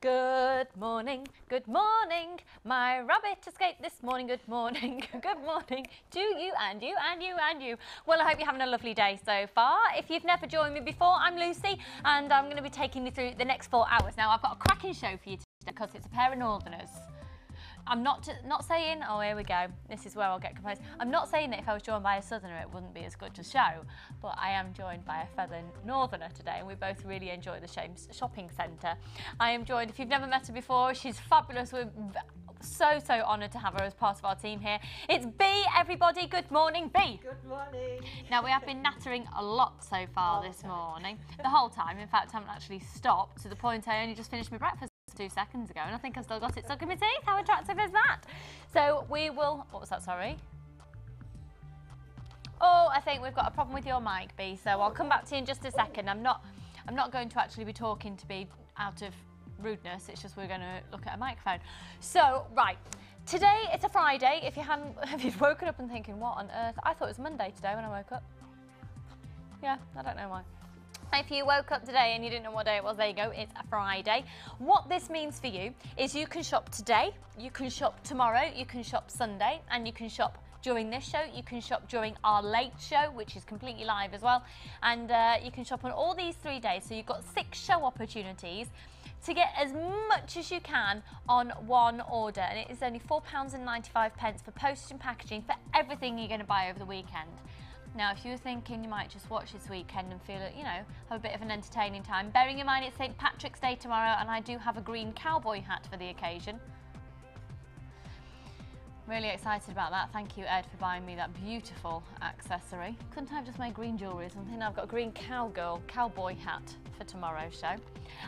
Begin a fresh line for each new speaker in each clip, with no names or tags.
Good morning, my rabbit escaped this morning, good morning, good morning to you and you and you and you. Well, I hope you're having a lovely day so far. If you've never joined me before, I'm Lucy and I'm going to be taking you through the next 4 hours. Now, I've got a cracking show for you today because it's a pair of northerners. I'm not saying, oh, here we go, this is where I'll get composed. I'm not saying that if I was joined by a southerner it wouldn't be as good to show, but I am joined by a fellow northerner today and we both really enjoy the shopping centre. I am joined, if you've never met her before, she's fabulous. We're so honoured to have her as part of our team here. It's Bea, everybody. Good morning, Bea.
Good morning.
Now, we have been nattering a lot so far this morning, the whole time. In fact, I haven't actually stopped to the point I only just finished my breakfast 2 seconds ago and I think I've still got it stuck in my teeth. How attractive is that? So we will, what was that, sorry? Oh, I think we've got a problem with your mic, Bea, so I'll come back to you in just a second. I'm not going to actually be talking to be out of rudeness, it's just we're going to look at a microphone. So, right, today it's a Friday. If you've woken up and thinking, what on earth? I thought it was Monday today when I woke up. Yeah, I don't know why. If you woke up today and you didn't know what day it was, there you go, it's a Friday. What this means for you is you can shop today, you can shop tomorrow, you can shop Sunday, and you can shop during this show, you can shop during our late show, which is completely live as well, and you can shop on all these 3 days. So you've got 6 show opportunities to get as much as you can on one order, and it is only £4.95 for postage and packaging for everything you're going to buy over the weekend. Now, if you were thinking you might just watch this weekend and feel it, you know, have a bit of an entertaining time, bearing in mind it's St. Patrick's Day tomorrow and I do have a green cowboy hat for the occasion. Really excited about that. Thank you, Ed, for buying me that beautiful accessory. Couldn't I have just made green jewellery or something? I've got a green cowboy hat for tomorrow's show.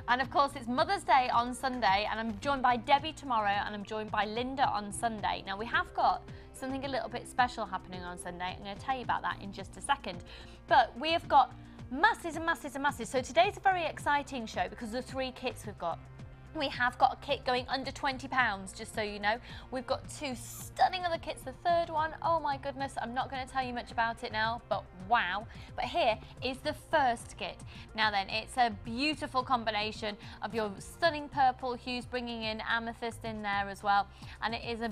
And of course, it's Mother's Day on Sunday and I'm joined by Debbie tomorrow and I'm joined by Linda on Sunday. Now, we have got something a little bit special happening on Sunday. I'm going to tell you about that in just a second. But we have got masses and masses and masses. So today's a very exciting show because of the 3 kits we've got. We have got a kit going under £20, just so you know. We've got 2 stunning other kits. The third one, oh my goodness, I'm not going to tell you much about it now, but wow. But here is the first kit. Now then, it's a beautiful combination of your stunning purple hues, bringing in amethyst in there as well. And it is a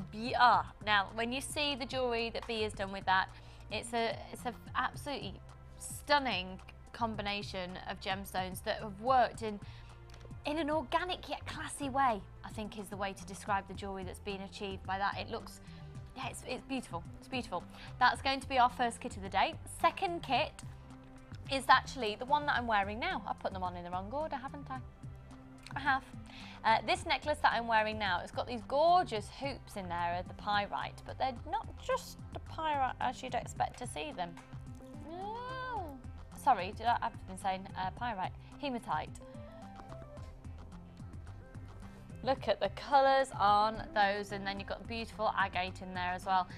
now, when you see the jewellery that Bea has done with that, it's a absolutely stunning combination of gemstones that have worked in an organic yet classy way, I think is the way to describe the jewellery that's been achieved by that. It looks, yeah, it's beautiful, it's beautiful. That's going to be our first kit of the day. Second kit is actually the one that I'm wearing now. I've put them on in the wrong order, haven't I? I have. This necklace that I'm wearing now, it's got these gorgeous hoops in there of the pyrite, but they're not just the pyrite as you'd expect to see them. No. Sorry, I've been saying pyrite, hematite. Look at the colours on those, and then you've got the beautiful agate in there as well.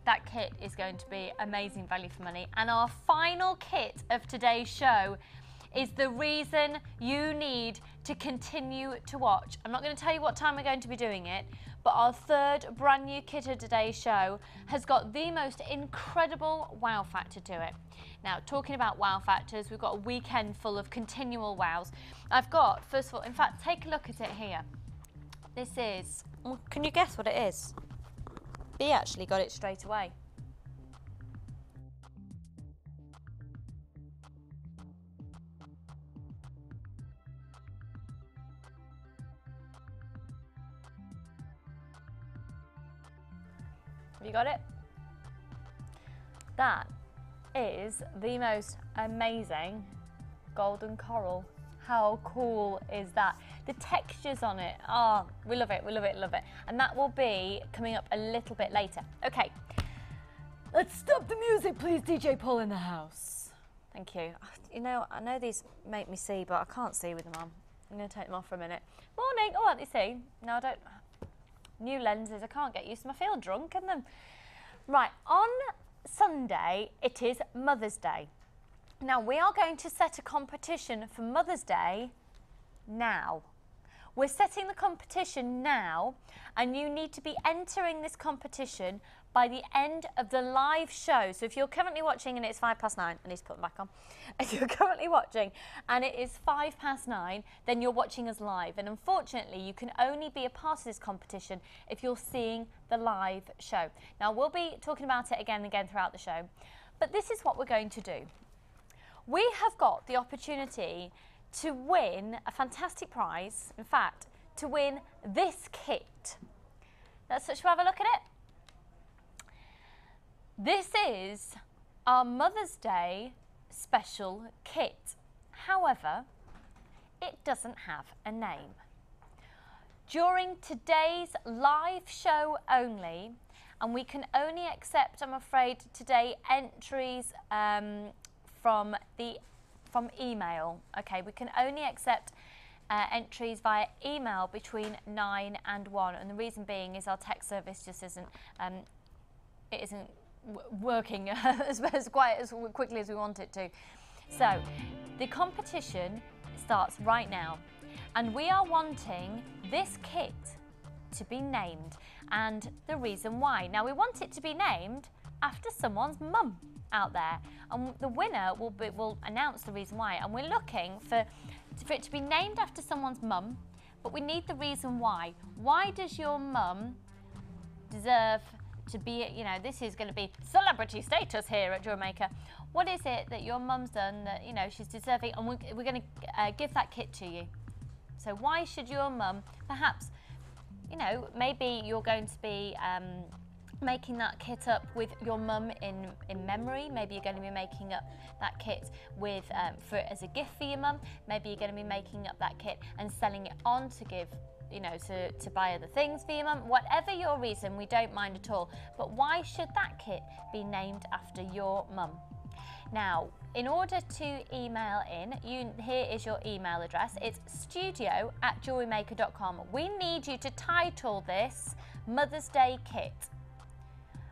That kit is going to be amazing value for money. And our final kit of today's show is the reason you need to continue to watch. I'm not going to tell you what time we're going to be doing it, but our third brand new kit of today's show has got the most incredible wow factor to it. Now, talking about wow factors, we've got a weekend full of continual wows. I've got, first of all, in fact, take a look at it here. This is, can you guess what it is? Bea actually got it straight away. Have you got it? That is the most amazing golden coral. How cool is that? The textures on it, oh, we love it, we love it, love it. And that will be coming up a little bit later. Okay, let's stop the music, please, DJ Paul in the house. Thank you. You know, I know these make me see, but I can't see with them on. I'm gonna take them off for a minute. Morning, oh, let me see. No, I don't, new lenses, I can't get used to them. I feel drunk in them. Right, on Sunday, it is Mother's Day. Now, we are going to set a competition for Mother's Day now. We're setting the competition now, and you need to be entering this competition by the end of the live show. So if you're currently watching and it's 9:05, I need to put them back on. If you're currently watching and it is 9:05, then you're watching us live. And unfortunately, you can only be a part of this competition if you're seeing the live show. Now, we'll be talking about it again and again throughout the show, but this is what we're going to do. We have got the opportunity to win a fantastic prize. In fact, to win this kit. Shall we have a look at it? This is our Mother's Day special kit. However, it doesn't have a name. During today's live show only, and we can only accept, I'm afraid, today entries from email. Okay, we can only accept entries via email between 9 and 1, and the reason being is our text service just isn't working quite as quickly as we want it to. So the competition starts right now, and we are wanting this kit to be named, and the reason why. Now, we want it to be named after someone's mum out there, and the winner will announce the reason why, and we're looking for it to be named after someone's mum, but we need the reason why. Why does your mum deserve to be, you know, this is going to be celebrity status here at Jewellery Maker. What is it that your mum's done that, you know, she's deserving, and we're going to give that kit to you. So why should your mum, perhaps, you know, maybe you're going to be making that kit up with your mum in memory. Maybe you're going to be making up that kit with as a gift for your mum. Maybe you're going to be making up that kit and selling it on to give, you know, to buy other things for your mum. Whatever your reason, we don't mind at all. But why should that kit be named after your mum? Now, in order to email in, here is your email address. It's studio@jewellerymaker.com. We need you to title this Mother's Day Kit.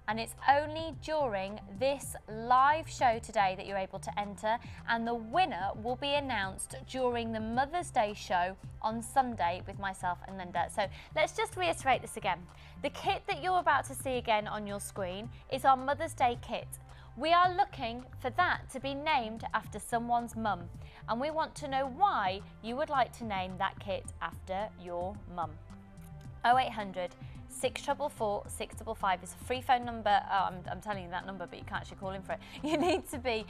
And it's only during this live show today that you're able to enter, and the winner will be announced during the Mother's Day show on Sunday with myself and Linda. So let's just reiterate this again. The kit that you're about to see again on your screen is our Mother's Day kit. We are looking for that to be named after someone's mum, and we want to know why you would like to name that kit after your mum. 0800 644 655 is a free phone number. Oh, I'm telling you that number, but you can't actually call in for it. You need to be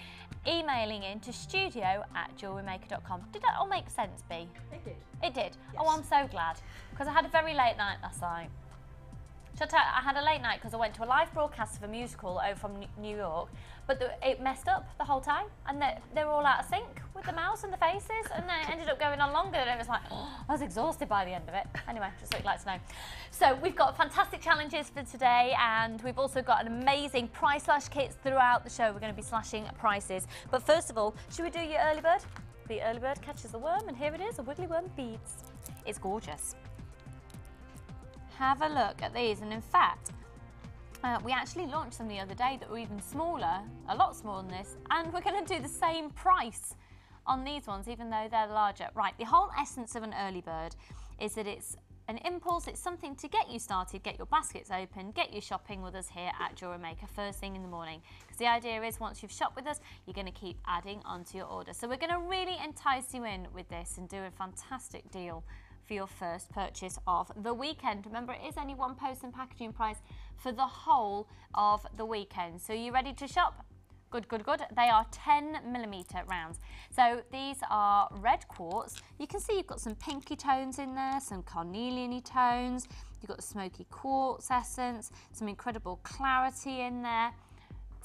emailing in to studio@jewellerymaker.com. Did that all make sense, B?
It did.
It did?
Yes.
Oh, I'm so glad, because I had a very late night last night. Shall I tell you, I had a late night because I went to a live broadcast of a musical over from New York, but it messed up the whole time, and they were all out of sync with the mouths and the faces, and then it ended up going on longer, and it was like, oh, I was exhausted by the end of it. Anyway, just what you'd like to know. So we've got fantastic challenges for today, and we've also got an amazing price slash kits throughout the show. We're going to be slashing prices. But first of all, should we do your early bird? The early bird catches the worm, and here it is, a wiggly worm beads. It's gorgeous. Have a look at these, and in fact, we actually launched them the other day that were even smaller, a lot smaller than this, and we're going to do the same price on these ones, even though they're larger. Right, the whole essence of an early bird is that it's an impulse, it's something to get you started, get your baskets open, get you shopping with us here at Jewellery Maker first thing in the morning. Because the idea is once you've shopped with us, you're going to keep adding onto your order. So we're going to really entice you in with this and do a fantastic deal for your first purchase of the weekend. Remember, it is only one post and packaging price for the whole of the weekend. So you ready to shop? Good, good, good. They are 10mm rounds. So these are red quartz. You can see you've got some pinky tones in there, some carnelian-y tones. You've got the smoky quartz essence, some incredible clarity in there.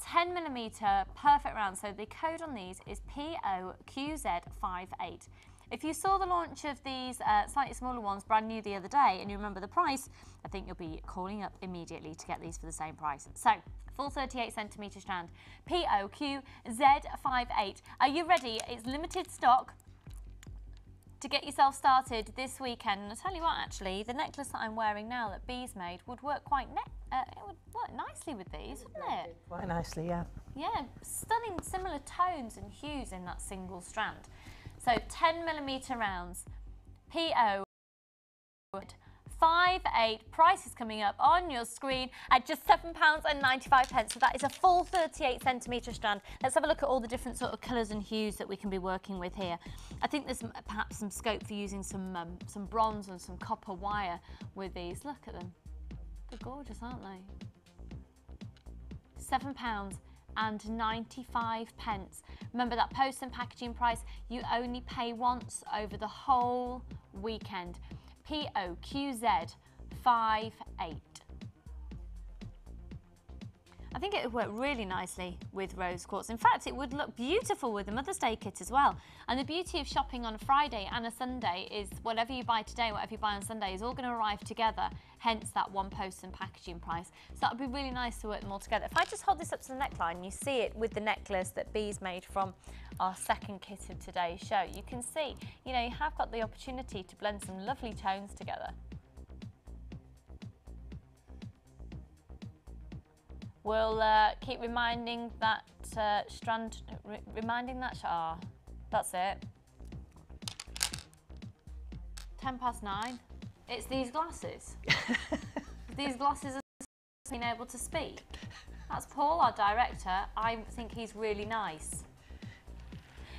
10mm perfect rounds. So the code on these is POQZ58. If you saw the launch of these slightly smaller ones brand new the other day and you remember the price, I think you'll be calling up immediately to get these for the same price. So, full 38cm strand, POQZ58. Are you ready? It's limited stock to get yourself started this weekend. And I'll tell you what, actually, the necklace that I'm wearing now that Bee's made would work it would work nicely with these, wouldn't it?
Quite nicely, yeah.
Yeah, stunning similar tones and hues in that single strand. So 10mm rounds, PO 58. Price is coming up on your screen at just £7.95. So that is a full 38 centimetre strand. Let's have a look at all the different sort of colours and hues that we can be working with here. I think there's perhaps some scope for using some bronze and some copper wire with these. Look at them. They're gorgeous, aren't they? £7.95. Remember that post and packaging price, you only pay once over the whole weekend. POQZ 58. I think it would work really nicely with rose quartz. In fact, it would look beautiful with the Mother's Day kit as well. And the beauty of shopping on a Friday and a Sunday is whatever you buy today, whatever you buy on Sunday is all going to arrive together, hence that one post and packaging price. So that would be really nice to work them all together. If I just hold this up to the neckline, you see it with the necklace that Bee's made from our second kit of today's show. You can see, you know, you have got the opportunity to blend some lovely tones together. We'll keep reminding that that's it. 9:10. It's these glasses. These glasses are being able to speak. That's Paul, our director. I think he's really nice.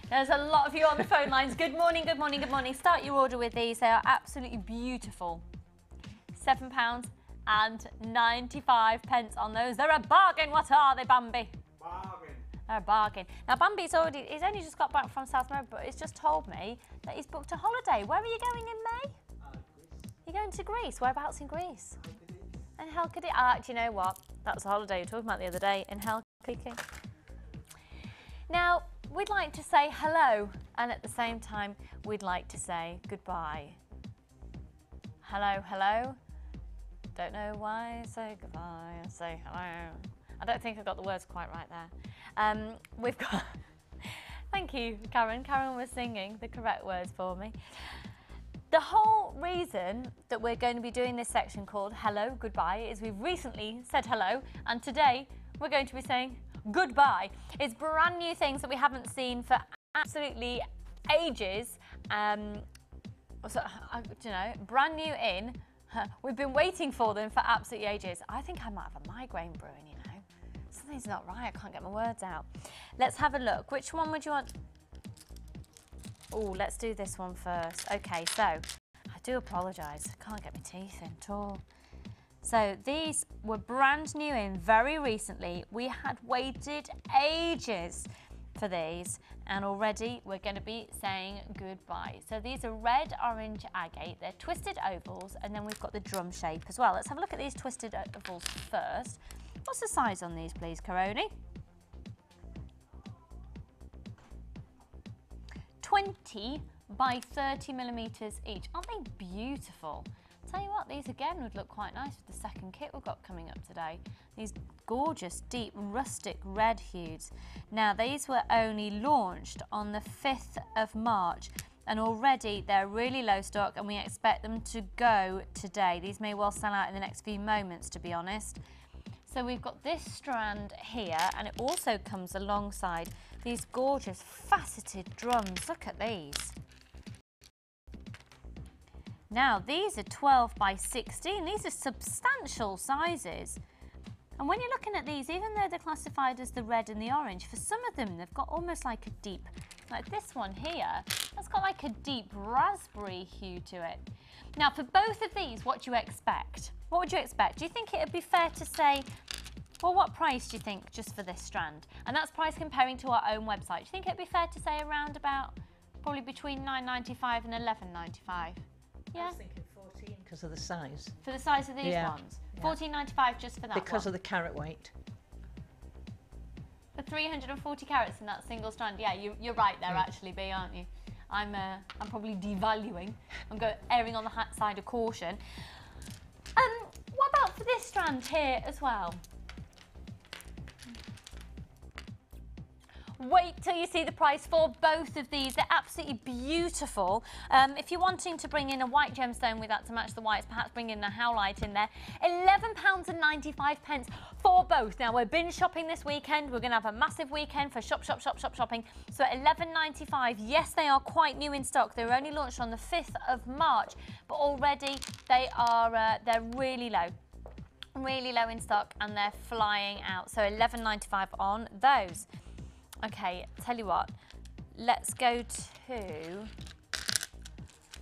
There's a lot of you on the phone lines. Good morning, good morning, good morning. Start your order with these. They are absolutely beautiful. £7.95 on those. They're a bargain. What are they, Bambi?
Bargain.
They're a bargain. Now, Bambi's he's only just got back from South America, but he's just told me that he's booked a holiday. Where are you going in May?
Greece.
You're going to Greece. Whereabouts in Greece? In Helcady. Do you know what? That was a holiday you were talking about the other day in Helcady. Now, we'd like to say hello, and at the same time, we'd like to say goodbye. Hello, hello. Don't know why I say goodbye, I say hello. I don't think I got the words quite right there. We've got, thank you, Karen. Karen was singing the correct words for me. The whole reason that we're going to be doing this section called Hello, Goodbye is we've recently said hello, and today we're going to be saying goodbye. It's brand new things that we haven't seen for absolutely ages. You know, brand new in. We've been waiting for them for absolutely ages. I think I might have a migraine brewing, you know. Something's not right, I can't get my words out. Let's have a look. Which one would you want? Oh, let's do this one first. Okay, so I do apologise. I can't get my teeth in at all. So these were brand new in very recently. We had waited ages for these, and already we're going to be saying goodbye. So these are red, orange agate. They're twisted ovals, and then we've got the drum shape as well. Let's have a look at these twisted ovals first. What's the size on these, please, Karoni? 20 by 30 millimetres each. Aren't they beautiful? Tell you what, these again would look quite nice with the second kit we've got coming up today. These gorgeous, deep, rustic red hues. Now, these were only launched on the 5th of March, and already they're really low stock, and we expect them to go today. These may well sell out in the next few moments, to be honest. So we've got this strand here, and it also comes alongside these gorgeous faceted drums. Look at these. Now, these are 12 by 16. These are substantial sizes. And when you're looking at these, even though they're classified as the red and the orange, for some of them, they've got almost like a deep, like this one here, that's got like a deep raspberry hue to it. Now, for both of these, what do you expect? What would you expect? Do you think it would be fair to say, well, what price do you think just for this strand? And that's price comparing to our own website. Do you think it would be fair to say around about, probably between £9.95 and £11.95? Yeah.
I was thinking 14 because of the size.
For the size of these ones? Yeah. £14.95 just for that
because
one.
of the carat weight.
For 340 carats in that single strand. Yeah, you're right there actually, Bea, aren't you? I'm probably devaluing. I'm erring on the side of caution. What about for this strand here as well? Wait till you see the price for both of these. They're absolutely beautiful. If you're wanting to bring in a white gemstone with that to match the whites, perhaps bring in a howlite in there. £11.95 for both. Now, we're binge shopping this weekend. We're going to have a massive weekend for shopping. So at £11.95, yes, they are quite new in stock. They were only launched on the 5th of March, but already they are they're really low in stock, and they're flying out. So £11.95 on those. Okay, tell you what, let's go to,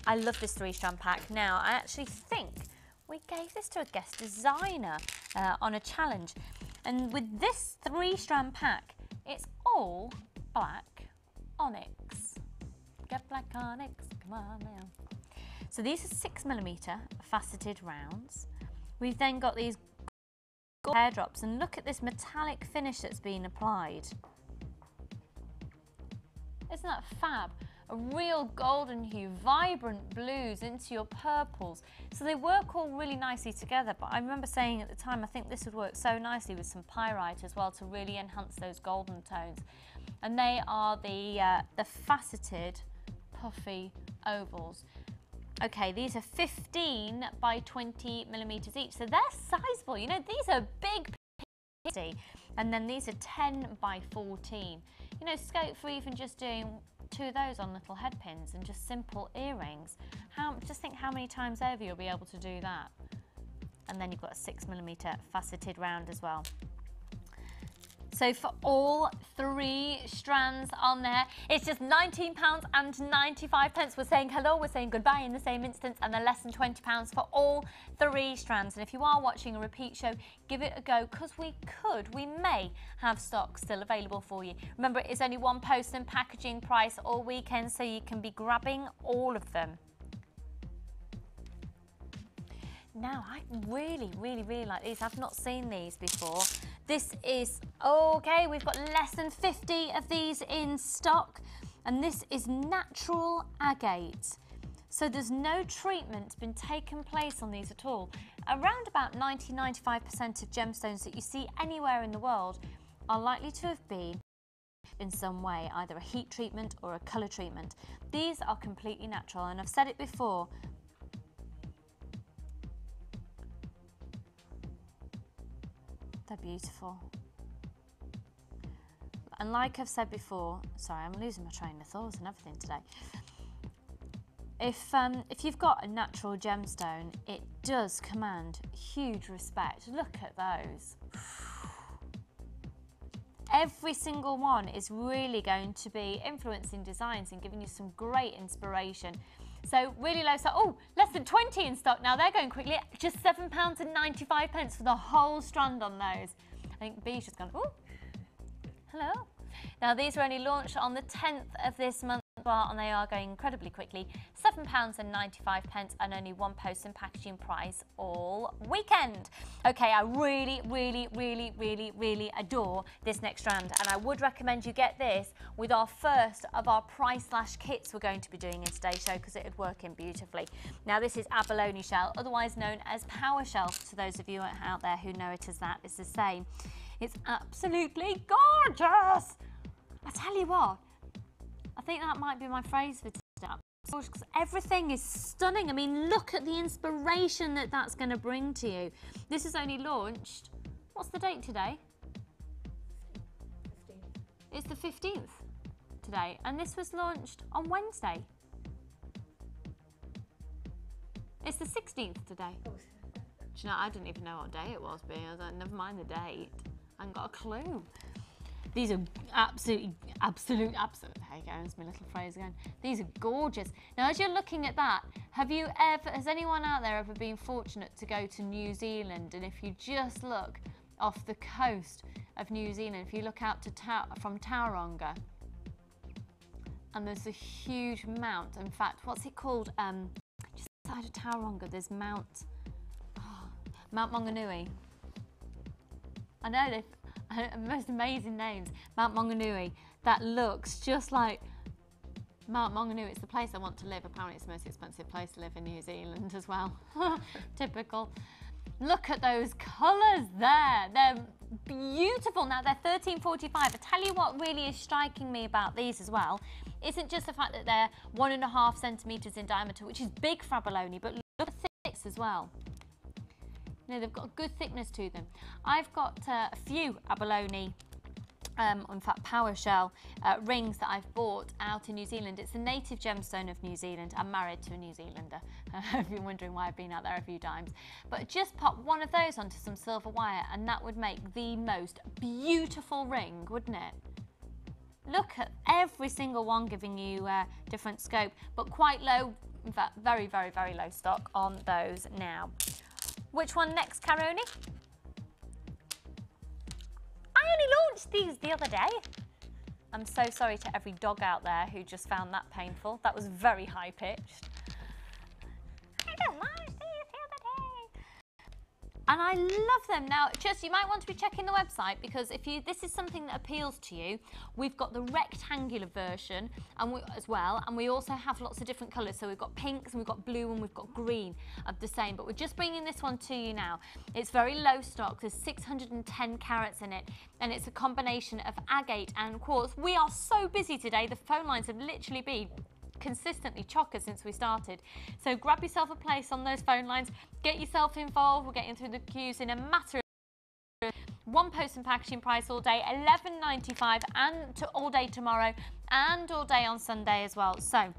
I love this 3-strand pack. Now, I actually think we gave this to a guest designer on a challenge. And with this 3-strand pack, it's all black onyx. Get black onyx, come on now. So these are 6mm faceted rounds. We've then got these hair drops, and look at this metallic finish that's been applied. Isn't that fab? A real golden hue, vibrant blues into your purples. So they work all really nicely together, but I remember saying at the time, I think this would work so nicely with some pyrite as well to really enhance those golden tones. And they are the faceted puffy ovals. Okay, these are 15 by 20mm each, so they're sizable. You know, these are big, and then these are 10 by 14. You know, scope for even just doing 2 of those on little head pins and just simple earrings. Just think how many times over you'll be able to do that. And then you've got a 6mm faceted round as well. So for all 3 strands on there, it's just £19.95. We're saying hello, we're saying goodbye in the same instance, and they're less than £20 for all 3 strands. And if you are watching a repeat show, give it a go, because we may have stock still available for you. Remember, it is only one post and packaging price all weekend, so you can be grabbing all of them. Now, I really like these. I've not seen these before. This is, okay, we've got less than 50 of these in stock, and this is natural agate. So there's no treatment been taken place on these at all. Around about 90–95% of gemstones that you see anywhere in the world are likely to have been in some way, either a heat treatment or a colour treatment. These are completely natural, and I've said it before, they're beautiful. And like I've said before, sorry, I'm losing my train of thought and everything today. If you've got a natural gemstone, it does command huge respect. Look at those. Every single one is really going to be influencing designs and giving you some great inspiration. So really low stock. Oh, less than 20 in stock now. They're going quickly. Just £7.95 for the whole strand on those. I think B's just gone, oh, hello. Now these were only launched on the 10th of this month, and they are going incredibly quickly. £7.95 and only one post and packaging price all weekend. Okay, I really adore this next strand, and I would recommend you get this with our first of our price slash kits we're going to be doing in today's show, because it would work in beautifully. Now this is abalone shell, otherwise known as power shell, to those of you out there who know it as that. It's the same. It's absolutely gorgeous. I tell you what, I think that might be my phrase for today, because everything is stunning. I mean, look at the inspiration that that's going to bring to you. This is only launched, what's the date today? 15th. It's the 15th today, and this was launched on Wednesday. It's the 16th today. Do you know, I didn't even know what day it was, but I was like, never mind the date. I haven't got a clue. These are absolute, there you go, that's my little phrase again. These are gorgeous. Now, as you're looking at that, has anyone out there ever been fortunate to go to New Zealand? And if you just look off the coast of New Zealand, if you look out to from Tauranga, and there's a huge mount. In fact, what's it called? Just outside of Tauranga, there's Mount Maunganui. I know they've most amazing names. Mount Maunganui. That looks just like Mount Maunganui. It's the place I want to live. Apparently it's the most expensive place to live in New Zealand as well. Typical. Look at those colours there. They're beautiful. Now, they're $13.45. I tell you what really is striking me about these as well isn't just the fact that they're 1.5 centimetres in diameter, which is big for abalone, but look at the thickness as well. You know, they've got a good thickness to them. I've got a few abalone, in fact PowerShell rings that I've bought out in New Zealand. It's a native gemstone of New Zealand. I'm married to a New Zealander. If you're wondering why I've been out there a few times. But just pop one of those onto some silver wire and that would make the most beautiful ring, wouldn't it? Look at every single one giving you different scope, but quite low, in fact very, very, very low stock on those now. Which one next, Caroni? I only launched these the other day. I'm so sorry to every dog out there who just found that painful. That was very high pitched. I don't launched these the other day. And I love them. Now, just you might want to be checking the website because this is something that appeals to you, we've got the rectangular version as well, and we also have lots of different colours. So we've got pinks and we've got blue and we've got green of the same, but we're just bringing this one to you now. It's very low stock. There's 610 carats in it, and it's a combination of agate and quartz. We are so busy today. The phone lines have literally been consistently chocker since we started. So grab yourself a place on those phone lines, get yourself involved. We're getting through the queues in a matter of one post and packaging price all day, $11.95, and all day tomorrow and all day on Sunday as well. So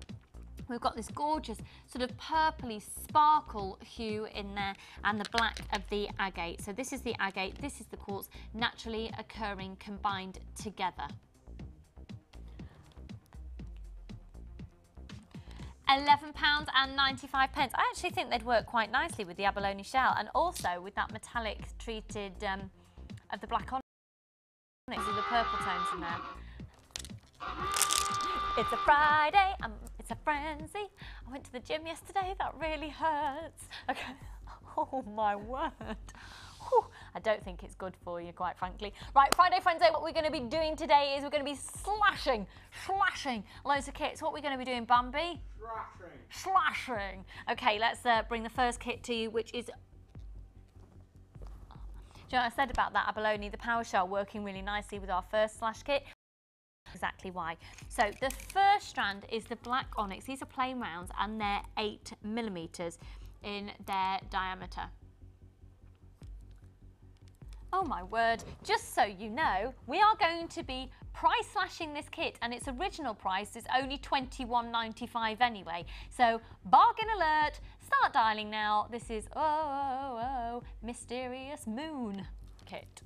we've got this gorgeous sort of purpley sparkle hue in there and the black of the agate. So this is the agate, this is the quartz, naturally occurring combined together. £11.95. I actually think they'd work quite nicely with the abalone shell and also with that metallic treated of the black onyx with the purple tones in there. It's a Friday, it's a frenzy. I went to the gym yesterday, that really hurts. Okay. Oh my word. Whew. I don't think it's good for you, quite frankly. Right, Friday Frenzy, what we're going to be doing today is we're going to be slashing loads of kits. What we're going to be doing, Bambi? Slashing. Okay, let's bring the first kit to you, which is... Do you know what I said about that abalone, the PowerShell working really nicely with our first slash kit? Exactly why. So the first strand is the black onyx. These are plain rounds and they're 8mm in their diameter. Oh my word, just so you know, we are going to be price slashing this kit and its original price is only $21.95 anyway. So bargain alert, start dialing now. This is Mysterious Moon kit.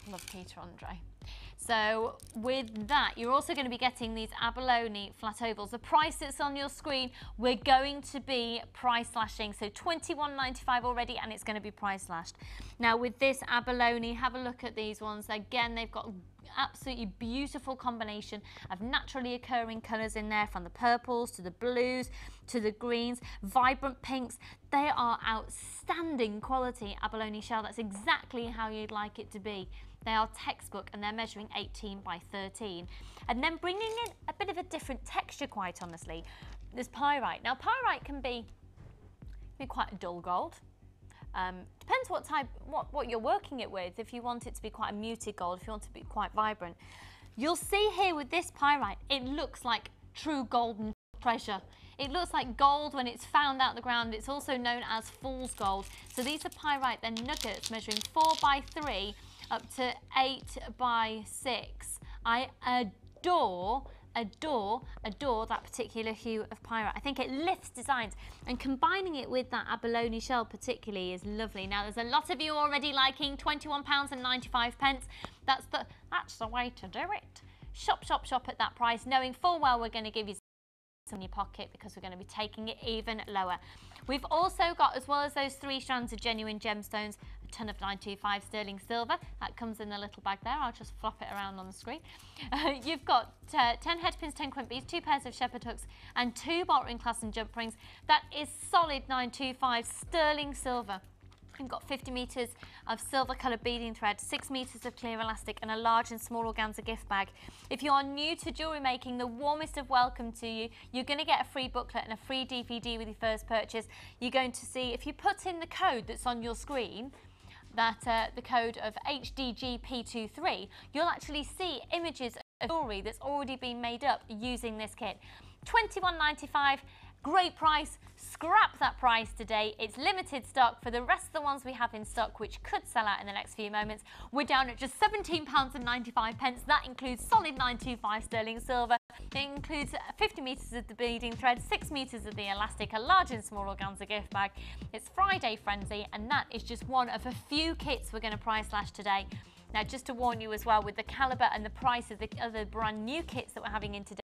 Love Peter Andre. So with that, you're also going to be getting these abalone flat ovals. The price that's on your screen, we're going to be price slashing. So $21.95 already, and it's going to be price slashed. Now with this abalone, have a look at these ones. Again, they've got absolutely beautiful combination of naturally occurring colours in there, from the purples to the blues to the greens, vibrant pinks. They are outstanding quality abalone shell. That's exactly how you'd like it to be. They are textbook and they're measuring 18 by 13. And then bringing in a bit of a different texture, quite honestly, there's pyrite. Now pyrite can be quite a dull gold. Depends what you're working it with. If you want it to be quite a muted gold, if you want it to be quite vibrant. You'll see here with this pyrite, it looks like true golden treasure. It looks like gold when it's found out the ground. It's also known as fool's gold. So these are pyrite, they're nuggets measuring 4 by 3 up to 8 by 6. I adore that particular hue of pyrite. I think it lifts designs, and combining it with that abalone shell particularly is lovely. Now there's a lot of you already liking £21.95. That's the way to do it. Shop at that price, knowing full well we're going to give you some in your pocket because we're going to be taking it even lower. We've also got, as well as those 3 strands of genuine gemstones, a ton of 925 sterling silver. That comes in the little bag there. I'll just flop it around on the screen. You've got 10 head pins, 10 quint beads, 2 pairs of shepherd hooks and 2 bolt ring clasp and jump rings. That is solid 925 sterling silver. We've got 50 metres of silver coloured beading thread, 6 metres of clear elastic and a large and small organza gift bag. If you are new to jewellery making, the warmest of welcome to you. You're going to get a free booklet and a free DVD with your first purchase. You're going to see, if you put in the code that's on your screen, that the code of HDGP23, you'll actually see images of jewellery that's already been made up using this kit. £21.95, great price. Scrap that price today. It's limited stock. For the rest of the ones we have in stock, which could sell out in the next few moments, we're down at just £17.95. That includes solid 925 sterling silver. It includes 50 metres of the beading thread, 6 metres of the elastic, a large and small organza gift bag. It's Friday Frenzy, and that is just one of a few kits we're going to price slash today. Now, just to warn you as well, with the calibre and the price of the other brand new kits that we're having in today,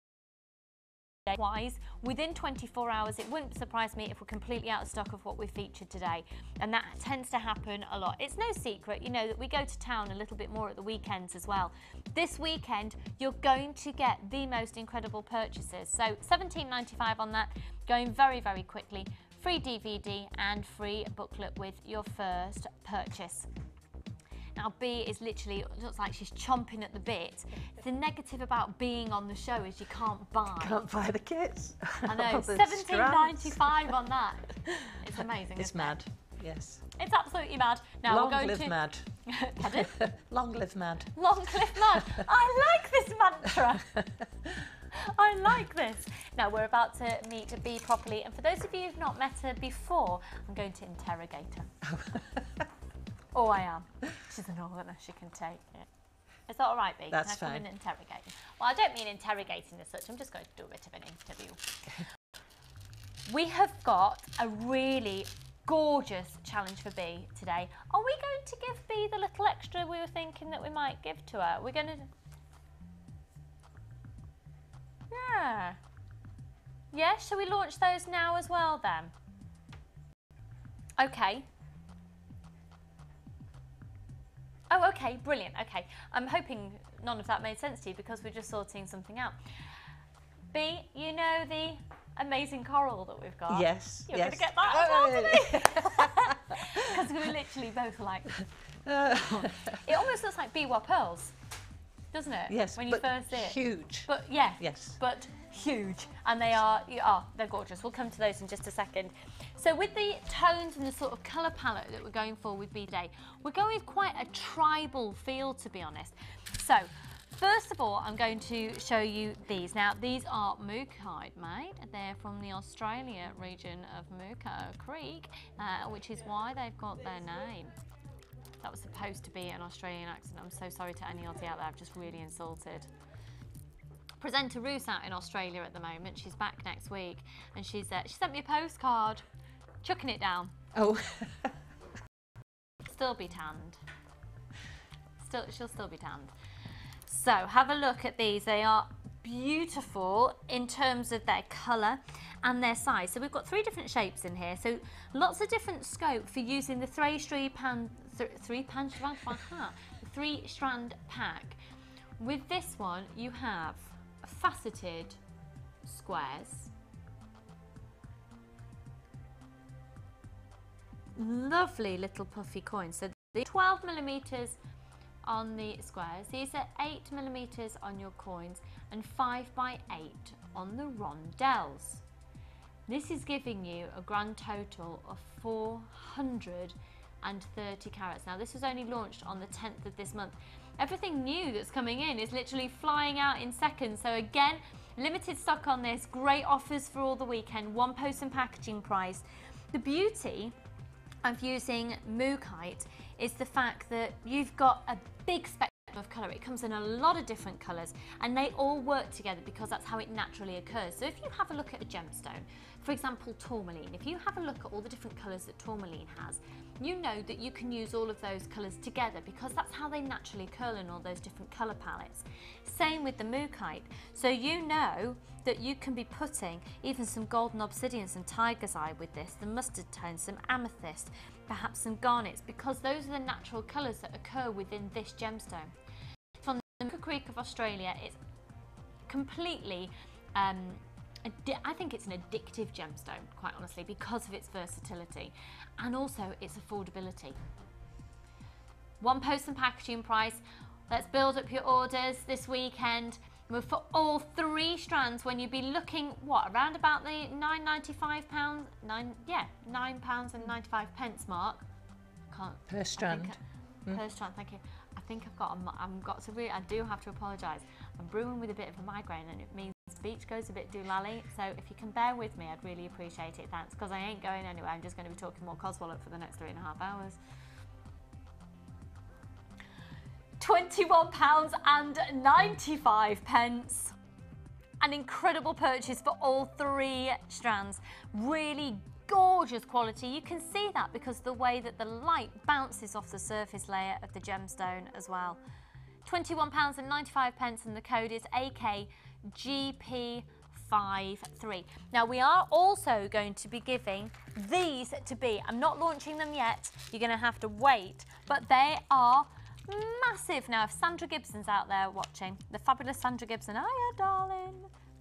wise, within 24 hours, it wouldn't surprise me if we're completely out of stock of what we featured today, and that tends to happen a lot. It's no secret, you know, that we go to town a little bit more at the weekends as well. This weekend, you're going to get the most incredible purchases. So £17.95 on that, going very, very quickly. Free DVD and free booklet with your first purchase. Now, B is literally, looks like she's chomping at the bit. The negative about being on the show is you can't buy.
Can't buy the kits.
I know, £17.95 on that. It's amazing.
It's mad, yes.
It's absolutely mad. Now
Long
we're going
live
to...
mad.
Pardon?
Long live mad.
Long live mad. I like this mantra. I like this. Now we're about to meet B properly, and for those of you who've not met her before, I'm going to interrogate her. Oh, I am. She's a northerner, she can take it. Is that all right, B?
That's
can I come
fine.
in and interrogate? Well, I don't mean interrogating as such. I'm just going to do a bit of an interview. We have got a really gorgeous challenge for B today. Are we going to give B the little extra we were thinking that we might give to her? We're going to... Yeah. Yeah, shall we launch those now as well then? Okay. Oh, okay, brilliant. Okay, I'm hoping none of that made sense to you because we're just sorting something out. B, you know the amazing coral that we've got?
Yes.
You're
yes.
going to get that as well today? Because we're literally both like... It almost looks like biwa pearls, doesn't it?
Yes,
when you first see it.
Huge.
But yeah,
yes,
but huge, and they're gorgeous. We'll come to those in just a second. So with the tones and the sort of colour palette that we're going for with B today, we're going with quite a tribal feel, to be honest. So first of all, I'm going to show you these. Now these are Mookhide made. They're from the Australia region of Mooka Creek, which is why they've got their name. That was supposed to be an Australian accent. I'm so sorry to any Aussie out there, I've just really insulted. Presenter Ruth's out in Australia at the moment. She's back next week, and she sent me a postcard, chucking it down.
Oh.
Still be tanned. She'll still be tanned. So have a look at these. They are beautiful in terms of their colour and their size. So we've got 3 different shapes in here. So lots of different scope for using the three-strand pack. With this one, you have faceted squares, lovely little puffy coins. So the 12mm on the squares, these are 8mm on your coins, and 5x8 on the rondelles. This is giving you a grand total of 430 carats. Now this was only launched on the 10th of this month. Everything new that's coming in is literally flying out in seconds. So again, limited stock on this, great offers for all the weekend, 1 post and packaging price. The beauty of using Mookhide is the fact that you've got a big spectrum of colour. It comes in a lot of different colours, and they all work together because that's how it naturally occurs. So if you have a look at a gemstone, for example tourmaline, if you have a look at all the different colours that tourmaline has, you know that you can use all of those colours together because that's how they naturally occur in all those different colour palettes. Same with the Mookhide. So you know that you can be putting even some golden obsidian, some tiger's eye with this, the mustard tone, some amethyst, perhaps some garnets, because those are the natural colours that occur within this gemstone. From the Mooka Creek of Australia, it's completely I think it's an addictive gemstone, quite honestly, because of its versatility and also its affordability. One post and packaging price. Let's build up your orders this weekend. For all 3 strands, when you'd be looking, what, around about the £9.95, £9.95 mark.
Per strand.
Per strand, thank you. I think I do have to apologise. I'm brewing with a bit of a migraine and it means speech goes a bit doolally. So if you can bear with me, I'd really appreciate it. Thanks, because I ain't going anywhere. I'm just going to be talking more Coswallop for the next 3.5 hours. £21.95. An incredible purchase for all 3 strands. Really gorgeous quality. You can see that because the way that the light bounces off the surface layer of the gemstone as well. £21.95 and the code is AKGP53. Now we are also going to be giving these to be, I'm not launching them yet, you're going to have to wait, but they are massive. Now if Sandra Gibson's out there watching, the fabulous Sandra Gibson, hiya darling,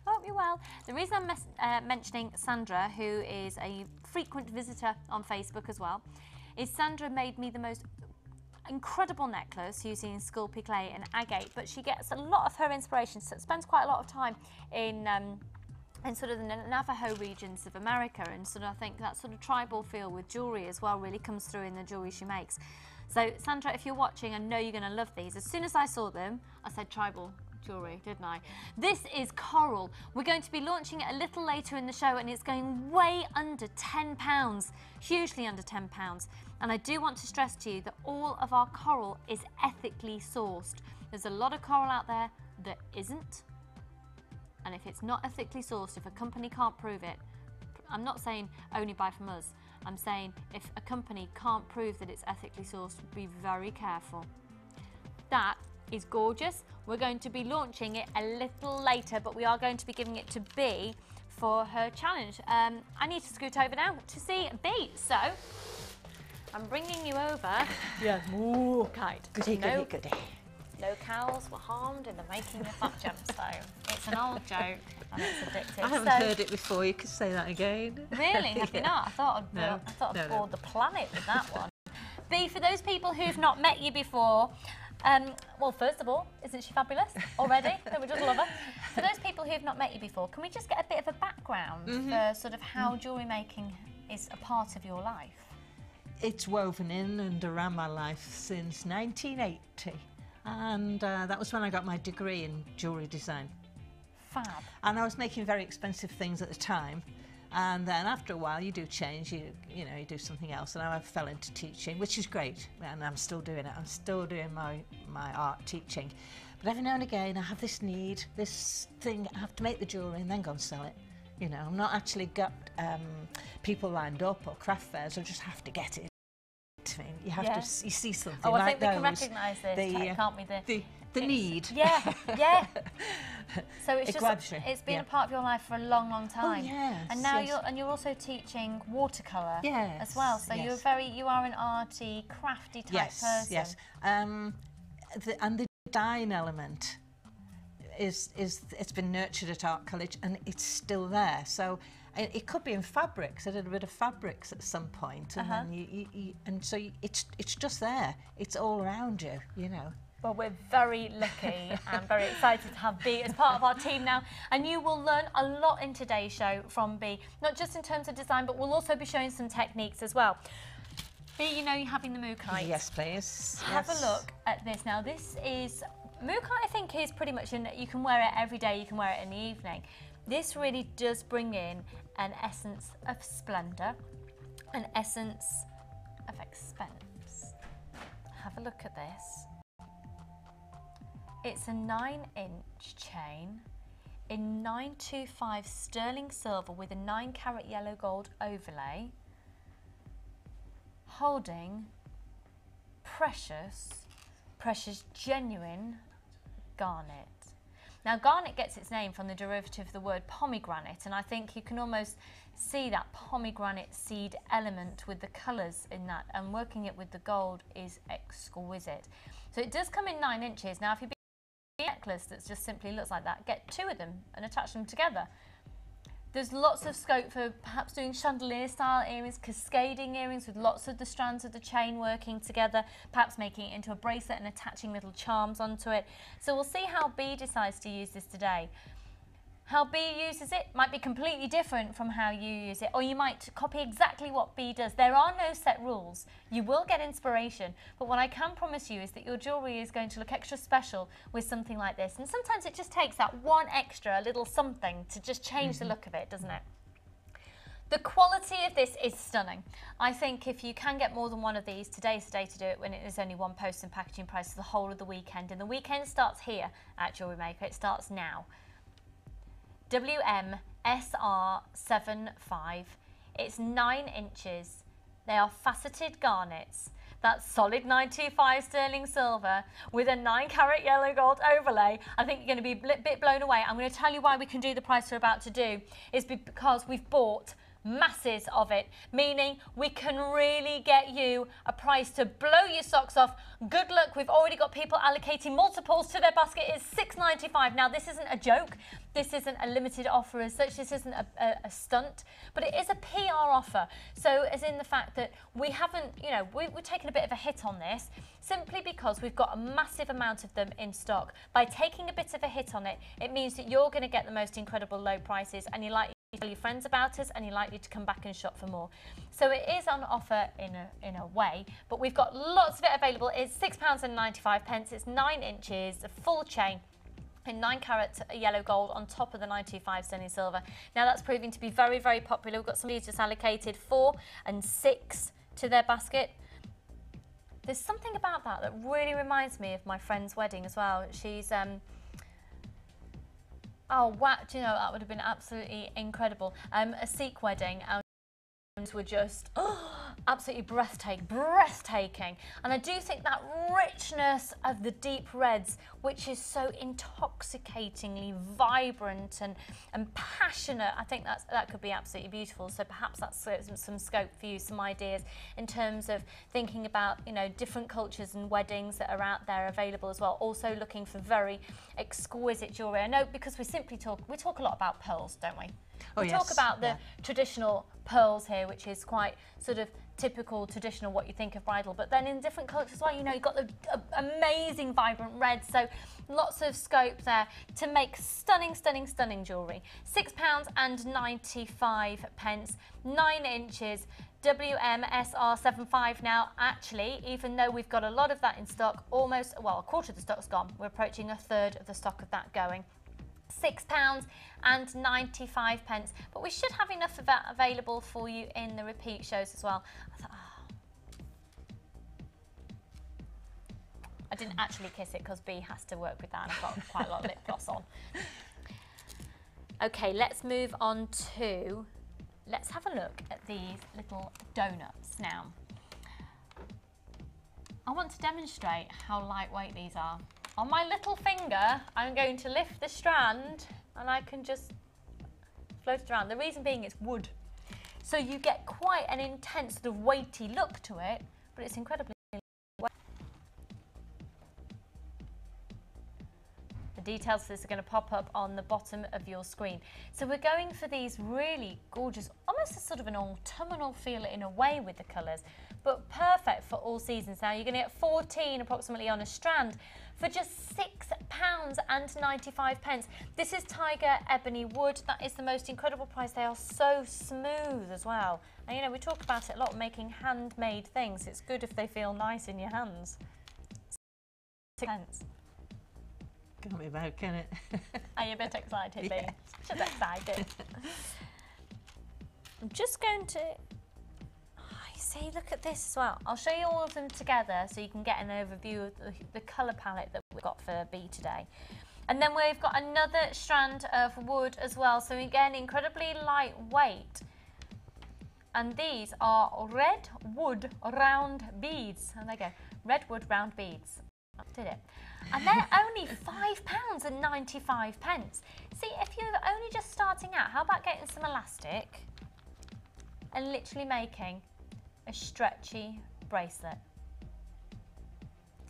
hope you're well. The reason I'm mentioning Sandra, who is a frequent visitor on Facebook as well, is Sandra made me the most incredible necklace using Sculpey clay and agate, but she gets a lot of her inspiration, so spends quite a lot of time in sort of the Navajo regions of America, and sort of I think that sort of tribal feel with jewellery as well really comes through in the jewellery she makes. So Sandra, if you're watching, I know you're going to love these. As soon as I saw them, I said tribal jewellery, didn't I? This is coral. We're going to be launching it a little later in the show and it's going way under £10, hugely under £10. And I do want to stress to you that all of our coral is ethically sourced. There's a lot of coral out there that isn't. And if it's not ethically sourced, if a company can't prove it, I'm not saying only buy from us. I'm saying if a company can't prove that it's ethically sourced, be very careful. That is gorgeous. We're going to be launching it a little later, but we are going to be giving it to B for her challenge. I need to scoot over now to see B. So I'm bringing you over.
Yeah.
Ooh, kite.
Goody, goody, goody.
No cows were harmed in the making of that gemstone. It's an old joke and it's addictive.
I haven't heard it before. You could say that again.
Really? Have you
Yeah.
not? I thought I'd bored the planet with that one. B, for those people who've not met you before, well, first of all, isn't she fabulous already? Don't we just love her? For those people who've not met you before, can we just get a bit of a background for sort of how jewellery making is a part of your life?
It's woven in and around my life since 1980. And that was when I got my degree in jewellery design.
Fab.
And I was making very expensive things at the time. And then after a while you do change, you do something else. And I fell into teaching, which is great. And I'm still doing it. I'm still doing my art teaching. But every now and again I have this need, this thing, I have to make the jewellery and then go and sell it. You know, I'm not actually got people lined up or craft fairs, I just have to get it. You have to, you see something
I
like
think we
those.
can recognise this, can't we?
The need.
Yeah, yeah. So it's
grabs you.
It's been a part of your life for a long, long time.
Oh, yes,
and now
yes.
you're also teaching watercolour as well. So
yes.
you are an arty, crafty type person.
Yes. And the design element it's been nurtured at art college and it's still there. So it could be in fabrics. I did a bit of fabrics at some point, and then it's just there. It's all around you, you know.
Well, we're very lucky and very excited to have B as part of our team now. And you will learn a lot in today's show from B, not just in terms of design, but we'll also be showing some techniques as well. B, you know you're having the moo kite.
Yes, please.
Have a look at this. Now, this is, moo kite I think is pretty much, you can wear it every day, you can wear it in the evening. This really does bring in an essence of splendour, an essence of expense. Have a look at this. It's a 9-inch chain in 925 sterling silver with a 9-carat yellow gold overlay, holding precious genuine garnet. Now, garnet gets its name from the derivative of the word pomegranate, and I think you can almost see that pomegranate seed element with the colours in that, and working it with the gold is exquisite. So it does come in 9 inches. Now, if you a necklace that just simply looks like that, get 2 of them and attach them together. There's lots of scope for perhaps doing chandelier style earrings, cascading earrings with lots of the strands of the chain working together, perhaps making it into a bracelet and attaching little charms onto it. So we'll see how B decides to use this today. How B uses it might be completely different from how you use it, or you might copy exactly what B does. There are no set rules. You will get inspiration, but what I can promise you is that your jewellery is going to look extra special with something like this. And sometimes it just takes that one extra little something to just change the look of it, doesn't it? The quality of this is stunning. I think if you can get more than one of these, today's the day to do it when it is only one post and packaging price for the whole of the weekend. And the weekend starts here at Jewellery Maker. It starts now. WMSR75. It's 9 inches. They are faceted garnets. That's solid 925 sterling silver with a 9-carat yellow gold overlay. I think you're going to be a bit blown away. I'm going to tell you why we can do the price we're about to do is because we've bought masses of it, meaning we can really get you a price to blow your socks off. Good luck, we've already got people allocating multiples to their basket. It's £6.95. Now this isn't a joke, this isn't a limited offer as such, this isn't a stunt, but it is a PR offer. So as in the fact that we haven't, you know, we're taking a bit of a hit on this simply because we've got a massive amount of them in stock. By taking a bit of a hit on it, it means that you're going to get the most incredible low prices and you're likely tell your friends about us and you're likely to come back and shop for more. So it is on offer in a way, but we've got lots of it available. It's £6.95. It's 9 inches, a full chain in 9-carat yellow gold on top of the 925 sterling silver. Now that's proving to be very, very popular. We've got somebody who's just allocated 4 and 6 to their basket. There's something about that that really reminds me of my friend's wedding as well. She's oh wow, do you know, that would have been absolutely incredible. A Sikh wedding, and were just absolutely breathtaking. And I do think that richness of the deep reds, which is so intoxicatingly vibrant and passionate, I think that could be absolutely beautiful. So perhaps that's some scope for you, some ideas in terms of thinking about, you know, different cultures and weddings that are out there available as well. Also looking for very exquisite jewellery. I know because we talk a lot about pearls, don't we? We talk about the traditional pearls here, which is quite sort of typical, traditional, what you think of bridal. But then in different cultures as well, you know, you've got the amazing, vibrant reds. So lots of scope there to make stunning, stunning, stunning jewellery. £6.95, 9 inches. WMSR75 now. Actually, even though we've got a lot of that in stock, almost, well, a quarter of the stock's gone. We're approaching a third of the stock of that going. £6.95, but we should have enough of that available for you in the repeat shows as well. I thought, I didn't actually kiss it because B has to work with that and I've got quite a lot of lip gloss on. Okay, let's move on to, let's have a look at these little donuts now. I want to demonstrate how lightweight these are. On my little finger, I'm going to lift the strand and I can just float it around. The reason being it's wood. So you get quite an intense sort of weighty look to it, but it's incredibly light. The details for this are going to pop up on the bottom of your screen. So we're going for these really gorgeous, almost a sort of an autumnal feel in a way with the colours, but perfect for all seasons. Now you're going to get 14 approximately on a strand for just £6.95. This is Tiger Ebony Wood. That is the most incredible price. They are so smooth as well. And you know, we talk about it a lot, making handmade things. It's good if they feel nice in your hands. £6.
Can't be bad, can it?
Are you a bit excited, Lee?
Yes.
Just excited. I'm just going to... See, look at this as well. I'll show you all of them together so you can get an overview of the colour palette that we've got for B today. And then we've got another strand of wood as well. So again, incredibly lightweight. And these are red wood round beads. And there you go, red wood round beads. I did it. And they're only £5.95. See, if you're only just starting out, how about getting some elastic and literally making a stretchy bracelet.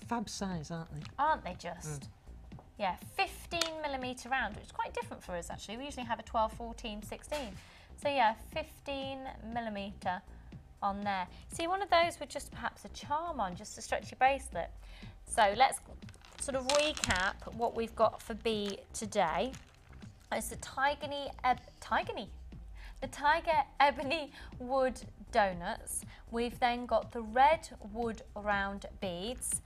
Fab size, aren't they?
Aren't they just? Yeah, 15mm millimetre round, which is quite different for us actually. We usually have a 12, 14, 16. So yeah, 15 millimetre on there. See, one of those with just perhaps a charm on, just a stretchy bracelet. So let's sort of recap what we've got for B today. It's the the Tiger Ebony Wood Donuts. We've then got the red wood round beads,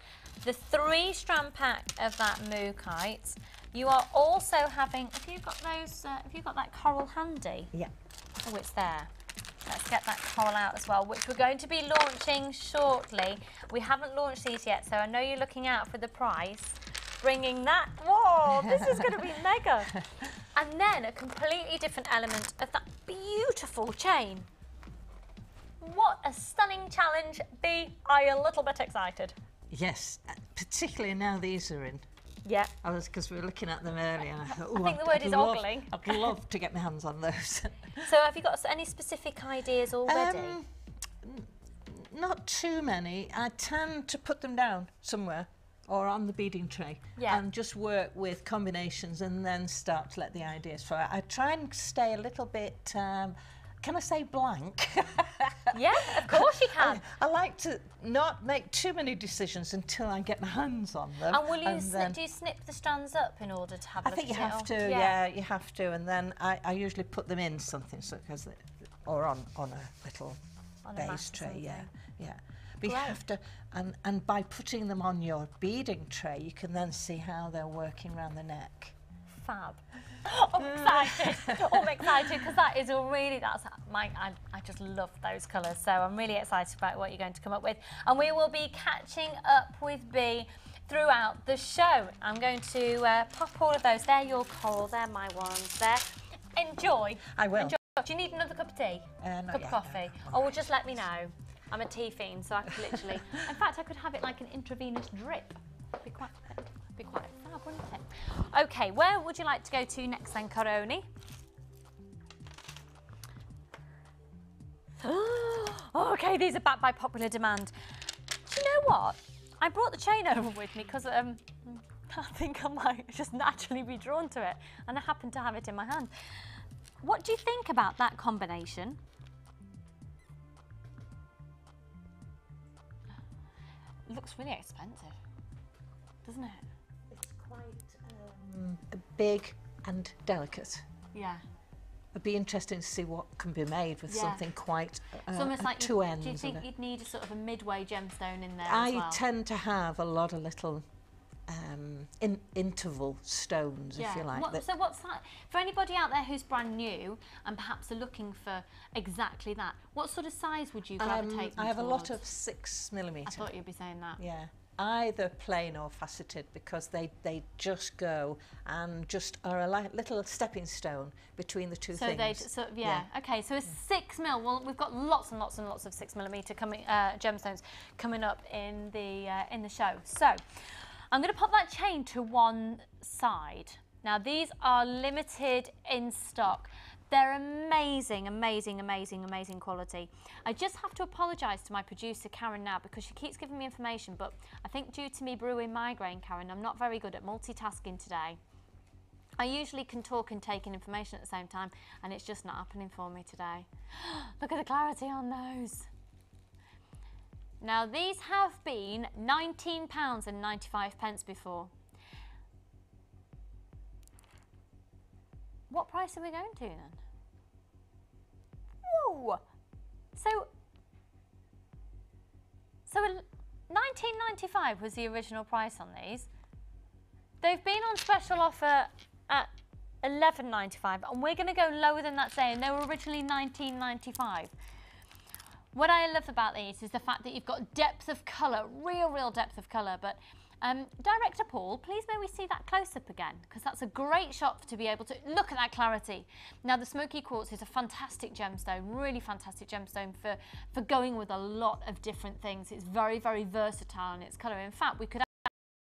the 3-strand pack of that mookaite. You are also having, have you got those, have you got that coral handy?
Yeah.
Oh, it's there. Let's get that coral out as well, which we're going to be launching shortly. We haven't launched these yet, so I know you're looking out for the price. Bringing that, whoa, this is going to be mega. And then a completely different element of that beautiful chain. What a stunning challenge. B, are you a little bit excited?
Yes, particularly now these are in.
Yeah.
Because we were looking at them earlier and I thought,
I think the word is ogling.
I'd love to get my hands on those.
So have you got any specific ideas already?
Not too many. I tend to put them down somewhere or on the beading tray and just work with combinations and then start to let the ideas flow. I try and stay a little bit, can I say blank?
Yeah, of course you can.
I like to not make too many decisions until I get my hands on them.
And will you do you snip the strands up in order to have a look
I think you
at it?
have to, yeah, you have to. And then I usually put them in something, or on a little base tray, yeah. But you have to, and by putting them on your beading tray, you can then see how they're working around the neck.
Fab. I'm excited. I'm excited because that is a really, I just love those colours. So I'm really excited about what you're going to come up with. And we will be catching up with B throughout the show. I'm going to pop all of those. They're your coral, they're my ones there. Enjoy.
I will.
Enjoy. Do you need another cup of tea?
Not
Cup
yet,
of coffee?
no.
Or well, just let me know. I'm a tea fiend, so I could literally, in fact, I could have it like an intravenous drip. Be quite fab, wouldn't it? Okay, where would you like to go to next then, Coroni? Okay, these are backed by popular demand. Do you know what? I brought the chain over with me because I think I might just naturally be drawn to it, and I happen to have it in my hand. What do you think about that combination? It looks really expensive, doesn't it?
It's quite big and delicate.
Yeah.
It'd be interesting to see what can be made with something quite
it's almost like
two ends.
Do you think you'd need a sort of a midway gemstone in there
I
as well?
tend to have a lot of little interval stones, if you like.
So what's that? For anybody out there who's brand new and perhaps are looking for exactly that, what sort of size would you gravitate
I have
towards?
a lot of 6mm.
I thought you'd be saying that.
Yeah. Either plain or faceted, because they just go and just are a little stepping stone between the two things.
So okay, so a 6mm. Well, we've got lots and lots and lots of 6mm gemstones coming up in the show. So I'm going to pop that chain to one side. Now these are limited in stock. They're amazing, amazing, amazing, amazing quality. I just have to apologise to my producer, Karen, now, because she keeps giving me information, but I think due to me brewing migraine, Karen, I'm not very good at multitasking today. I usually can talk and take in information at the same time, and it's just not happening for me today. Look at the clarity on those. Now, these have been £19.95 before. What price are we going to then? Whoa! So £19.95 was the original price on these. They've been on special offer at £11.95, and we're going to go lower than that today, and they were originally £19.95. What I love about these is the fact that you've got depth of colour, real depth of colour, but Director Paul, please may we see that close-up again, because that's a great shot to be able to look at that clarity. Now, the smoky quartz is a fantastic gemstone, really fantastic gemstone for going with a lot of different things. It's very, very versatile in its colour. In fact, we could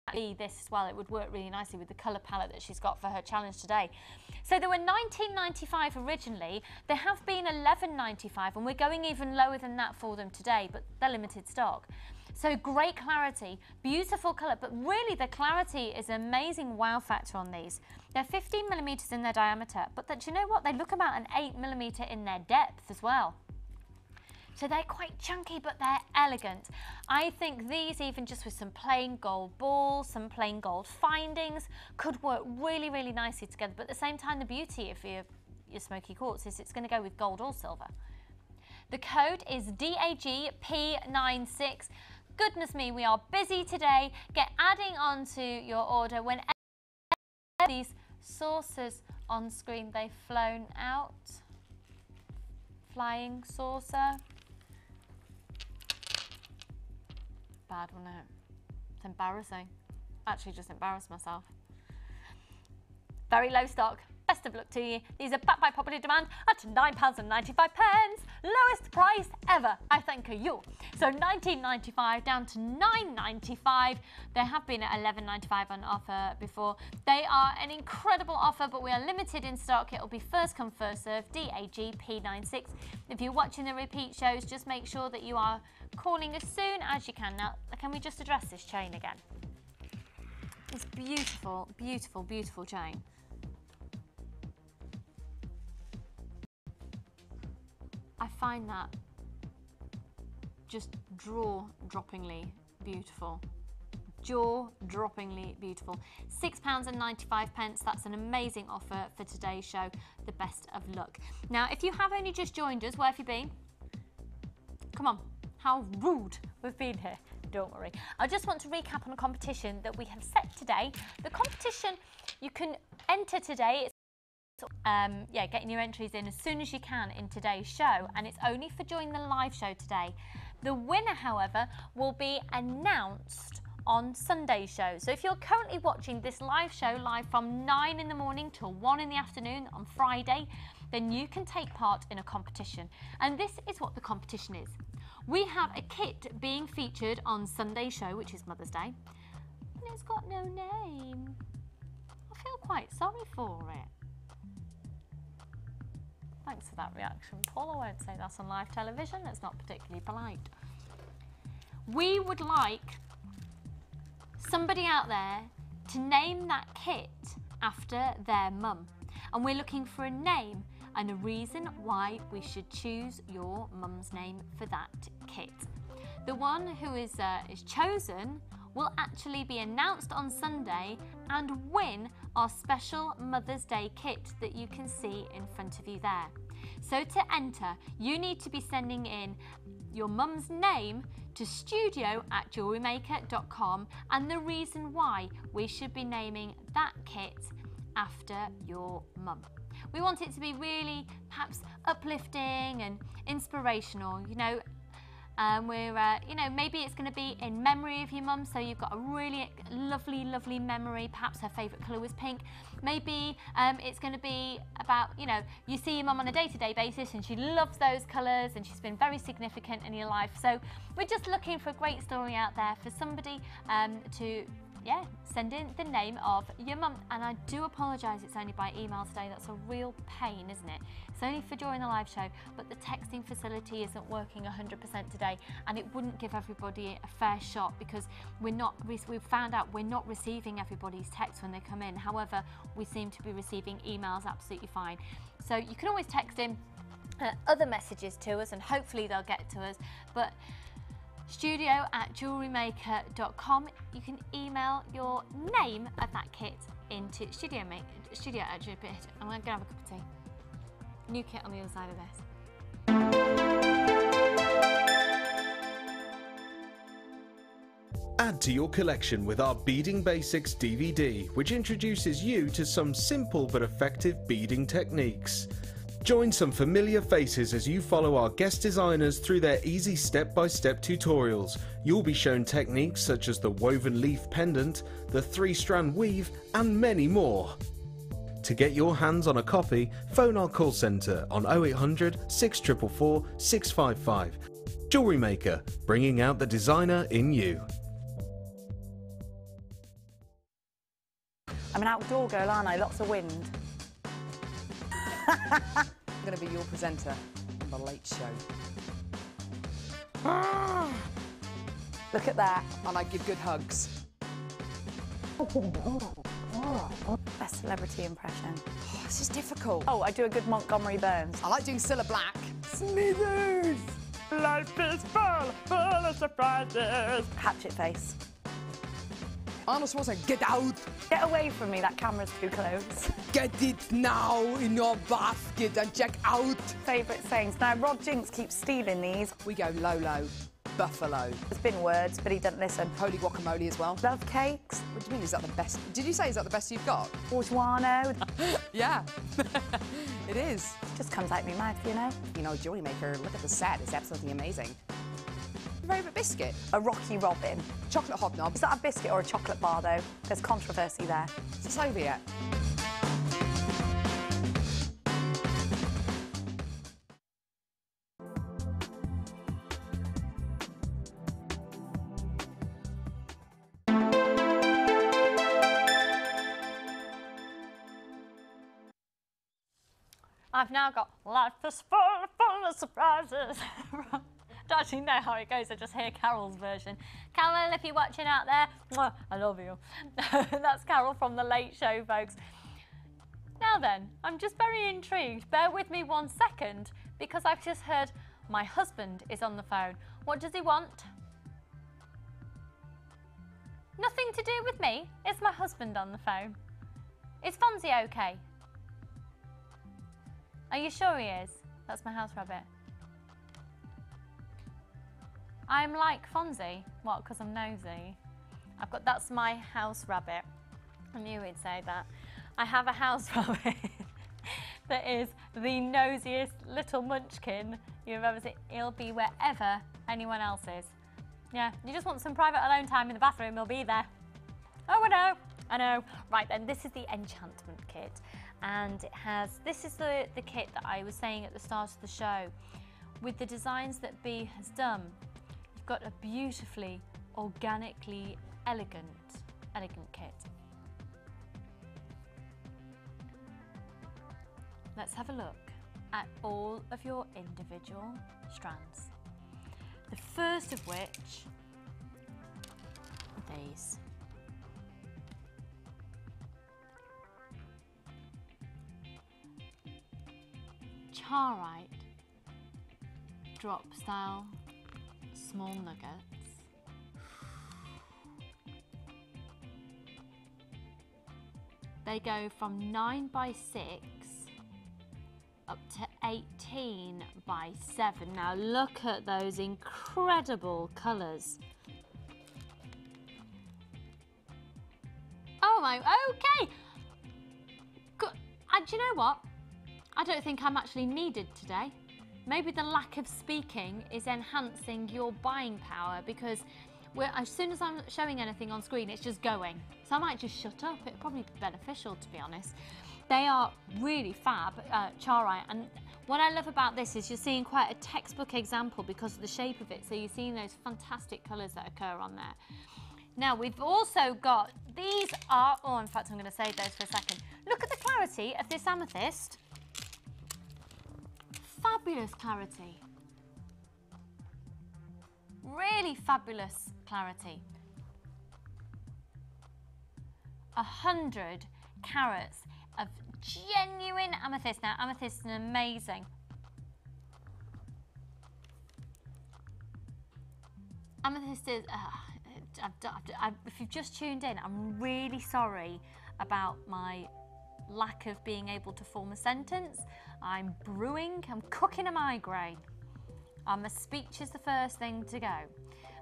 actually this as well. It would work really nicely with the colour palette that she's got for her challenge today. So they were £19.95 originally. They have been £11.95, and we're going even lower than that for them today, but they're limited stock. So great clarity, beautiful colour, but really the clarity is an amazing wow factor on these. They're 15 millimetres in their diameter, but do you know what? They look about an 8 millimetre in their depth as well. So they're quite chunky, but they're elegant. I think these, even just with some plain gold balls, some plain gold findings, could work really, really nicely together. But at the same time, the beauty of your smoky quartz is it's going to go with gold or silver. The code is DAGP96. Goodness me, we are busy today. Get adding on to your order when these saucers on screen, they've flown out. Flying saucer. Bad, wasn't it? It's embarrassing. Actually, just embarrassed myself. Very low stock. Best of luck to you. These are backed by popular demand at £9.95. Lowest price ever, I thank you. So £19.95 down to £9.95. They have been at £11.95 on offer before. They are an incredible offer, but we are limited in stock. It will be first come, first serve, DAGP96. If you're watching the repeat shows, just make sure that you are calling as soon as you can. Now, can we just address this chain again? This beautiful, beautiful, beautiful chain. I find that just jaw-droppingly beautiful. Jaw-droppingly beautiful. £6.95. That's an amazing offer for today's show. The best of luck. Now, if you have only just joined us, where have you been? Come on, how rude we've been here. Don't worry. I just want to recap on a competition that we have set today. The competition, you can enter today. Yeah, getting your entries in as soon as you can in today's show, and it's only for joining the live show today. The winner, however, will be announced on Sunday's show. So if you're currently watching this live show live from 9 in the morning till 1 in the afternoon on Friday, then you can take part in a competition. And this is what the competition is. We have a kit being featured on Sunday's show, which is Mother's Day, and it's got no name. I feel quite sorry for it. Thanks for that reaction, Paul. I won't say that's on live television. That's not particularly polite. We would like somebody out there to name that kit after their mum. And we're looking for a name and a reason why we should choose your mum's name for that kit. The one who is chosen will actually be announced on Sunday and win our special Mother's Day kit that you can see in front of you there. So to enter, you need to be sending in your mum's name to studio@jewellerymaker.com and the reason why we should be naming that kit after your mum. We want it to be really perhaps uplifting and inspirational, you know. You know, maybe it's going to be in memory of your mum, so you've got a really lovely, lovely memory. Perhaps her favourite colour was pink. Maybe it's going to be about, you know, you see your mum on a day-to-day basis and she loves those colours and she's been very significant in your life. So we're just looking for a great story out there for somebody to, yeah, send in the name of your mum. And I do apologise, it's only by email today. That's a real pain, isn't it? It's only for during the live show, but the texting facility isn't working 100% today, and it wouldn't give everybody a fair shot because we've found out we're not receiving everybody's texts when they come in. However, we seem to be receiving emails absolutely fine. So you can always text in other messages to us and hopefully they'll get to us. But studio@jewellerymaker.com. You can email your name of that kit into studio@jewellerymaker. I'm going to have a cup of tea. New kit on the other side of this.
Add to your collection with our Beading Basics DVD, which introduces you to some simple but effective beading techniques. Join some familiar faces as you follow our guest designers through their easy step-by-step tutorials. You'll be shown techniques such as the woven leaf pendant, the 3-strand weave, and many more. To get your hands on a copy, phone our call centre on 0800 644 655. Jewellery Maker, bringing out the designer in you.
I'm an outdoor girl, aren't I? Lots of wind. I'm going to be your presenter on The Late Show. Look at that.
And I give good hugs.
Best celebrity impression.
Oh, this is difficult.
Oh, I do a good Montgomery Burns.
I like doing Cilla Black.
Smithers! Life is full of surprises. Hatchet face.
Arnold Schwarzenegger, get out!
Get away from me, that camera's too close.
Get it now in your basket and check out.
Favourite sayings. Now, Rod Jinks keeps stealing these.
We go Lolo, Buffalo,
There's been words, but he doesn't listen.
holy guacamole as well.
Love cakes.
What do you mean, is that the best? Did you say, is that the best you've got?
Bourgeois.
Yeah, it is.
Just comes out of my mouth, you know.
You know, Jewellery Maker, look at the set, it's absolutely amazing. Favourite biscuit?
A Rocky Robin.
Chocolate hobnob.
Is that a biscuit or a chocolate bar, though? There's controversy there.
Is this over yet?
I've now got life is full of surprises. Don't actually know how it goes, I just hear Carol's version. Carol, if you're watching out there, mwah, I love you. That's Carol from The Late Show, folks. Now then, I'm just very intrigued. Bear with me 1 second, because I've just heard my husband is on the phone. What does he want? Nothing to do with me. It's my husband on the phone. Is Fonzie okay? Are you sure he is? That's my house rabbit. I'm like Fonzie. What, because I'm nosy? That's my house rabbit. I knew he'd say that. I have a house rabbit that is the nosiest little munchkin you've ever seen. He'll be wherever anyone else is. Yeah, you just want some private alone time in the bathroom, he'll be there. Oh, I know. Right then, this is the enchantment kit. And it has, this is the kit that I was saying at the start of the show. With the designs that Bee has done, you've got a beautifully, organically elegant kit. Let's have a look at all of your individual strands. The first of which are these. Charite drop style small nuggets. They go from 9 by 6 up to 18 by 7. Now look at those incredible colours. Oh my, okay. Good. Do you know what? I don't think I'm actually needed today. Maybe the lack of speaking is enhancing your buying power, because as soon as I'm showing anything on screen, it's just going. So I might just shut up. It'd probably be beneficial, to be honest. They are really fab, Charite, and what I love about this is you're seeing quite a textbook example because of the shape of it. So you're seeing those fantastic colours that occur on there. Now we've also got, these are, oh, in fact, I'm going to save those for a second. Look at the clarity of this amethyst. Fabulous clarity. Really fabulous clarity. 100 carats of genuine amethyst. Now, amethyst is amazing. Amethyst is, if you've just tuned in, I'm really sorry about my lack of being able to form a sentence. I'm brewing, I'm cooking a migraine. My speech is the first thing to go.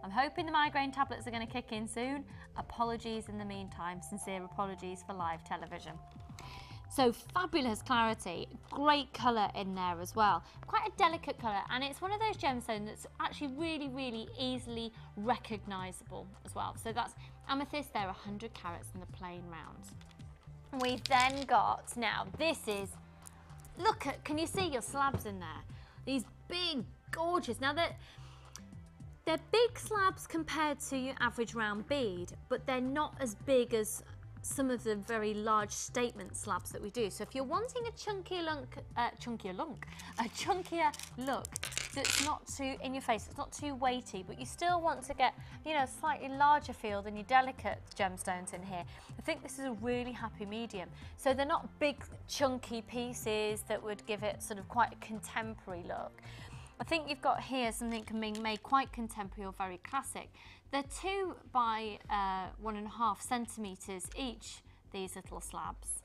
I'm hoping the migraine tablets are going to kick in soon. Apologies in the meantime, sincere apologies for live television. So fabulous clarity, great colour in there as well. Quite a delicate colour, and it's one of those gemstones that's actually really, really easily recognisable as well. So that's amethyst, they're 100 carats in the plain rounds. We've then got, now this is, look at, can you see your slabs in there? These big, gorgeous, now they're big slabs compared to your average round bead, but they're not as big as some of the very large statement slabs that we do. So if you're wanting a chunkier look that's not too in your face, it's not too weighty, but you still want to get, you know, a slightly larger feel than your delicate gemstones in here, I think this is a really happy medium. So they're not big chunky pieces that would give it sort of quite a contemporary look. I think you've got here something being made quite contemporary or very classic. They're 2 by 1.5 centimetres each, these little slabs.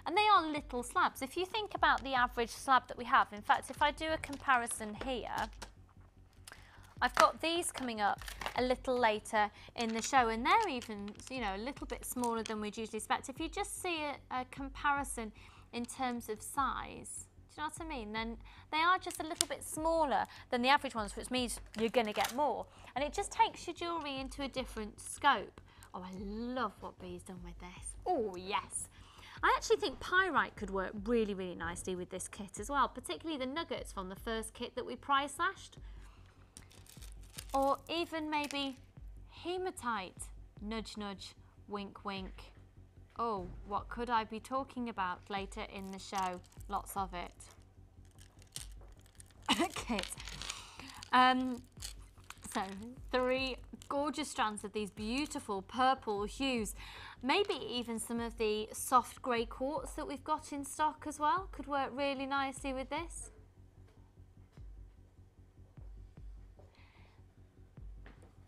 And they are little slabs. If you think about the average slab that we have, in fact, if I do a comparison here, I've got these coming up a little later in the show, and they're even, you know, a little bit smaller than we'd usually expect. If you just see a comparison in terms of size, do you know what I mean? Then they are just a little bit smaller than the average ones, which means you're going to get more. And it just takes your jewellery into a different scope. Oh, I love what Bee's done with this. Oh, yes. I actually think pyrite could work really, really nicely with this kit as well, particularly the nuggets from the first kit that we price slashed. Or even maybe hematite. Nudge, nudge, wink, wink. Oh, what could I be talking about later in the show? Lots of it. Kit. So 3 gorgeous strands of these beautiful purple hues. Maybe even some of the soft grey quartz that we've got in stock as well could work really nicely with this.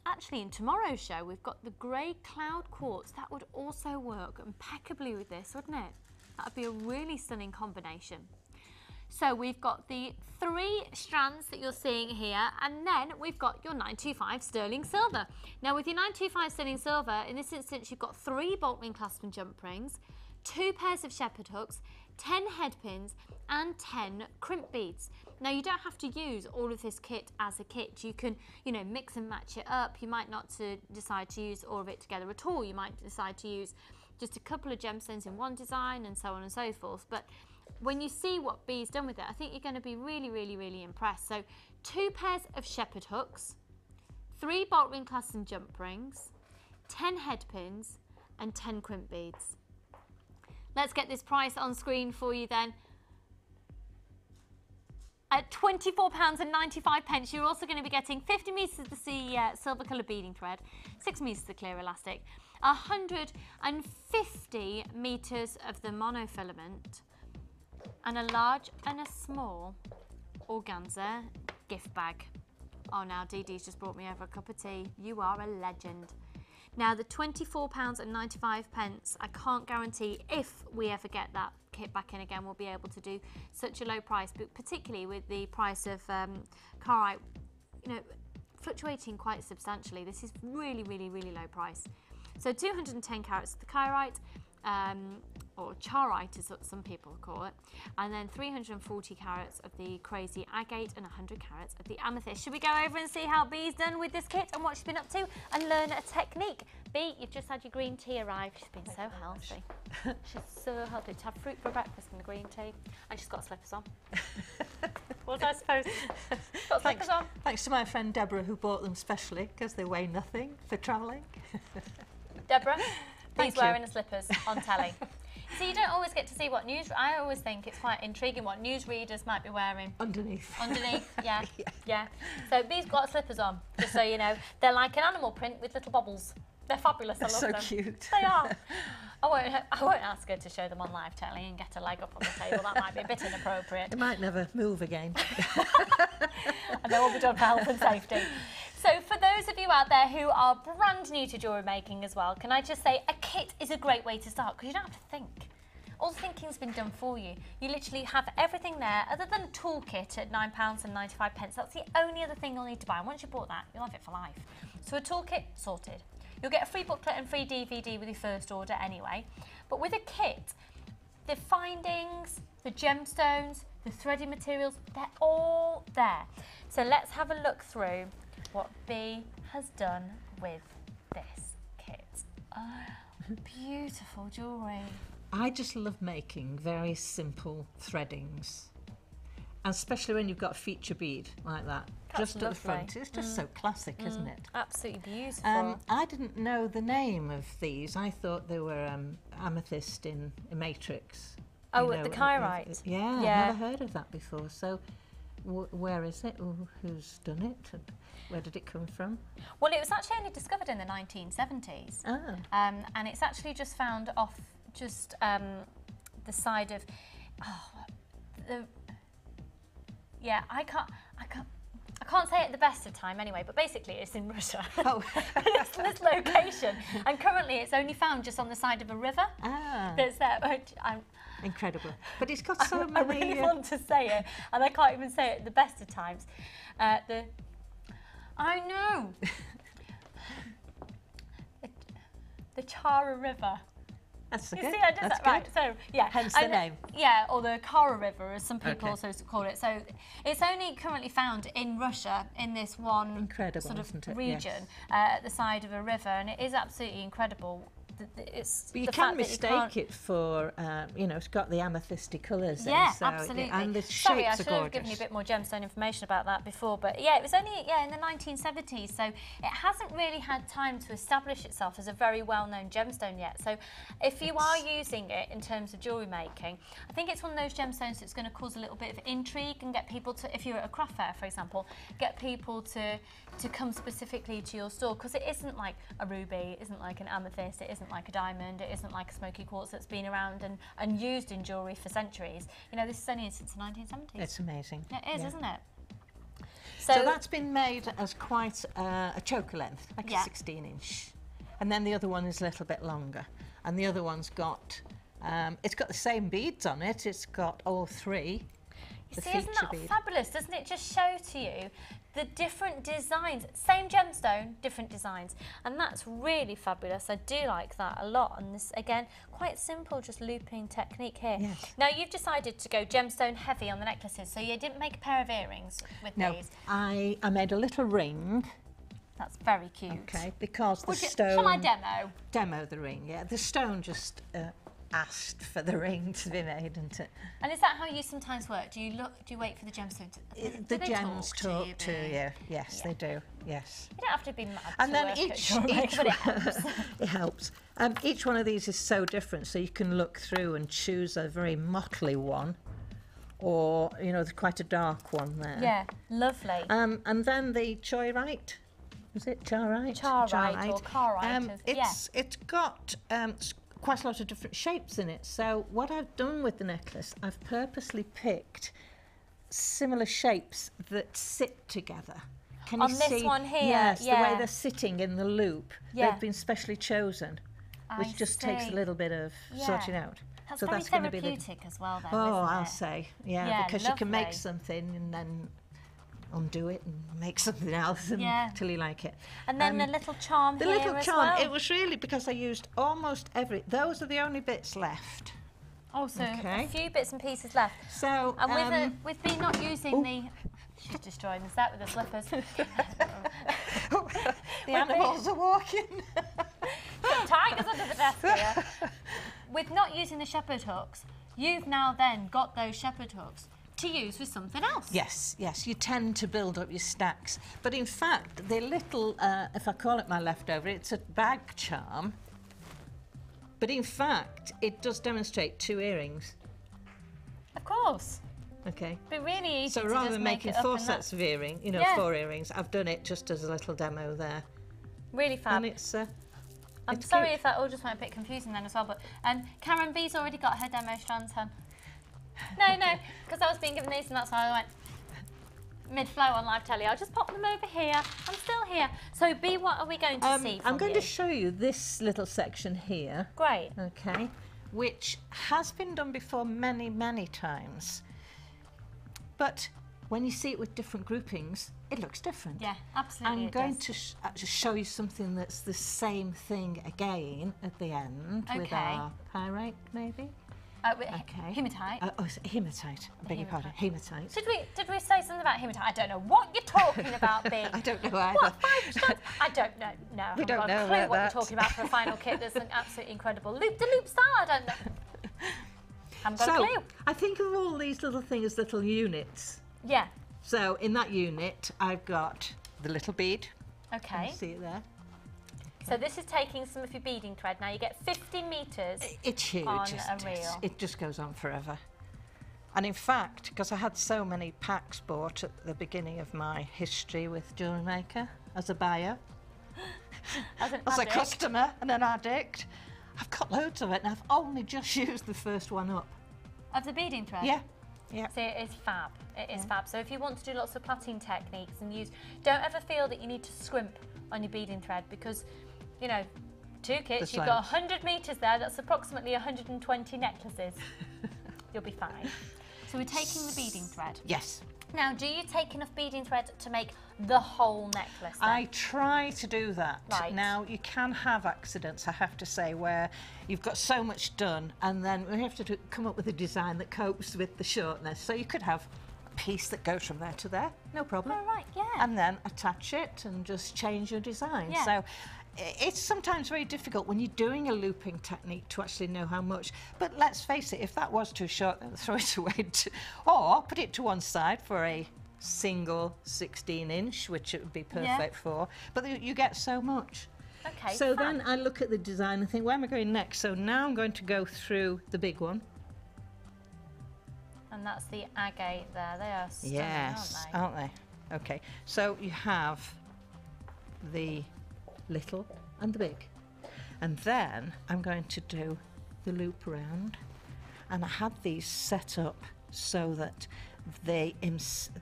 Actually, in tomorrow's show, we've got the grey cloud quartz. That would also work impeccably with this, wouldn't it? That would be a really stunning combination. So we've got the 3 strands that you're seeing here, and then we've got your 925 sterling silver. Now with your 925 sterling silver, in this instance, you've got 3 bolt ring clasp and jump rings, 2 pairs of shepherd hooks, 10 head pins, and 10 crimp beads. Now you don't have to use all of this kit as a kit. You can, you know, mix and match it up. You might not decide to use all of it together at all. You might decide to use just a couple of gemstones in one design and so on and so forth. But when you see what Bee's done with it, I think you're going to be really, really, really impressed. So 2 pairs of shepherd hooks, 3 bolt ring clasps and jump rings, 10 head pins, and 10 crimp beads. Let's get this price on screen for you then. At £24.95, you're also going to be getting 50 metres of the silver colour beading thread, 6 metres of the clear elastic, 150 metres of the monofilament, and a large and a small organza gift bag. Oh, now Dee Dee's just brought me over a cup of tea. You are a legend. Now the £24.95, I can't guarantee if we ever get that kit back in again, we'll be able to do such a low price, but particularly with the price of carite, you know, fluctuating quite substantially. This is really, really, really low price. So 210 carats of the kyrite, or charite is what some people call it, and then 340 carats of the crazy agate and 100 carats of the amethyst. Should we go over and see how Bee's done with this kit and what she's been up to and learn a technique? Bee, you've just had your green tea arrive. She's been so healthy. She's so healthy. To have fruit for breakfast and the green tea, and she's got slippers on. What I suppose? Got slippers on.
Thanks to my friend Deborah, who bought them specially because they weigh nothing for travelling.
Deborah, Bee's
Thank you.
wearing the slippers on telly. So you don't always get to see what news. I always think it's quite intriguing what newsreaders might be wearing.
Underneath.
Underneath, yeah, yeah. So Bee's got slippers on, just so you know. They're like an animal print with little bobbles. They're fabulous. I love them.
So cute.
They are. I won't ask her to show them on live telly and get a leg up on the table. That might be a bit inappropriate.
It might never move again.
And they will be done for health and safety. So for those of you out there who are brand new to jewellery making as well, can I just say a kit is a great way to start because you don't have to think. All the thinking's been done for you. You literally have everything there other than a toolkit at £9.95. That's the only other thing you'll need to buy. And once you've bought that, you'll have it for life. So a toolkit, sorted. You'll get a free booklet and free DVD with your first order anyway. But with a kit, the findings, the gemstones, the threading materials, they're all there. So let's have a look through what Bee has done with this kit. Oh, beautiful jewellery.
I just love making very simple threadings. especially when you've got a feature bead like that,
That's
just at the
lovely.
front. It's just so classic, isn't it?
Absolutely beautiful.
I didn't know the name of these. I thought they were amethyst in a matrix.
Oh,
You
the
know,
Kyrite.
Yeah,
Yeah.
I've never heard of that before. So, where is it? Who's done it? And where did it come from?
Well, it was actually only discovered in the 1970s.
Oh,
And it's actually just found off just the side of, I can't say it at the best of time anyway, but basically it's in Russia.
Oh.
It's this location, and currently it's only found just on the side of a river. That's there. Which
incredible. But it's got so
I
many.
really want to say it, and I can't even say it at the best of times. I know. The Chara River.
That's
You
good.
see, I did
That's
that right.
good.
So, yeah.
Hence the name.
Yeah, or the Kara River, as some people
Okay.
also call it. So, it's only currently found in Russia, in this one
Incredible,
sort of
isn't it?
region at the side of a river, and it is absolutely incredible. It's
But you
the
can
fact that you
mistake
can't-
it for, it's got the amethysty colours.
Yeah,
so
absolutely.
And the
Sorry, I
shapes
should
are
have
gorgeous.
given you a bit more gemstone information about that before, but yeah, it was only in the 1970s, so it hasn't really had time to establish itself as a very well-known gemstone yet. So if you are using it in terms of jewellery making, I think it's one of those gemstones that's going to cause a little bit of intrigue and get people to, if you're at a craft fair, for example, get people to come specifically to your store, because it isn't like a ruby, it isn't like an amethyst, it isn't like a diamond, it isn't like a smoky quartz that's been around and used in jewellery for centuries. You know, this is only since the 1970s.
It's amazing.
It is,
Yeah.
isn't it?
So that's been made as quite a choker length, like
Yeah.
a 16-inch. And then the other one is a little bit longer. And the other one's got, it's got the same beads on it. It's got all three.
You
The
see, isn't
feature
that
bead.
fabulous? Doesn't it just show to you the different designs? Same gemstone, different designs. And that's really fabulous. I do like that a lot. And this, again, quite simple, just looping technique here.
Yes.
Now, you've decided to go gemstone heavy on the necklaces, so you didn't make a pair of earrings with
No,
these.
I made a little ring,
That's very cute.
okay, because the stone...
Shall I demo?
Demo the ring, yeah. The stone just asked for the ring to be made, and
And is that how you sometimes work? Do you wait for the gemstone to...
the
do they
gems
talk
talk to
you?
you. Yes, they do, yes.
You don't have to be mad
And
to
then
work
each
at Jewellery Maker, but it helps.
it helps. Each one of these is so different, so you can look through and choose a very motley one, or there's quite a dark one there.
Yeah, lovely.
And then the Chayrite, is it Chayrite?
Chayrite or Carite,
It's got quite a lot of different shapes in it. So what I've done with the necklace, I've purposely picked similar shapes that sit together. Can
On
you
this
see?
one here,
Yes, the
yeah.
way they're sitting in the loop.
Yeah.
They've been specially chosen, which
I
just takes a
see.
little bit of
Yeah.
sorting out.
That's
so
very
that's going to be the.
therapeutic as well, then,
Oh,
isn't
I'll
it?
say, yeah,
Yeah,
because you can make
lovely.
something and then undo it and make something else until you like it.
And then the little charm
The
here
little
as
charm,
well.
it was really because I used almost those are the only bits left.
Oh, so
Okay.
a few bits and pieces left.
So,
And with me not using the... She's destroying the set with the slippers.
the animals are walking.
Tigers under the desk here. With not using the shepherd hooks, you've now then got those shepherd hooks to use with something else.
Yes, you tend to build up your stacks. But in fact, the little, if I call it my leftover, it's a bag charm. But in fact, it does demonstrate 2 earrings.
Of course.
Okay.
It'd be really easy
So
to
rather
just
than
make
making
it up
4
and
sets of earrings,
Yeah.
4 earrings, I've done it just as a little demo there.
Really fab.
And it's
I'm
it's
sorry
cute.
if that all just went a bit confusing then as well, but Karen B's already got her demo strands, hun. No, because I was being given these and that's why I went mid-flow on live telly. I'll just pop them over here. I'm still here. So B, what are we going to see from
I'm going
you?
to show you this little section here.
Great.
Okay, which has been done before many, many times. But when you see it with different groupings, it looks different.
Yeah, absolutely.
I'm
it
going
does.
to actually show you something that's the same thing again at the end with
Okay.
our pyrite, maybe. Okay.
Hematite.
Oh, it's hematite. I beg your pardon. Hematite.
Did we say something about hematite? I don't know what you're talking about, B.
I don't know either.
What 5 strands? I don't know. No, I haven't
don't
got
know
a clue
about
what
that.
you're talking about for a final kit. There's an absolutely incredible loop. The loop star. I don't know. Haven't got a clue.
I think of all these little things as little units.
Yeah.
So in that unit, I've got the little bead.
Okay.
Can you see it there?
So this is taking some of your beading thread. Now you get 50 metres
It's huge,
on
isn't
a reel.
it? It just goes on forever. And in fact, because I had so many packs bought at the beginning of my history with Jewellery Maker as a buyer,
As an
as a
addict.
customer and an addict, I've got loads of it and I've only just used the first one up.
Of the beading thread?
Yeah. Yeah.
See, it is fab. It is fab. So if you want to do lots of plaiting techniques and use, don't ever feel that you need to scrimp on your beading thread because, you know, 2 kits, you've got 100 metres there, that's approximately 120 necklaces. You'll be fine. So we're taking the beading thread.
Yes.
Now, do you take enough beading thread to make the whole necklace then?
I try to do that.
Right.
Now, you can have accidents, I have to say, where you've got so much done and then we have to come up with a design that copes with the shortness. So you could have a piece that goes from there to there, no problem.
Oh, right, yeah.
And then attach it and just change your design.
Yeah.
So it's sometimes very difficult when you're doing a looping technique to actually know how much. But let's face it, if that was too short, then throw it away or put it to one side for a single 16-inch, which it would be perfect for. But you get so much.
Okay,
So
fab.
then I look at the design and think, where am I going next? So now I'm going to go through the big one.
And that's the agate there. They are stunning,
Yes,
aren't they?
aren't they? Okay, so you have the little and the big. And then I'm going to do the loop around. And I had these set up so that they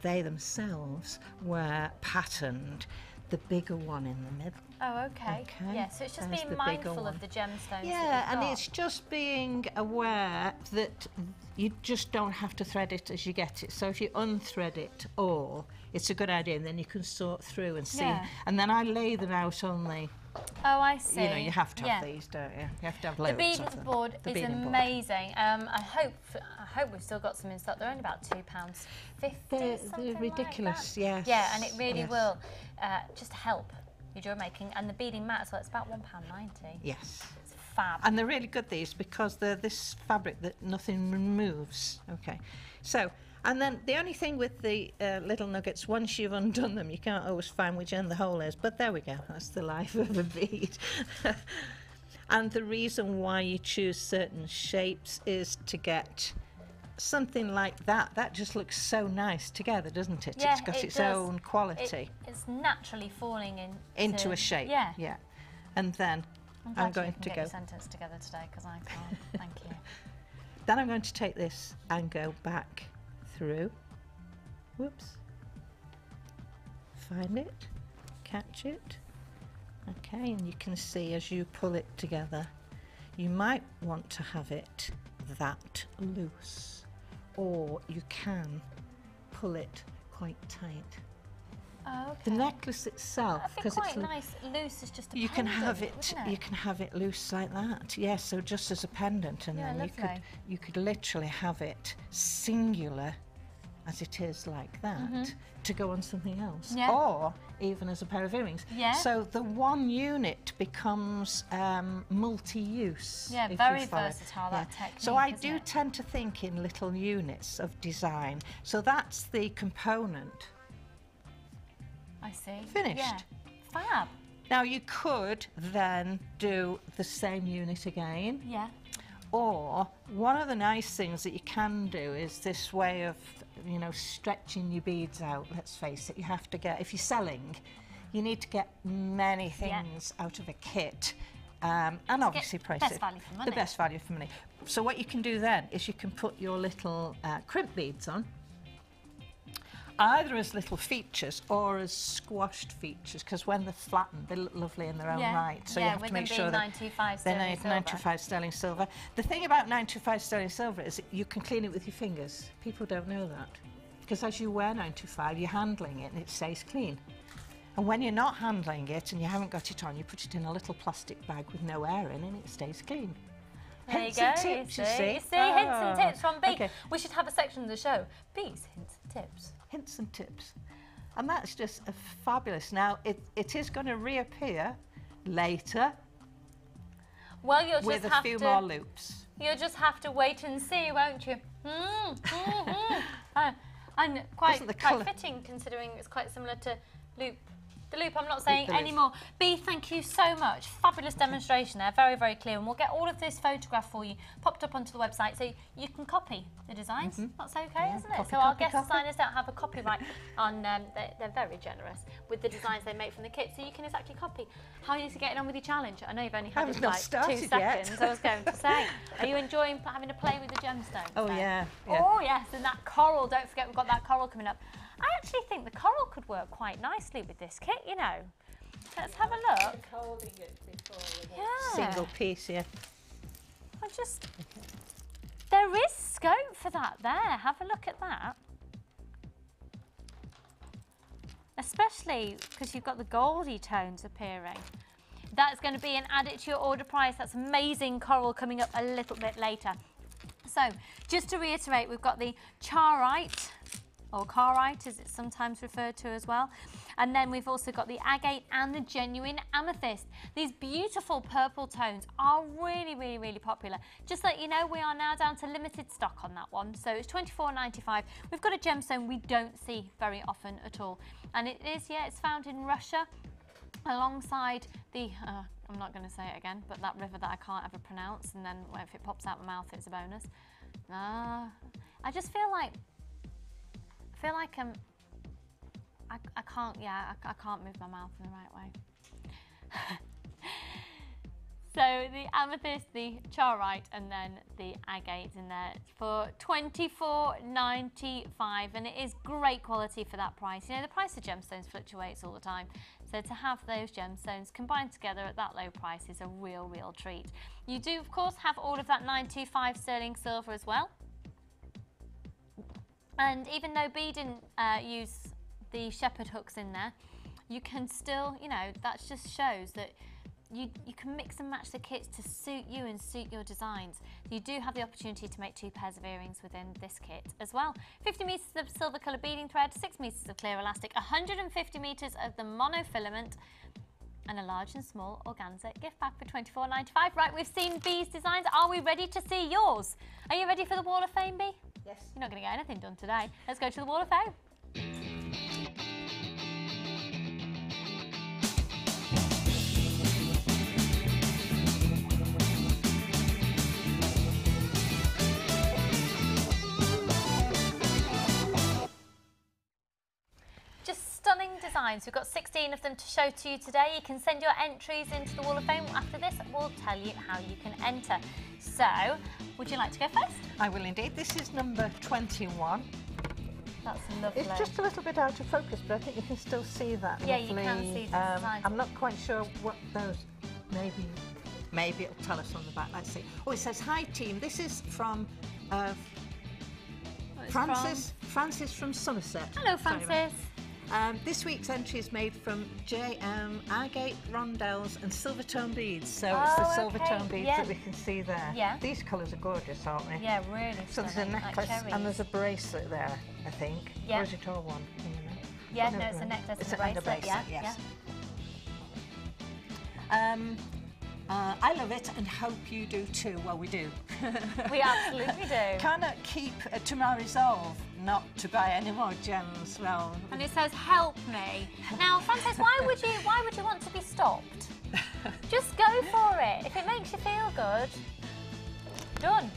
themselves were patterned, the bigger one in the middle.
Oh, okay.
Okay,
Yeah, so it's just
there's the
being
bigger
mindful
one.
of the gemstones
Yeah,
that
and
you've got.
it's just being aware that you just don't have to thread it as you get it. So if you unthread it all, it's a good idea, and then you can sort through and see.
Yeah.
And then I lay them out on the,
Oh, I see.
you know, you have to have
Yeah.
these, don't you? You have to have
The
loads
beading
of them.
board
The
is
beading board.
amazing. I hope we've still got some in stock. They're only about £2.50.
They're
something
ridiculous,
like that.
yes.
Yeah, and it really
yes.
will just help your jewellery making. And the beading mat as well, it's about £1.90.
Yes.
It's fab.
And they're really good, these, because they're this fabric that nothing removes. Okay. So, and then the only thing with the little nuggets, once you've undone them, you can't always find which end the hole is. But there we go. That's the life of a bead. And the reason why you choose certain shapes is to get something like that. That just looks so nice together, doesn't it?
Yeah,
It's got
it
its
does.
own quality.
It's naturally falling
Into a shape.
Yeah.
Yeah. And then
I'm
I'm
glad
going
you can
to
get
go.
your sentence together today because I can't. Thank you.
Then I'm going to take this and go back through. Whoops. Find it, catch it. Okay, and you can see as you pull it together, you might want to have it that loose, or you can pull it quite tight.
Oh, okay.
The necklace itself,
That'd be
because
quite
it's
nice, loose as just a
you can
pendant,
have it,
wouldn't
you can have it loose like that. Yes, so just as a pendant, and
Yeah,
then
lovely.
you could literally have it singular as it is like that to go on something else,
Yeah.
or even as a pair of earrings.
Yeah.
So the one unit becomes multi-use.
Yeah,
if you
very
follow.
versatile, that technique,
So I
isn't
do
it?
tend to think in little units of design. So that's the component.
I see.
Finished.
Yeah. Fab.
Now you could then do the same unit again.
Yeah.
Or one of the nice things that you can do is this way of, you know, stretching your beads out. Let's face it, you have to get, if you're selling, you need to get many things out of a kit. And obviously price
best
it.
value for money.
The best value for money. So what you can do then is you can put your little crimp beads on, either as little features or as squashed features, because when they're flattened, they look lovely in their own right. So you have
with
to make
them
sure
being
that
925
they're
sterling silver.
925 sterling silver. The thing about 925 sterling silver is that you can clean it with your fingers. People don't know that, because as you wear 925, you're handling it and it stays clean. And when you're not handling it and you haven't got it on, you put it in a little plastic bag with no air in and it stays clean.
There
Hints
you go.
and tips,
you
you
see,
see.
hints and
Oh,
tips from B.
okay.
We should have a section of the show. B's hints and tips.
Hints and tips. And that's just fabulous. Now, it is going to reappear later.
Well, you'll
with
just
a
have
few
to,
more loops.
You'll just have to wait and see, won't you? And quite fitting, considering it's quite similar to loop. The loop, I'm not saying anymore. B, thank you so much. Fabulous demonstration there, very, very clear. And we'll get all of this photograph for you popped up onto the website so you can copy the designs. That's okay, isn't it? So our guest designers don't have a copyright on, they're very generous with the designs they make from the kit, so you can exactly copy. How are you getting on with your challenge? I know you've only had it like 2 seconds, I was going to say. Are you enjoying having to play with the gemstones?
Oh, yeah.
Oh, yes, and that coral, don't forget we've got that coral coming up. I actually think the coral could work quite nicely with this kit, you know. Let's have a look. Yeah.
Single piece, yeah.
There is scope for that there. Have a look at that. Especially because you've got the goldy tones appearing. That's going to be an added to your order price. That's amazing coral coming up a little bit later. So, just to reiterate, we've got the charite, or carite as it's sometimes referred to as well. And then we've also got the agate and the genuine amethyst. These beautiful purple tones are really, really, really popular. Just to let you know, we are now down to limited stock on that one. So it's $24.95. We've got a gemstone we don't see very often at all. And it is, yeah, it's found in Russia alongside the, I'm not going to say it again, but that river that I can't ever pronounce. And then if it pops out my mouth, it's a bonus. I just feel like, I can't move my mouth in the right way. So the amethyst, the charite, and then the agate in there for $24.95, and it is great quality for that price. You know, the price of gemstones fluctuates all the time, so to have those gemstones combined together at that low price is a real, real treat. You do, of course, have all of that 925 sterling silver as well. And even though B didn't use the shepherd hooks in there, you can still, you know, that just shows that you can mix and match the kits to suit you and suit your designs. You do have the opportunity to make 2 pairs of earrings within this kit as well. 50 metres of silver colour beading thread, 6 metres of clear elastic, 150 metres of the monofilament, and a large and small organza gift bag for $24.95. Right, we've seen B's designs. Are we ready to see yours? Are you ready for the Wall of Fame, B?
Yes.
You're not going to get anything done today. Let's go to the Wall of Fame. Just stunning designs. We've got 16 of them to show to you today. You can send your entries into the Wall of Fame. After this, we'll tell you how you can enter. So, would you like to go first?
I will indeed. This is number 21.
That's lovely.
It's just a little bit out of focus, but I think you can still see that.
Yeah,
lovely,
you can see the designs.
I'm not quite sure what those, maybe it'll tell us on the back. Let's see. Oh, it says, "Hi team, this is from Francis from Somerset."
Hello,
Sorry,
Francis.
this week's entry is made from agate, rondelles and silver tone beads. So
Oh,
it's the silver
okay,
tone beads
yeah.
that we can see there.
Yeah.
These colours are gorgeous, aren't they?
Yeah, really.
So there's a
stunning,
necklace
like
and there's a bracelet there, I think.
Yeah.
Or is it all one? Do you know?
Yeah,
Oh,
no, it's a necklace
It's
and a bracelet. Yeah,
yes. I love it and hope you do too. Well, we do.
yeah. We absolutely do.
Cannot keep to my resolve not to buy any more gems. Well,
And it says, "Help me." Now, Francis, why would you want to be stopped? Just go for it. If it makes you feel good, done.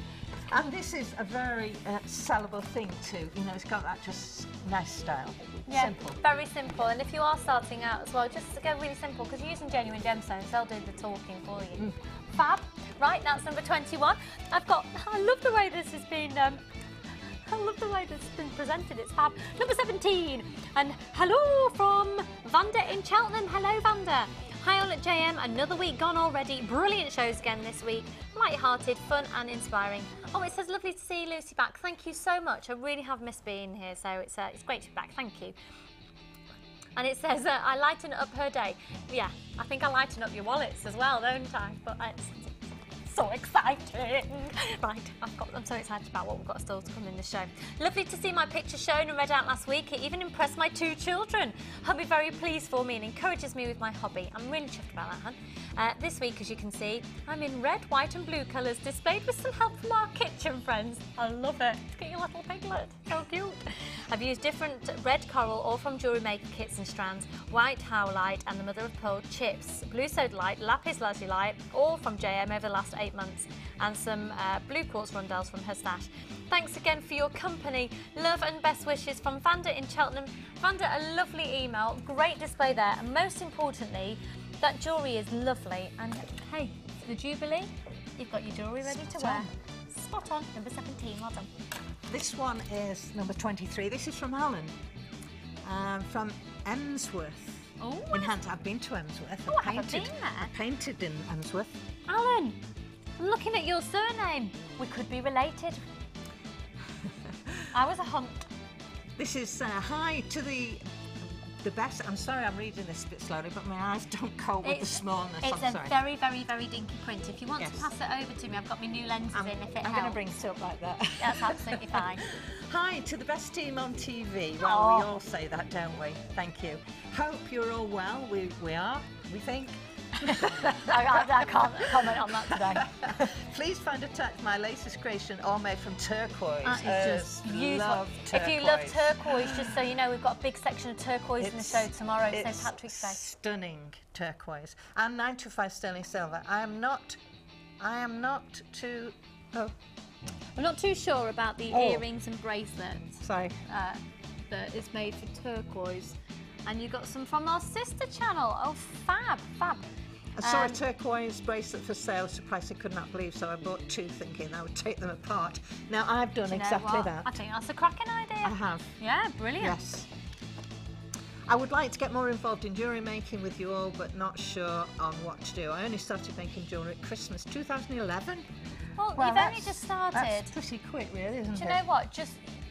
and this is a very sellable thing too. You know, it's got that just nice style.
Yeah,
Simple.
very simple. And if you are starting out as well, just go really simple, because you're using genuine gemstones, they'll do the talking for you. Fab. Right, that's number 21. I love the way this has been, I love the way this has been presented. It's fab. Number 17. And hello from Vanda in Cheltenham. Hello, Vanda. Hi all at JM, another week gone already. Brilliant shows again this week. Light-hearted, fun and inspiring. Oh, it says lovely to see Lucy back. Thank you so much. I really have missed being here, so it's great to be back. Thank you. And it says, I lighten up her day. Yeah, I think I lighten up your wallets as well, don't I? But it's so exciting. Right, I'm so excited about what we've got still to come in the show. Lovely to see my picture shown and read out last week. It even impressed my 2 children. Hubby very pleased for me and encourages me with my hobby. I'm really chuffed about that, hun. This week, as you can see, I'm in red, white and blue colours, displayed with some help from our kitchen friends. I love it. Look at your little piglet. So cute. I've used different red coral, all from Jewellery Maker kits and strands, white howlite and the mother of pearl chips, blue sodalite, lapis lazuli, all from JM over the last 8 months, and some blue quartz rondelles from her stash. Thanks again for your company. Love and best wishes from Vanda in Cheltenham. Vanda, a lovely email, great display there, and most importantly, that jewellery is lovely. And hey, for the Jubilee, you've got your jewellery ready to wear. Spot on, number 17, well done.
This one is number 23. This is from Alan, from Emsworth.
Oh,
in Hunt. I've been to Emsworth.
Oh, I haven't been there.
I painted in Emsworth.
Alan, looking at your surname, we could be related. I was a Hunt.
This is hi to the best. I'm sorry, I'm reading this a bit slowly, but my eyes don't cope with the smallness.
It's
I'm
a
sorry.
very, very, very dinky print. If you want to pass it over to me, I've got my new lenses in. If it
I'm
helps,
going to bring it up like that.
That's absolutely fine.
Hi to the best team on TV. Well, we all say that, don't we? Thank you. Hope you're all well. We are, we think.
I can't comment on that today.
Please find attached my latest creation, all made from turquoise.
That is just beautiful. If you love turquoise, just so you know, we've got a big section of turquoise in the show tomorrow, St. Patrick's Day.
Stunning turquoise. And 925 sterling silver. I am not too... Oh.
I'm not too sure about the earrings and bracelets.
Sorry.
That is made for turquoise. And you got some from our sister channel. Oh, fab, fab.
I saw a turquoise bracelet for sale at a price I could not believe, so I bought 2 thinking I would take them apart. Now, I've done exactly that.
I think that's a cracking idea.
I have.
Yeah, brilliant.
Yes. I would like to get more involved in jewellery making with you all, but not sure on what to do. I only started making jewellery at Christmas 2011.
Well, you've only just started.
That's pretty quick, really, isn't it?
Do you know what?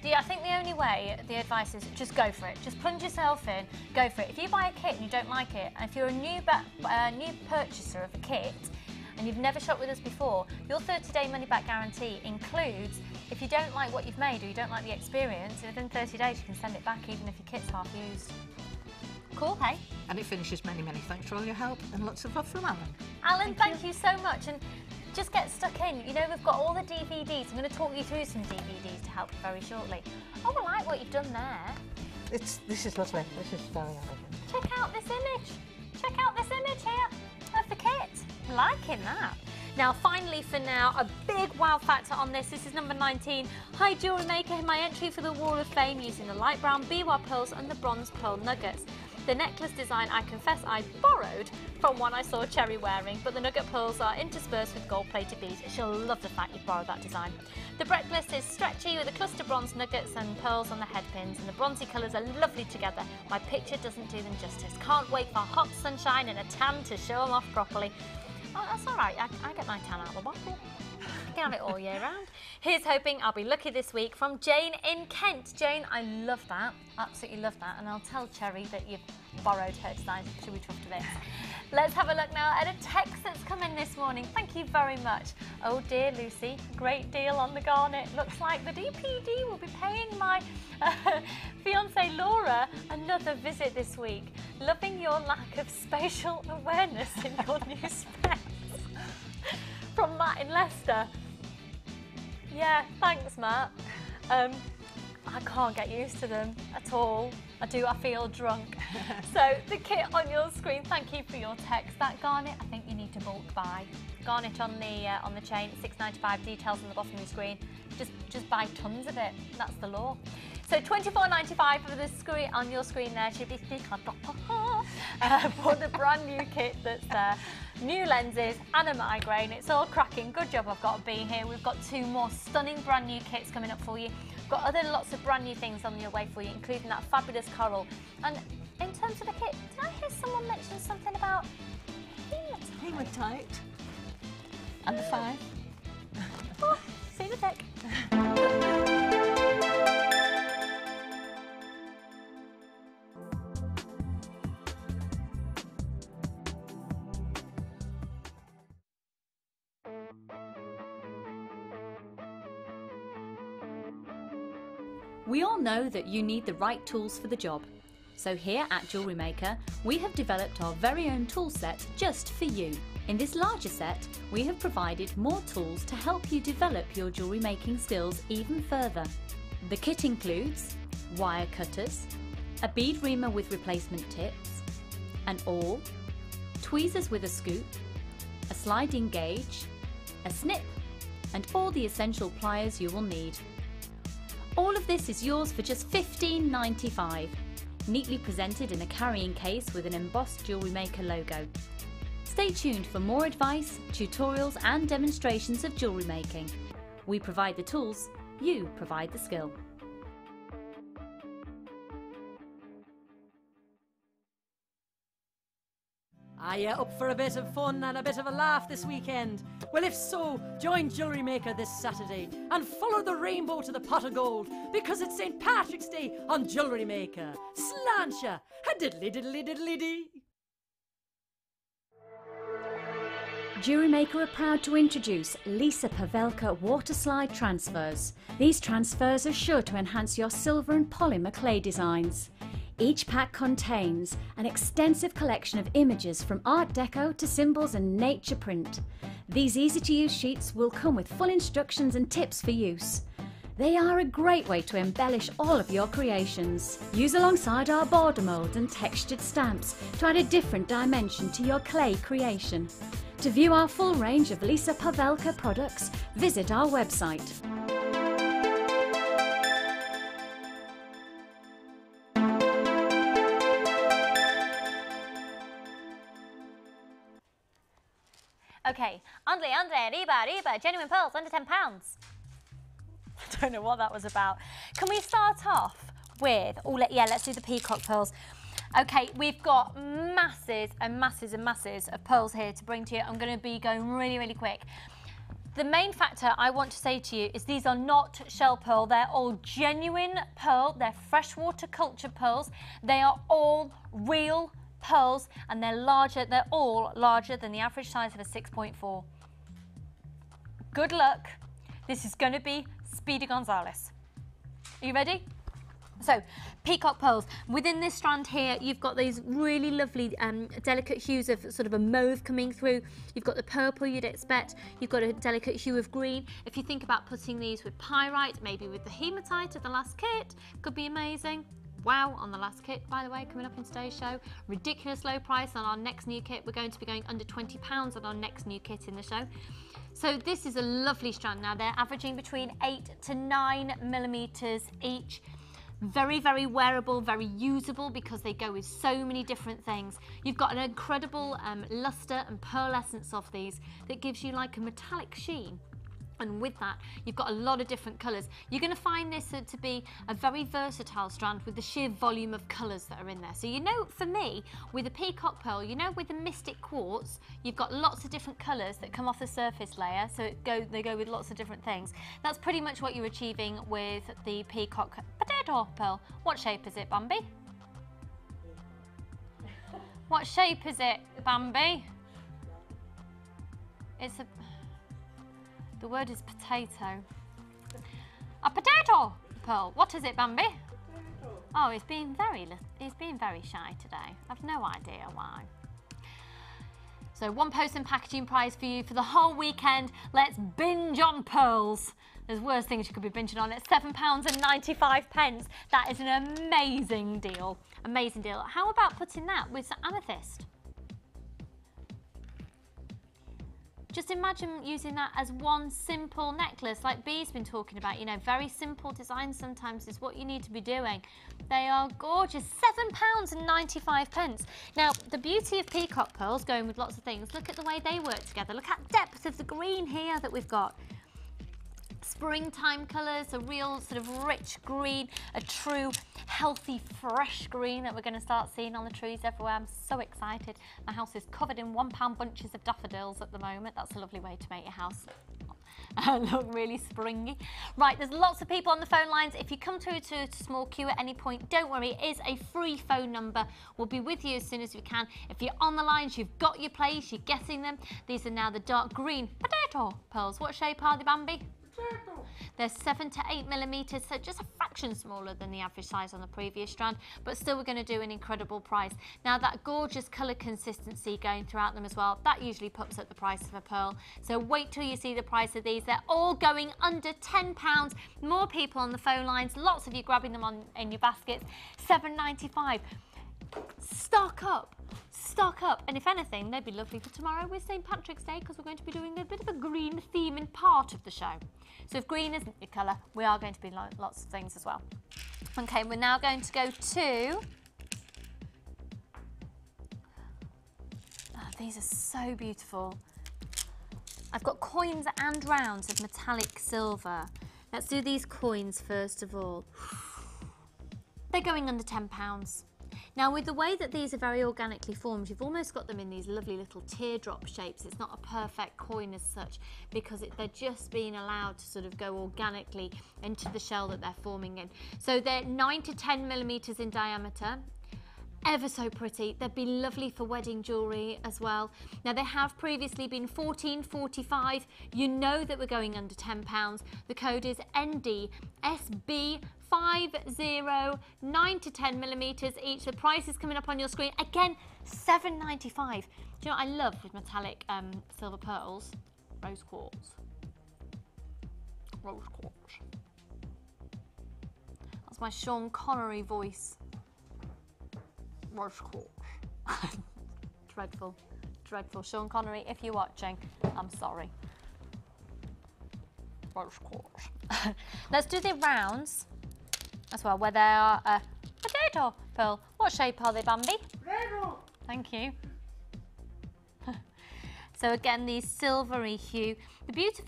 I think the only way, the advice is just go for it. Just plunge yourself in, go for it. If you buy a kit and you don't like it, and if you're a new purchaser of a kit and you've never shopped with us before, your 30-day money-back guarantee includes, if you don't like what you've made or you don't like the experience, within 30 days you can send it back even if your kit's half used. Cool, hey?
And it finishes many, many thanks for all your help and lots of love from Alan.
Alan, thank you so much. And just get stuck in. You know, we've got all the DVDs. I'm going to talk you through some DVDs to help you very shortly. Oh, I like what you've done there.
This is lovely. This is very elegant.
Check out this image. Check out this image here of the kit. I'm liking that. Now, finally, for now, a big wow factor on this. This is number 19. Hi, Jewellery Maker. My entry for the Wall of Fame using the light brown biwa pearls and the bronze pearl nuggets. The necklace design, I confess, I borrowed from one I saw Cherry wearing, but the nugget pearls are interspersed with gold-plated beads. She'll love the fact you borrowed that design. The necklace is stretchy with a cluster bronze nuggets and pearls on the head pins, and the bronzy colours are lovely together. My picture doesn't do them justice. Can't wait for hot sunshine and a tan to show them off properly. Oh, that's all right. I get my tan out of the bottle. I can have it all year round. Here's hoping I'll be lucky this week from Jane in Kent. Jane, I love that. Absolutely love that. And I'll tell Cherry that you've borrowed her design. She'll be chuffed a bit. Let's have a look now at a text that's come in this morning. Thank you very much. Oh dear, Lucy, great deal on the garnet. Looks like the DPD will be paying my fiancée Laura another visit this week. Loving your lack of spatial awareness in your new specs. From Matt in Leicester. Yeah, thanks, Matt. I can't get used to them at all. I feel drunk. So the kit on your screen, thank you for your text. That garnet, I think you need to bulk buy. Garnet on the chain, $6.95, details on the bottom of your screen. Just buy tons of it. That's the law. So $24.95 for the screen on your screen there should be for the brand new kit that's there. New lenses and a migraine. It's all cracking. Good job I've got to be here. We've got 2 more stunning brand new kits coming up for you. We've got lots of brand new things on your way for you, including that fabulous coral. And in terms of the kit, did I hear someone mention something about hematite? And the 5. Oh, see you in a sec.
We all know that you need the right tools for the job. So here at Jewellery Maker, we have developed our very own tool set just for you. In this larger set, we have provided more tools to help you develop your jewellery making skills even further. The kit includes wire cutters, a bead reamer with replacement tips, an awl, tweezers with a scoop, a sliding gauge, a snip, and all the essential pliers you will need. All of this is yours for just $15.95, neatly presented in a carrying case with an embossed Jewellery Maker logo. Stay tuned for more advice, tutorials and demonstrations of jewellery making. We provide the tools, you provide the skill.
Are you up for a bit of fun and a bit of a laugh this weekend? Well, if so, join Jewellery Maker this Saturday and follow the rainbow to the pot of gold, because it's St. Patrick's Day on Jewellery Maker. Sláinte! A diddly diddly diddly dee!
Jewellery Maker are proud to introduce Lisa Pavelka water slide transfers. These transfers are sure to enhance your silver and polymer clay designs. Each pack contains an extensive collection of images from Art Deco to symbols and nature print. These easy-to-use sheets will come with full instructions and tips for use. They are a great way to embellish all of your creations. Use alongside our border mould and textured stamps to add a different dimension to your clay creation. To view our full range of Lisa Pavelka products, visit our website.
Okay, Andre, Reba, genuine pearls, under £10. I don't know what that was about. Can we start off with, let's do the peacock pearls. Okay, we've got masses and masses and masses of pearls here to bring to you. I'm going to be going really, really quick. The main factor I want to say to you is these are not shell pearl. They're all genuine pearl. They're freshwater culture pearls. They are all real pearls, and they're all larger than the average size of a 6.4. Good luck. This is going to be Speedy Gonzales. Are you ready? So, peacock pearls. Within this strand here, you've got these really lovely delicate hues of sort of a mauve coming through. You've got the purple you'd expect. You've got a delicate hue of green. If you think about putting these with pyrite, maybe with the hematite of the last kit, could be amazing. Wow, on the last kit, by the way, coming up in today's show. Ridiculous low price on our next new kit. We're going to be going under £20 on our next new kit in the show. So this is a lovely strand. Now they're averaging between 8 to 9 millimeters each. Very, very wearable, very usable because they go with so many different things. You've got an incredible luster and pearlescence of these that gives you like a metallic sheen. And with that, you've got a lot of different colours. You're going to find this to be a very versatile strand with the sheer volume of colours that are in there. So you know, for me, with a peacock pearl, you know with the mystic quartz, you've got lots of different colours that come off the surface layer, so they go with lots of different things. That's pretty much what you're achieving with the peacock potato pearl. What shape is it, Bambi? What shape is it, Bambi? It's a... The word is potato. A potato pearl. What is it, Bambi? Potato. Oh, he's being very shy today. I've no idea why. So one post and packaging prize for you for the whole weekend. Let's binge on pearls. There's worse things you could be binging on. It's £7.95. That is an amazing deal. Amazing deal. How about putting that with amethyst? Just imagine using that as one simple necklace like Bee's been talking about. You know, very simple design sometimes is what you need to be doing. They are gorgeous. £7.95. Now, the beauty of peacock pearls, going with lots of things, look at the way they work together. Look at depth of the green here that we've got. Springtime colours, a real sort of rich green, a true healthy fresh green that we're going to start seeing on the trees everywhere. I'm so excited. My house is covered in £1 bunches of daffodils at the moment. That's a lovely way to make your house look really springy. Right, there's lots of people on the phone lines. If you come through to a small queue at any point, don't worry, it is a free phone number. We'll be with you as soon as we can. If you're on the lines, you've got your place, you're getting them. These are now the dark green potato pearls. What shape are they, Bambi? They're 7 to 8 millimeters, so just a fraction smaller than the average size on the previous strand, but still we're going to do an incredible price. Now that gorgeous colour consistency going throughout them as well, that usually puts up the price of a pearl. So wait till you see the price of these. They're all going under £10. More people on the phone lines, lots of you grabbing them in your baskets. £7.95. Stock up. Stock up, and if anything, they'd be lovely for tomorrow with St. Patrick's Day, because we're going to be doing a bit of a green theme in part of the show. So if green isn't your colour, we are going to be lots of things as well. Okay, we're now going to go to... Oh, these are so beautiful. I've got coins and rounds of metallic silver. Let's do these coins first of all. They're going under £10. Now, with the way that these are very organically formed, you've almost got them in these lovely little teardrop shapes. It's not a perfect coin as such, because they're just being allowed to sort of go organically into the shell that they're forming in. So they're 9 to 10 millimeters in diameter. Ever so pretty. They'd be lovely for wedding jewellery as well. Now, they have previously been $14.45. You know that we're going under £10. The code is NDSB50, 9 to 10 millimeters each. The price is coming up on your screen. Again, $7.95. Do you know what I love with metallic silver pearls? Rose quartz. Rose quartz. That's my Sean Connery voice. Rose quartz. Dreadful. Dreadful. Sean Connery, if you're watching, I'm sorry. Rose quartz. Let's do the rounds as well, where they are a potato pearl. What shape are they, Bambi?
Potato.
Thank you. So again, these silvery hue. The beauty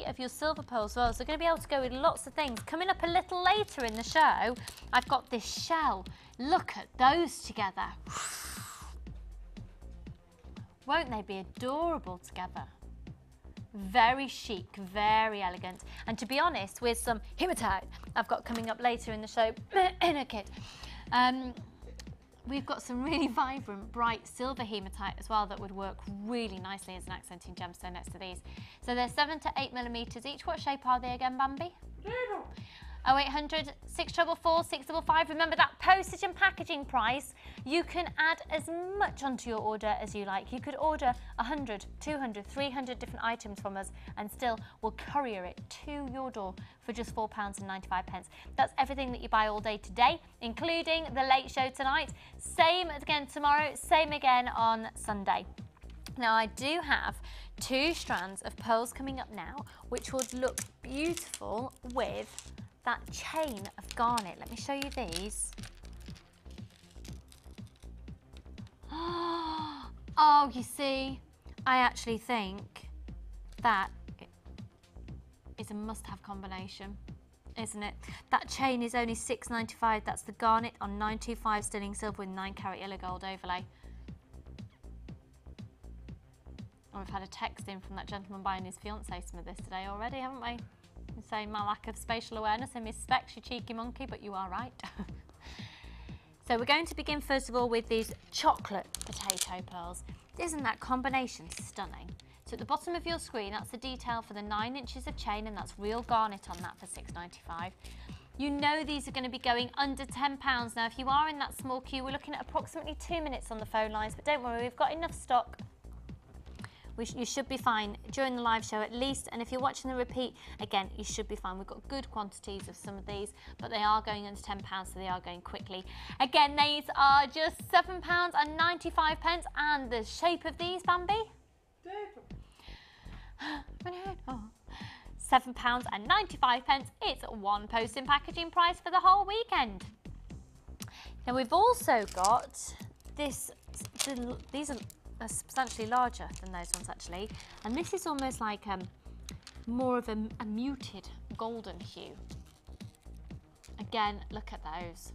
of your silver pearls as well, so you're going to be able to go with lots of things. Coming up a little later in the show, I've got this shell. Look at those together. Won't they be adorable together? Very chic, very elegant. And to be honest, with some hematite I've got coming up later in the show in a kit, we've got some really vibrant, bright silver hematite as well that would work really nicely as an accenting gemstone next to these. So they're 7 to 8 millimeters each. What shape are they again, Bambi? 0800 644 655. Remember that postage and packaging price. You can add as much onto your order as you like. You could order 100, 200, 300 different items from us and still we'll courier it to your door for just £4.95. That's everything that you buy all day today, including the late show tonight. Same again tomorrow, same again on Sunday. Now, I do have 2 strands of pearls coming up now, which would look beautiful with that chain of garnet. Let me show you these. Oh, you see, I actually think that is a must-have combination, isn't it? That chain is only £6.95. That's the garnet on 925 sterling silver with 9-carat yellow gold overlay. And we've had a text in from that gentleman buying his fiancée some of this today already, haven't we? Saying my lack of spatial awareness and misspec, you cheeky monkey, but you are right. So we're going to begin first of all with these chocolate potato pearls. Isn't that combination stunning? So at the bottom of your screen, that's the detail for the 9 inches of chain, and that's real garnet on that for £6.95. You know these are going to be going under £10. Now, if you are in that small queue, we're looking at approximately 2 minutes on the phone lines, but don't worry, we've got enough stock. You should be fine during the live show at least, and if you're watching the repeat, again, you should be fine. We've got good quantities of some of these, but they are going under £10, so they are going quickly. Again, these are just £7.95, and the shape of these, Bambi? Oh. £7.95. It's one post and packaging price for the whole weekend. Now we've also got this. These are substantially larger than those ones actually, and this is almost like more of a muted golden hue. Again, look at those.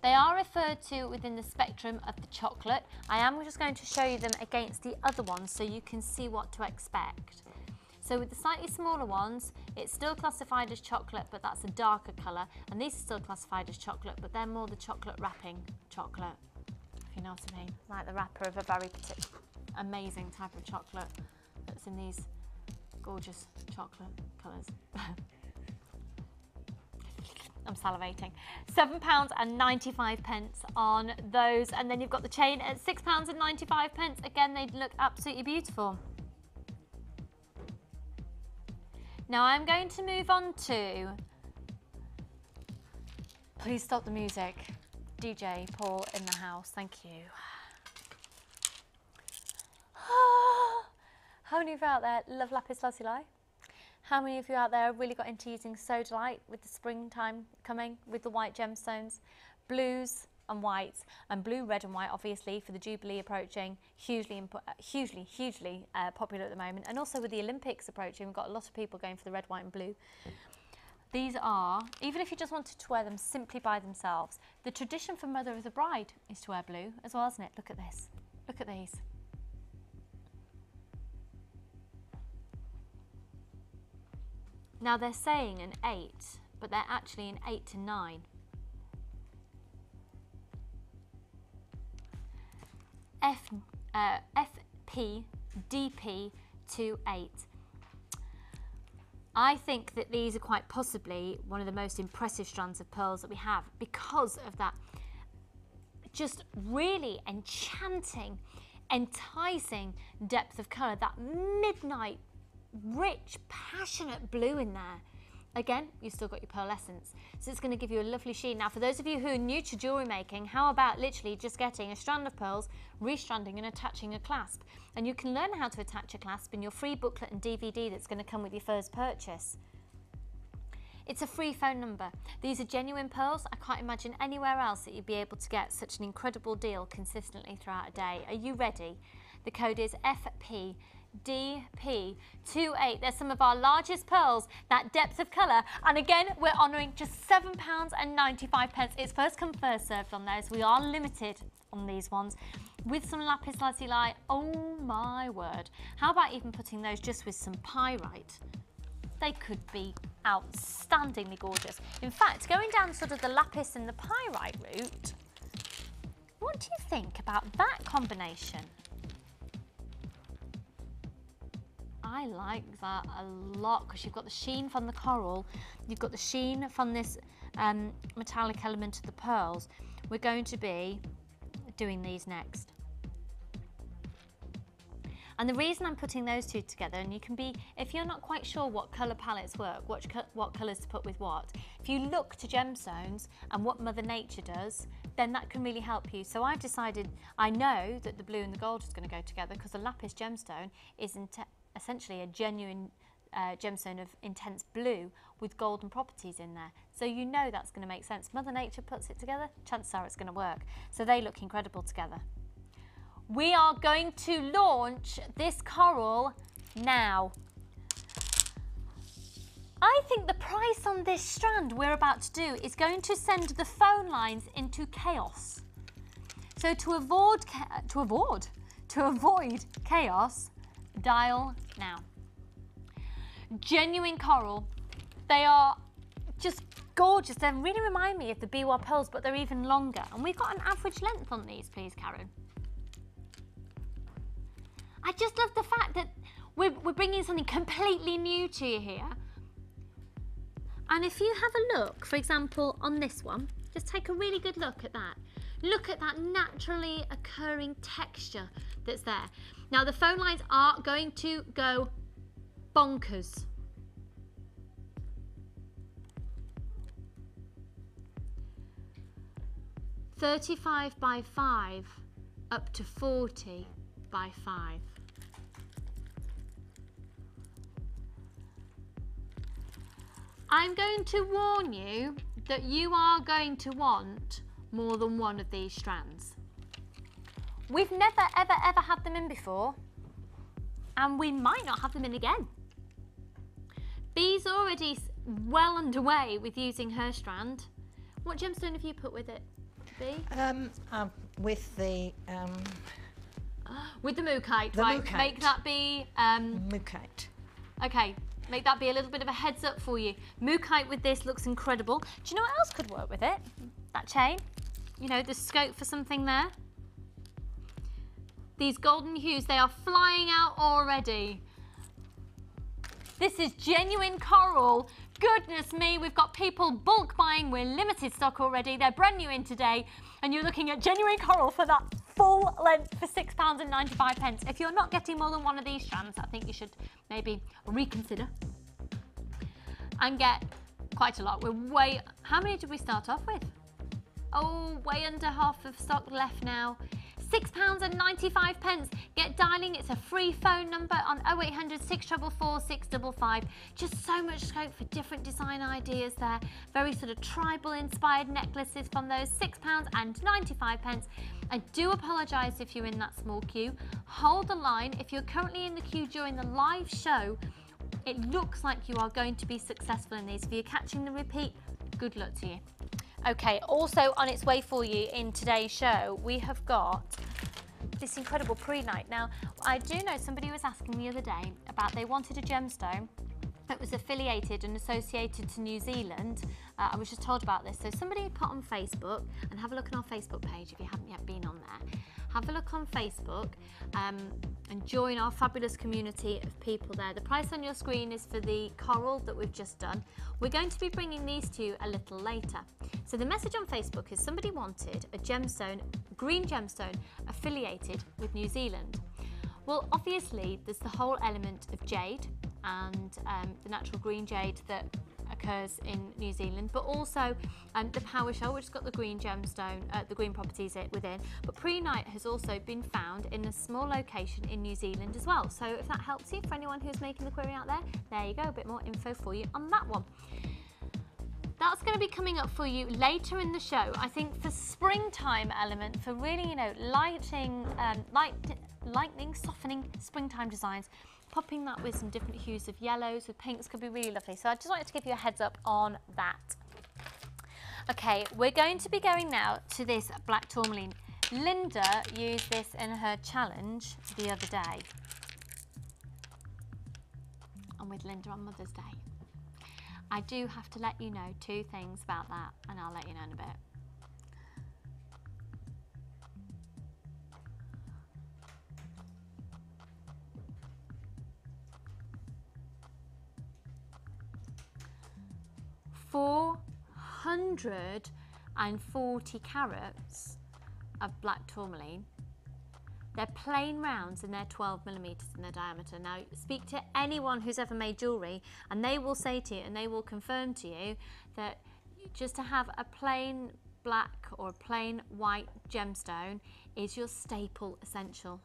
They are referred to within the spectrum of the chocolate. I am just going to show you them against the other ones so you can see what to expect. So with the slightly smaller ones, it's still classified as chocolate, but that's a darker colour, and these are still classified as chocolate, but they're more the chocolate wrapping chocolate. You know what I mean, like the wrapper of a very amazing type of chocolate that's in these Gorgeous chocolate colours. I'm salivating. £7.95 on those, and then you've got the chain at £6.95. Again, they look absolutely beautiful. Now I'm going to move on to, please stop the music. DJ Paul in the house, thank you. How many of you out there love lapis lazuli? How many of you out there really got into using sodalite with the springtime coming, with the white gemstones? Blues and whites, and blue, red and white obviously for the Jubilee approaching, hugely popular at the moment, and also with the Olympics approaching, we've got a lot of people going for the red, white and blue. These are, even if you just wanted to wear them simply by themselves, the tradition for Mother of the Bride is to wear blue as well, isn't it? Look at this, look at these. Now they're saying an 8, but they're actually an 8 to 9. FP, DP, 28. I think that these are quite possibly one of the most impressive strands of pearls that we have because of that just really enchanting, enticing depth of colour, that midnight, rich, passionate blue in there. Again, you've still got your pearl essence, so it's going to give you a lovely sheen. Now, for those of you who are new to jewellery making, how about literally just getting a strand of pearls, restranding and attaching a clasp? And you can learn how to attach a clasp in your free booklet and DVD that's going to come with your first purchase. It's a free phone number. These are genuine pearls. I can't imagine anywhere else that you'd be able to get such an incredible deal consistently throughout a day. Are you ready? The code is FPDP28. They're some of our largest pearls, that depth of colour, and again we're honouring just £7.95. It's first come first served on those. We are limited on these ones with some lapis lazuli. Oh my word, how about even putting those just with some pyrite? They could be outstandingly gorgeous. In fact, going down sort of the lapis and the pyrite route, what do you think about that combination? I like that a lot because you've got the sheen from the coral, you've got the sheen from this metallic element of the pearls. We're going to be doing these next. And the reason I'm putting those two together, and you can be, if you're not quite sure what colour palettes work, what colours to put with what, if you look to gemstones and what Mother Nature does, then that can really help you. So I've decided, I know that the blue and the gold is going to go together because the lapis gemstone is essentially a genuine gemstone of intense blue with golden properties in there. So you know that's going to make sense. Mother Nature puts it together, chances are it's going to work. So they look incredible together. We are going to launch this coral now. I think the price on this strand we're about to do is going to send the phone lines into chaos. So to avoid chaos, dial now. Genuine coral. They are just gorgeous. They really remind me of the Biwa pearls, but they're even longer. And we've got an average length on these, please, Karen. I just love the fact that we're bringing something completely new to you here. And if you have a look, for example, on this one, just take a really good look at that. Look at that naturally occurring texture that's there. Now, the phone lines are going to go bonkers. .35 by 5 up to 40 by 5. I'm going to warn you that you are going to want more than one of these strands. We've never, ever, ever had them in before, and we might not have them in again. Bee's already well underway with using her strand. What gemstone have you put with it, Bee?
With the
mookaite, right?
mookaite.
Make that be
mookaite.
Okay. Make that be a little bit of a heads up for you. Mookaite with this looks incredible. Do you know what else could work with it? That chain. You know, there's scope for something there. These golden hues, they are flying out already. This is genuine coral. Goodness me, we've got people bulk buying. We're limited stock already. They're brand new in today. And you're looking at genuine coral for that full length for £6.95. If you're not getting more than one of these strands, I think you should maybe reconsider and get quite a lot. How many did we start off with? Oh, way under half of stock left now. £6.95. Get dialing. It's a free phone number on 0800 644 655. Just so much scope for different design ideas there. Very sort of tribal inspired necklaces from those £6.95. I do apologise if you're in that small queue. Hold the line. If you're currently in the queue during the live show, it looks like you are going to be successful in these. If you're catching the repeat, good luck to you. Okay, also on its way for you in today's show, we have got this incredible pre-night. Now, I do know somebody was asking the other day about they wanted a gemstone that was affiliated and associated to New Zealand. I was just told about this. So somebody put on Facebook, and have a look on our Facebook page if you haven't yet been on there. Have a look on Facebook and join our fabulous community of people there. The price on your screen is for the coral that we've just done. We're going to be bringing these to you a little later. So the message on Facebook is somebody wanted a gemstone, green gemstone, affiliated with New Zealand. Well, obviously, there's the whole element of jade and the natural green jade that occurs in New Zealand, but also the Power Shell, which has got the green gemstone, the green properties within. But pre-night has also been found in a small location in New Zealand as well. So if that helps you, for anyone who's making the query out there you go, a bit more info for you on that one. That's going to be coming up for you later in the show. I think for springtime element, for really, lightening, softening springtime designs, popping that with some different hues of yellows, with pinks could be really lovely. So I just wanted to give you a heads up on that. Okay, we're going to be going now to this black tourmaline. Linda used this in her challenge the other day. I'm with Linda on Mother's Day. I do have to let you know two things about that, and I'll let you know in a bit. £440 carats of black tourmaline. They're plain rounds and they're 12mm in their diameter. Now, speak to anyone who's ever made jewellery and they will say to you and they will confirm to you that just to have a plain black or a plain white gemstone is your staple essential.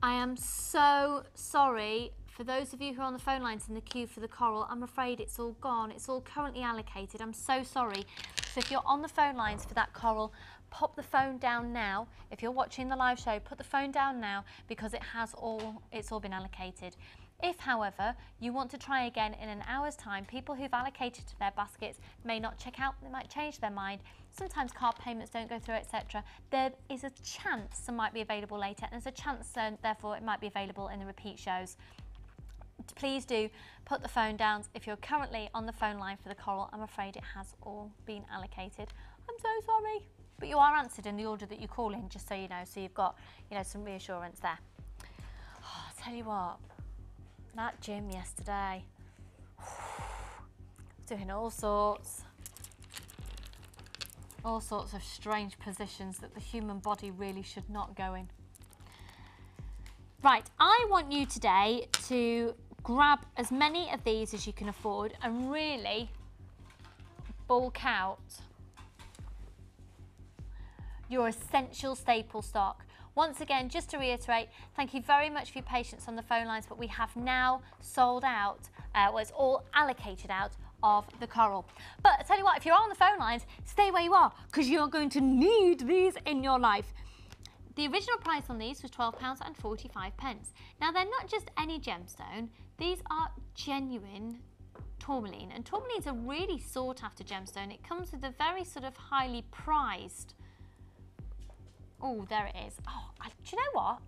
I am so sorry for those of you who are on the phone lines in the queue for the coral. I'm afraid it's all gone. It's all currently allocated. I'm so sorry. So if you're on the phone lines for that coral, pop the phone down now. If you're watching the live show, put the phone down now because it's all been allocated. If, however, you want to try again in an hour's time, people who've allocated to their baskets may not check out, they might change their mind. Sometimes card payments don't go through, etc. There is a chance some might be available later, and there's a chance, therefore, it might be available in the repeat shows. Please do put the phone down. If you're currently on the phone line for the coral, I'm afraid it has all been allocated. I'm so sorry. But you are answered in the order that you call in, just so you know, so you've got, some reassurance there. Oh, I'll tell you what. That gym yesterday, doing all sorts of strange positions that the human body really should not go in. Right, I want you today to grab as many of these as you can afford and really bulk out your essential staple stock. Once again, just to reiterate, thank you very much for your patience on the phone lines, but we have now sold out, it's all allocated out of the coral. But I tell you what, if you're on the phone lines, stay where you are, because you're going to need these in your life. The original price on these was £12.45. Now, they're not just any gemstone, these are genuine tourmaline, and tourmaline's a really sought after gemstone. It comes with a very sort of highly prized. Oh, there it is. Oh, do you know what?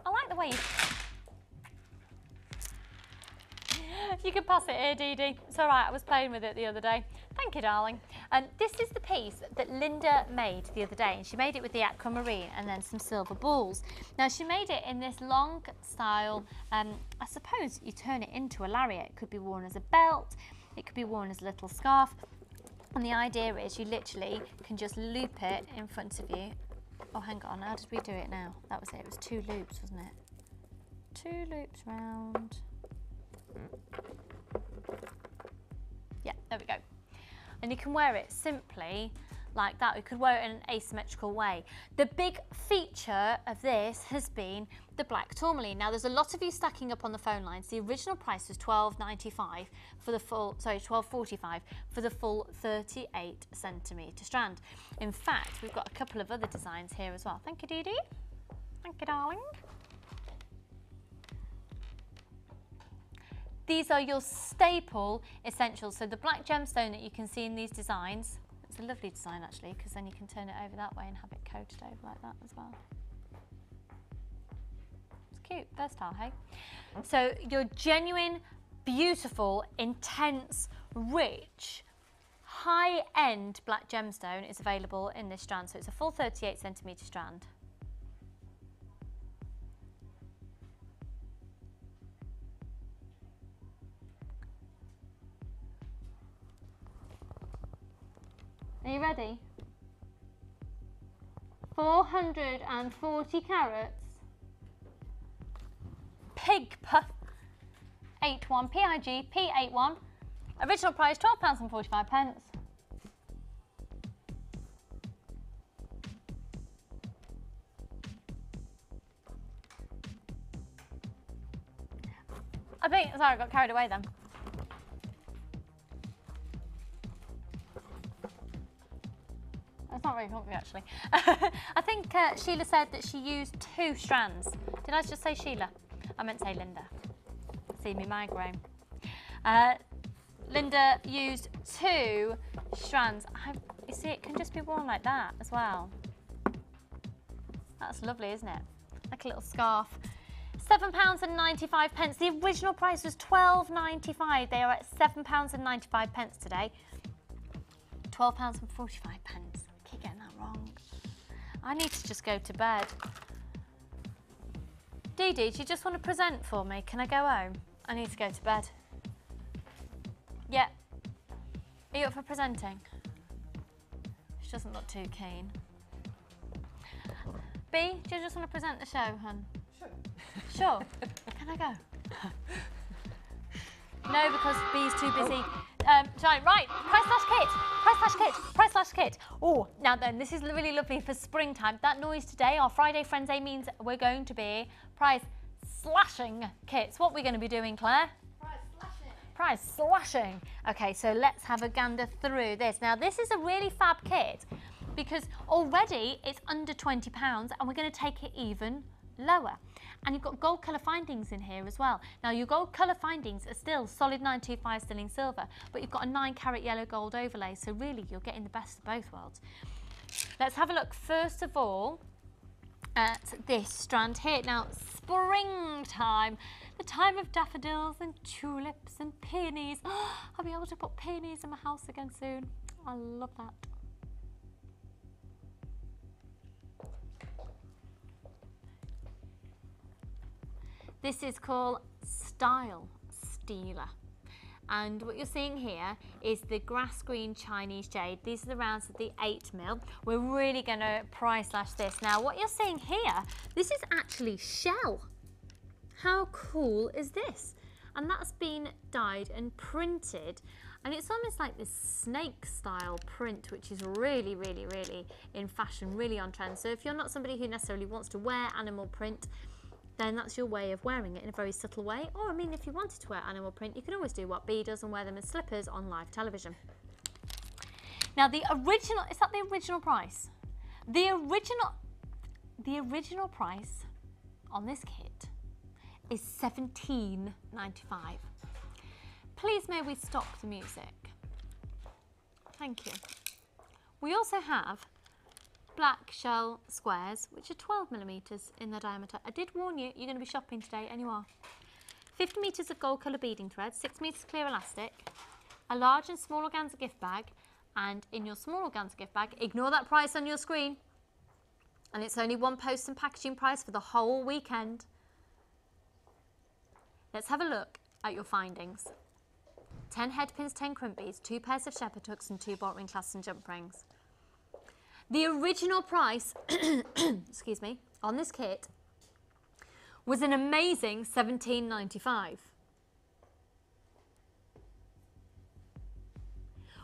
I like the way you can pass it here, Dee Dee. It's all right, I was playing with it the other day. Thank you, darling. This is the piece that Linda made the other day, and she made it with the aquamarine and then some silver balls. Now she made it in this long style, I suppose you turn it into a lariat. It could be worn as a belt, it could be worn as a little scarf, and the idea is you literally can just loop it in front of you. Oh, hang on, how did we do it now? That was it, it was 2 loops, wasn't it? 2 loops round. Yeah, there we go. And you can wear it simply like that. You could wear it in an asymmetrical way. The big feature of this has been the black tourmaline. Now there's a lot of you stacking up on the phone lines. The original price was $12.95 for the full, sorry, $12.45 for the full 38 centimetre strand. In fact, we've got a couple of other designs here as well. Thank you, Dee Dee. Thank you, darling. These are your staple essentials. So the black gemstone that you can see in these designs, it's a lovely design actually, because then you can turn it over that way and have it coated over like that as well. It's cute, versatile, hey? So your genuine, beautiful, intense, rich, high-end black gemstone is available in this strand. So it's a full 38 centimetre strand. Are you ready? 440 carats. Pig puff 81 PIG P81. Original price £12.45. Sorry, I got carried away then. It's not very comfy actually. I think Sheila said that she used 2 strands. Did I just say Sheila? I meant to say Linda. See me migraine. Linda used 2 strands. You see, it can just be worn like that as well. That's lovely, isn't it? Like a little scarf. £7.95. The original price was £12.95. They are at £7.95 today. £12.45. Keep getting that wrong. I need to just go to bed. Dee Dee, do you just want to present for me? Can I go home? I need to go to bed. Yeah. Are you up for presenting? She doesn't look too keen. B, do you just want to present the show, hun? Sure. Sure? Can I go? No, because B's too busy. Sorry, right, price slash kit. Oh, now then, this is really lovely for springtime. That noise today, our Friday Frenzy means we're going to be price slashing kits. What are we going to be doing, Claire? Price slashing. Okay, so let's have a gander through this. Now, this is a really fab kit because already it's under £20 and we're going to take it even lower. And you've got gold colour findings in here as well. Now your gold colour findings are still solid 925 sterling silver, but you've got a 9-carat yellow gold overlay, so really you're getting the best of both worlds. Let's have a look first of all at this strand here. Now springtime, the time of daffodils and tulips and peonies. I'll be able to put peonies in my house again soon. I love that. This is called Style Stealer. And what you're seeing here is the grass green Chinese jade. These are the rounds of the 8mm. We're really going to price slash this. Now what you're seeing here, this is actually shell. How cool is this? And that's been dyed and printed. And it's almost like this snake style print, which is really, really, really in fashion, really on trend. So if you're not somebody who necessarily wants to wear animal print, then that's your way of wearing it in a very subtle way. Or, I mean, if you wanted to wear animal print, you can always do what B does and wear them as slippers on live television. Now, the original, is that the original price? The original price on this kit is £17.95. Please may we stop the music. Thank you. We also have black shell squares, which are 12mm in their diameter. I did warn you, you're going to be shopping today, and you are. 50 metres of gold colour beading thread, 6 metres clear elastic, a large and small organza gift bag, And in your small organza gift bag, ignore that price on your screen. And it's only one post and packaging price for the whole weekend. Let's have a look at your findings. 10 headpins, 10 crimpies, 2 pairs of shepherd hooks and 2 bolt ring clasps and jump rings. The original price, excuse me, on this kit was an amazing $17.95.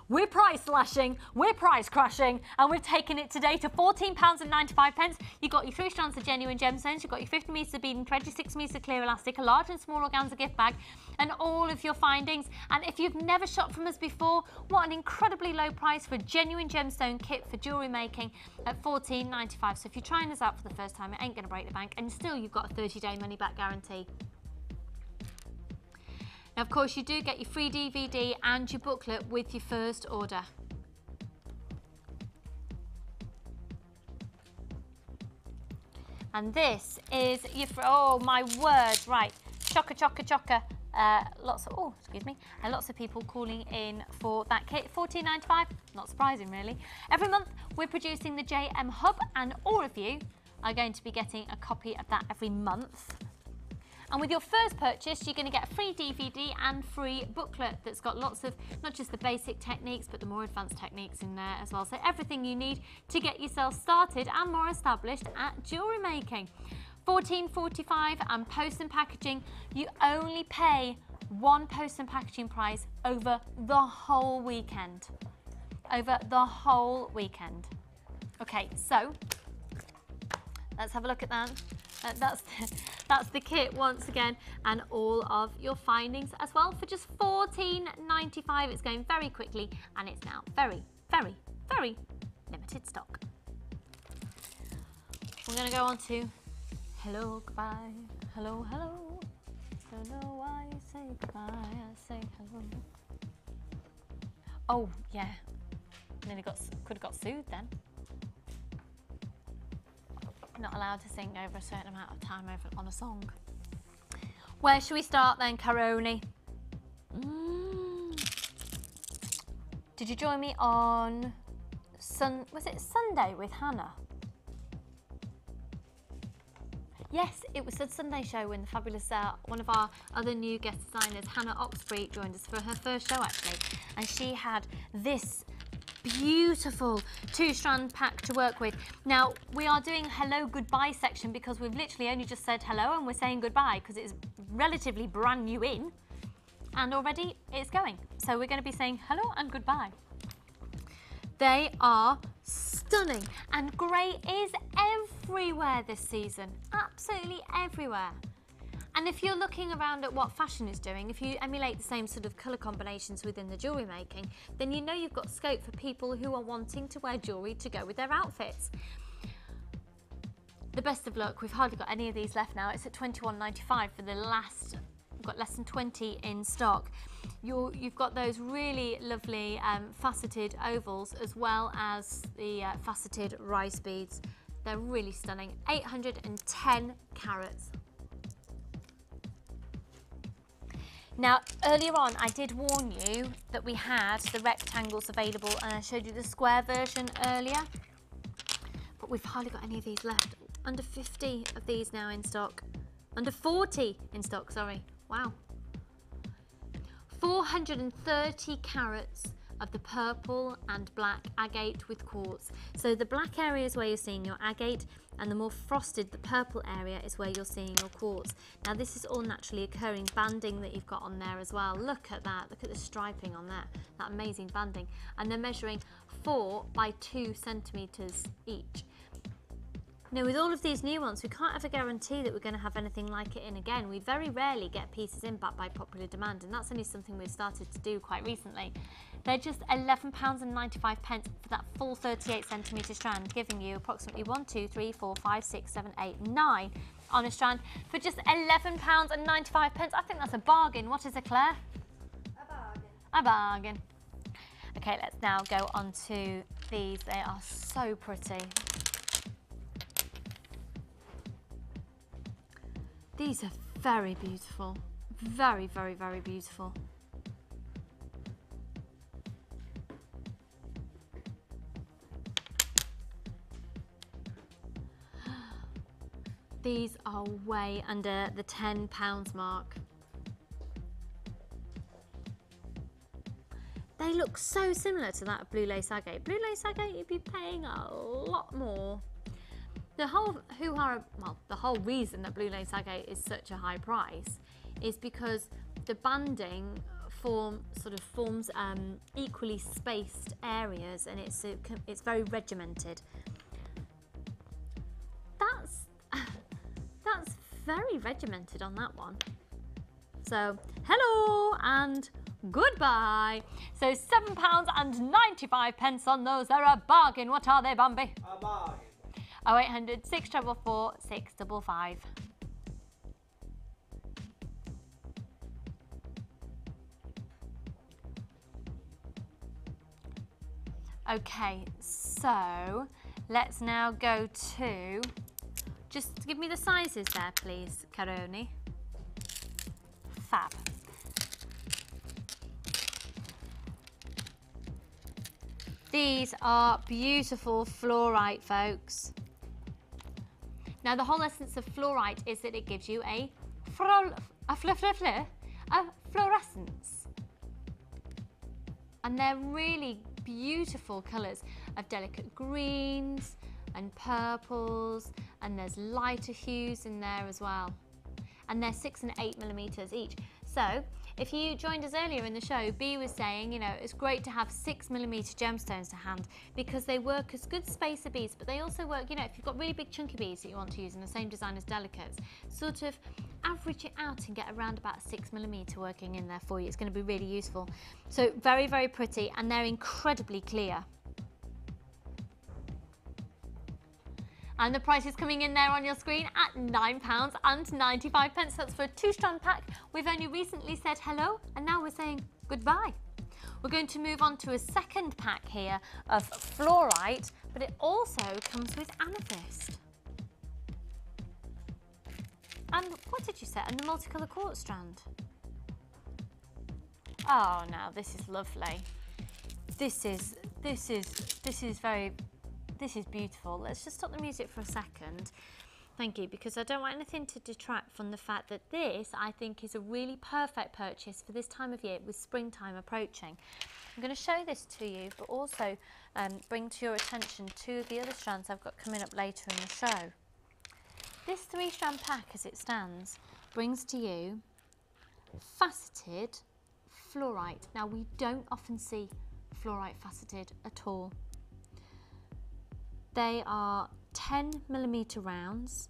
We're price slashing, we're price crashing, and we've taken it today to £14.95. You've got your 3 strands of genuine gemstones, you've got your 50 metres of beading thread, your 6 metres of clear elastic, a large and small organza gift bag, and all of your findings. And if you've never shopped from us before, what an incredibly low price for a genuine gemstone kit for jewellery making at £14.95. So if you're trying this out for the first time, it ain't going to break the bank, and still you've got a 30-day money-back guarantee. Now, of course, you do get your free DVD and your booklet with your first order. And this is your, oh my word, right, chocker, chocker, chocker. Lots of people calling in for that kit. $14.95, not surprising really. Every month we're producing the JM Hub, and all of you are going to be getting a copy of that every month. And with your first purchase, you're going to get a free DVD and free booklet that's got lots of, not just the basic techniques, but the more advanced techniques in there as well. So everything you need to get yourself started and more established at jewellery making. $14.45, and post and packaging, you only pay one post and packaging price over the whole weekend. Over the whole weekend. Okay, so let's have a look at that. That's the kit once again, and all of your findings as well for just $14.95. It's going very quickly, and it's now very, very, very limited stock. We're going to go on to hello, goodbye, hello, hello. Don't know why you say goodbye, I say hello. Oh yeah, nearly could have got sued then. Not allowed to sing over a certain amount of time on a song. Where should we start then, Caroni? Did you join me on was it Sunday with Hannah? Yes, it was the Sunday show when the fabulous, one of our other new guest designers, Hannah Oxbury, joined us for her first show actually. And she had this beautiful 2-strand pack to work with. Now, we are doing hello goodbye section because we've literally only just said hello and we're saying goodbye because it's relatively brand new in and already it's going. So we're going to be saying hello and goodbye. They are stunning, and grey is everywhere this season, absolutely everywhere. And if you're looking around at what fashion is doing, if you emulate the same sort of colour combinations within the jewellery making, then you know you've got scope for people who are wanting to wear jewellery to go with their outfits. The best of luck, we've hardly got any of these left now. It's at $21.95 for the last, we've got less than 20 in stock. You've got those really lovely faceted ovals as well as the faceted rice beads. They're really stunning, 810 carats. Now, earlier on, I did warn you that we had the rectangles available, and I showed you the square version earlier, but we've hardly got any of these left. Under 50 of these now in stock. Under 40 in stock, sorry. Wow. 430 carats of the purple and black agate with quartz. So the black area is where you're seeing your agate, and the more frosted, the purple area is where you're seeing your quartz. Now this is all naturally occurring banding that you've got on there as well. Look at that, look at the striping on that amazing banding. And they're measuring 4 by 2 centimetres each. Now with all of these new ones, we can't have a guarantee that we're going to have anything like it in again. We very rarely get pieces in back by popular demand, and that's only something we've started to do quite recently. They're just £11.95 for that full 38 centimetre strand, giving you approximately 1, 2, 3, 4, 5, 6, 7, 8, 9 on a strand for just £11.95. I think that's a bargain. What is it, Claire?
A bargain.
A bargain. Okay, let's now go on to these. They are so pretty. These are very beautiful. Very, very, very beautiful. These are way under the £10 mark. They look so similar to that blue lace agate. Blue lace agate, you'd be paying a lot more. The whole the whole reason that blue lace agate is such a high price is because the banding forms equally spaced areas, and it's very regimented. That's very regimented on that one. So hello and goodbye. So £7.95 on those. They're a bargain. What are they, Bambi?
A bargain.
0800 644 655. Okay, so let's now go to, just give me the sizes there, please, Caroni. Fab. These are beautiful fluorite, folks. Now, the whole essence of fluorite is that it gives you a fluorescence. And they're really beautiful colours of delicate greens and purples, and there's lighter hues in there as well. And they're 6 and 8 millimetres each. So if you joined us earlier in the show, Bea was saying, you know, it's great to have 6 millimetre gemstones to hand because they work as good spacer beads, but they also work, you know, if you've got really big chunky beads that you want to use in the same design as delicates, sort of average it out and get around about 6 millimetre working in there for you. It's going to be really useful. So very, very pretty, and they're incredibly clear. And the price is coming in there on your screen at £9.95. That's for a 2-strand pack. We've only recently said hello, and now we're saying goodbye. We're going to move on to a second pack here of fluorite, but it also comes with amethyst. And what did you say? And the multicolour quartz strand. Oh, now this is lovely. This is beautiful. Let's just stop the music for a second. Thank you, because I don't want anything to detract from the fact that this, I think, is a really perfect purchase for this time of year with springtime approaching. I'm going to show this to you, but also bring to your attention 2 of the other strands I've got coming up later in the show. This 3-strand pack, as it stands, brings to you faceted fluorite. Now, we don't often see fluorite faceted at all. They are 10 millimetre rounds,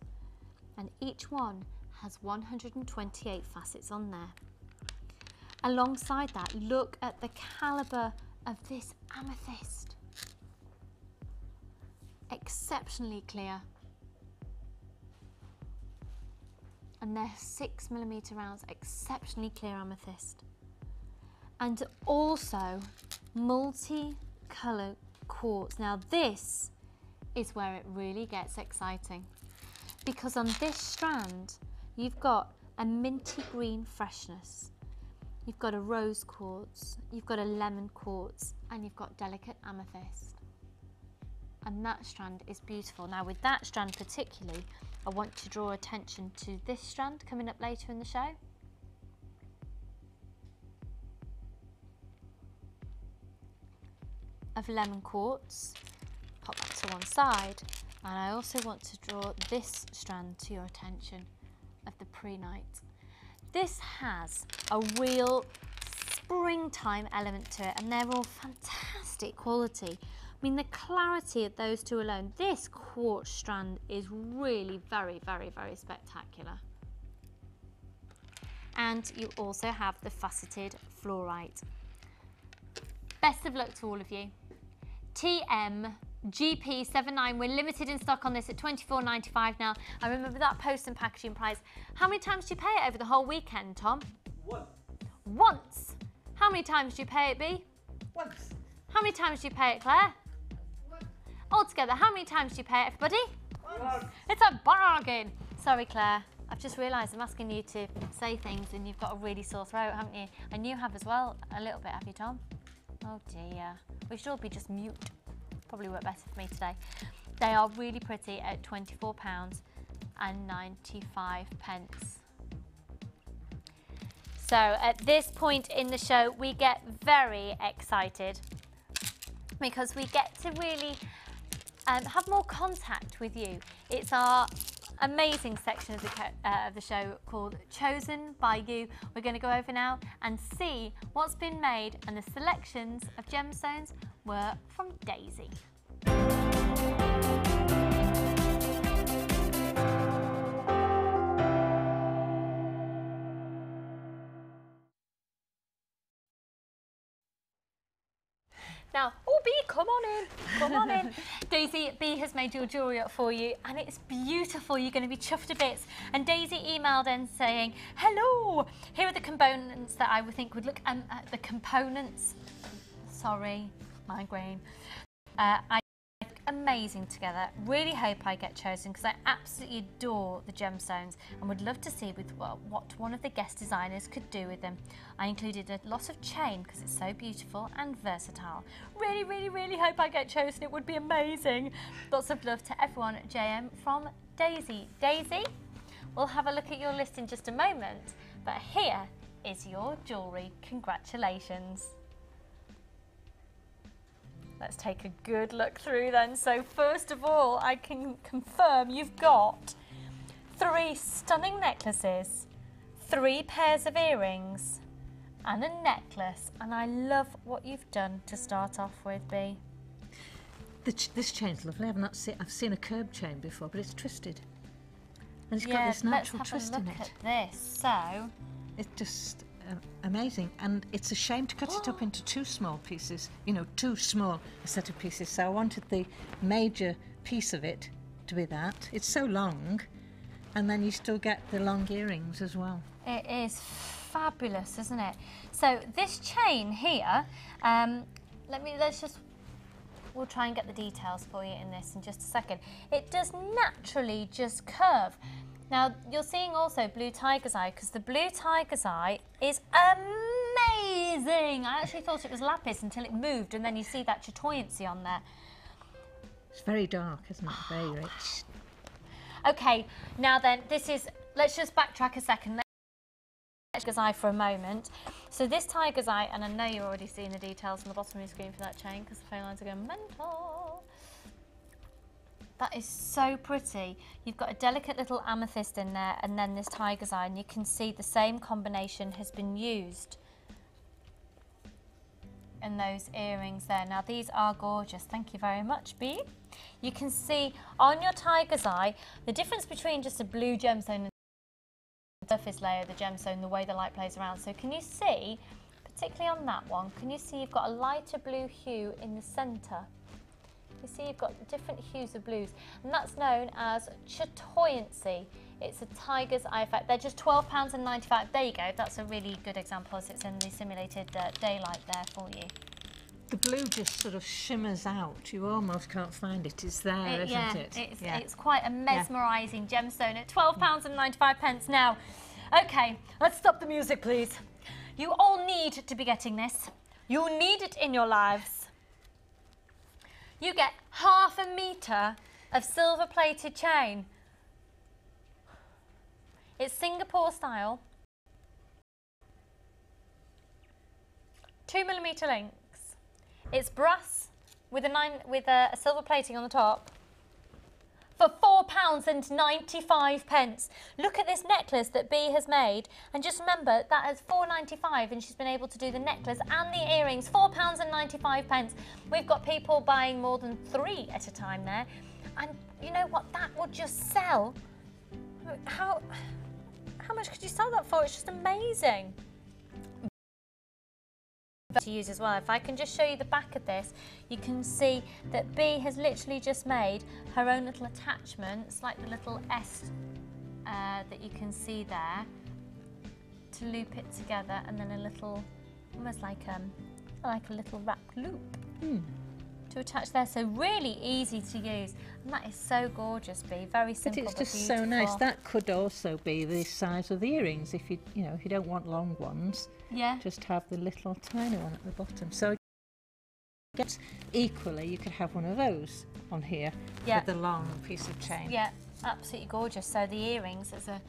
and each one has 128 facets on there. Alongside that, look at the calibre of this amethyst. Exceptionally clear. And they're 6 millimetre rounds, exceptionally clear amethyst. And also multi-colour quartz. Now this is where it really gets exciting, because on this strand you've got a minty green freshness, you've got a rose quartz, you've got a lemon quartz, and you've got delicate amethyst. And that strand is beautiful. Now with that strand particularly, I want to draw attention to this strand coming up later in the show. Of lemon quartz. Pop that to one side, and I also want to draw this strand to your attention of the pre-night. This has a real springtime element to it, and they're all fantastic quality. I mean, the clarity of those 2 alone, this quartz strand is really very, very, very spectacular. And you also have the faceted fluorite. Best of luck to all of you. TMGP79, we're limited in stock on this at £24.95 now. I remember that post and packaging price. How many times do you pay it over the whole weekend, Tom?
Once.
Once. How many times do you pay it, Bea?
Once.
How many times do you pay it, Claire?
Once.
Altogether, how many times do you pay it, everybody?
Once.
It's a bargain. Sorry, Claire. I've just realised I'm asking you to say things and you've got a really sore throat, haven't you? And you have as well, a little bit, have you, Tom? Oh dear. We should all be just mute. Probably work better for me today. They are really pretty at £24. So at this point in the show, we get very excited because we get to really have more contact with you. It's our amazing section of the show called Chosen by You. We're going to go over now and see what's been made, and the selections of gemstones were from Daisy. Now, oh, Bee, come on in, come on in. Daisy, Bee has made your jewellery up for you, and it's beautiful. You're going to be chuffed to bits. And Daisy emailed in saying, hello, here are the components that I would think would look, the components, sorry, migraine, I look amazing together. Really hope I get chosen because I absolutely adore the gemstones and would love to see what one of the guest designers could do with them. I included a lot of chain because it's so beautiful and versatile. Really, really, really hope I get chosen. It would be amazing. Lots of love to everyone at JM from Daisy. Daisy, we'll have a look at your list in just a moment, but here is your jewellery. Congratulations. Let's take a good look through then. So first of all, I can confirm you've got 3 stunning necklaces, 3 pairs of earrings, and a necklace. And I love what you've done to start off with, Bee.
This chain's lovely. I've seen a curb chain before, but it's twisted. And it's got this natural twist in it.
Let's have a look at this. So
it's just amazing, and it's a shame to cut it up into 2 small pieces, you know, too small a set of pieces. So I wanted the major piece of it to be that. It's so long, and then you still get the long earrings as well.
It is fabulous, isn't it? So this chain here, we'll try and get the details for you in this in just a second. It does naturally just curve. Now, you're seeing also blue tiger's eye, because the blue tiger's eye is amazing. I actually thought it was lapis until it moved, and then you see that chatoyancy on there.
It's very dark, isn't it? Very rich.
Okay, now then, let's just backtrack a second. Tiger's eye for a moment. So this tiger's eye, and I know you're already seeing the details on the bottom of your screen for that chain, because the phone lines are going mental. That is so pretty. You've got a delicate little amethyst in there, and then this tiger's eye, and you can see the same combination has been used in those earrings there. Now these are gorgeous. Thank you very much, Bee. You can see on your tiger's eye the difference between just a blue gemstone and the surface layer of the gemstone, the way the light plays around. So can you see, particularly on that one, can you see you've got a lighter blue hue in the centre? You see you've got different hues of blues, and that's known as chatoyancy. It's a tiger's eye effect. They're just £12.95. There you go. That's a really good example, as it's in the simulated daylight there for you.
The blue just sort of shimmers out. You almost can't find it. It's there, isn't it?
It's quite a mesmerising gemstone at £12.95 now. Okay, let's stop the music, please. You all need to be getting this. You need it in your lives. You get ½ metre of silver-plated chain. It's Singapore style. 2mm links. It's brass with a silver plating on the top. For £4.95. Look at this necklace that Bee has made, and just remember that is £4.95, and she's been able to do the necklace and the earrings. £4.95. We've got people buying more than 3 at a time there, and you know what? That would just sell. How much could you sell that for? It's just amazing. To use as well. If I can just show you the back of this, you can see that Bee has literally just made her own little attachment. It's like the little S that you can see there to loop it together, and then a little, almost like a little wrap loop to attach there. So really easy to use, and that is so gorgeous, Bee. Very simple,
but it's just
beautiful.
so nice. That could also be the size of the earrings if you don't want long ones.
Yeah.
Just have the little tiny one at the bottom. So equally, you could have one of those on here with the long piece of chain.
Yeah. Absolutely gorgeous. So the earrings, there's a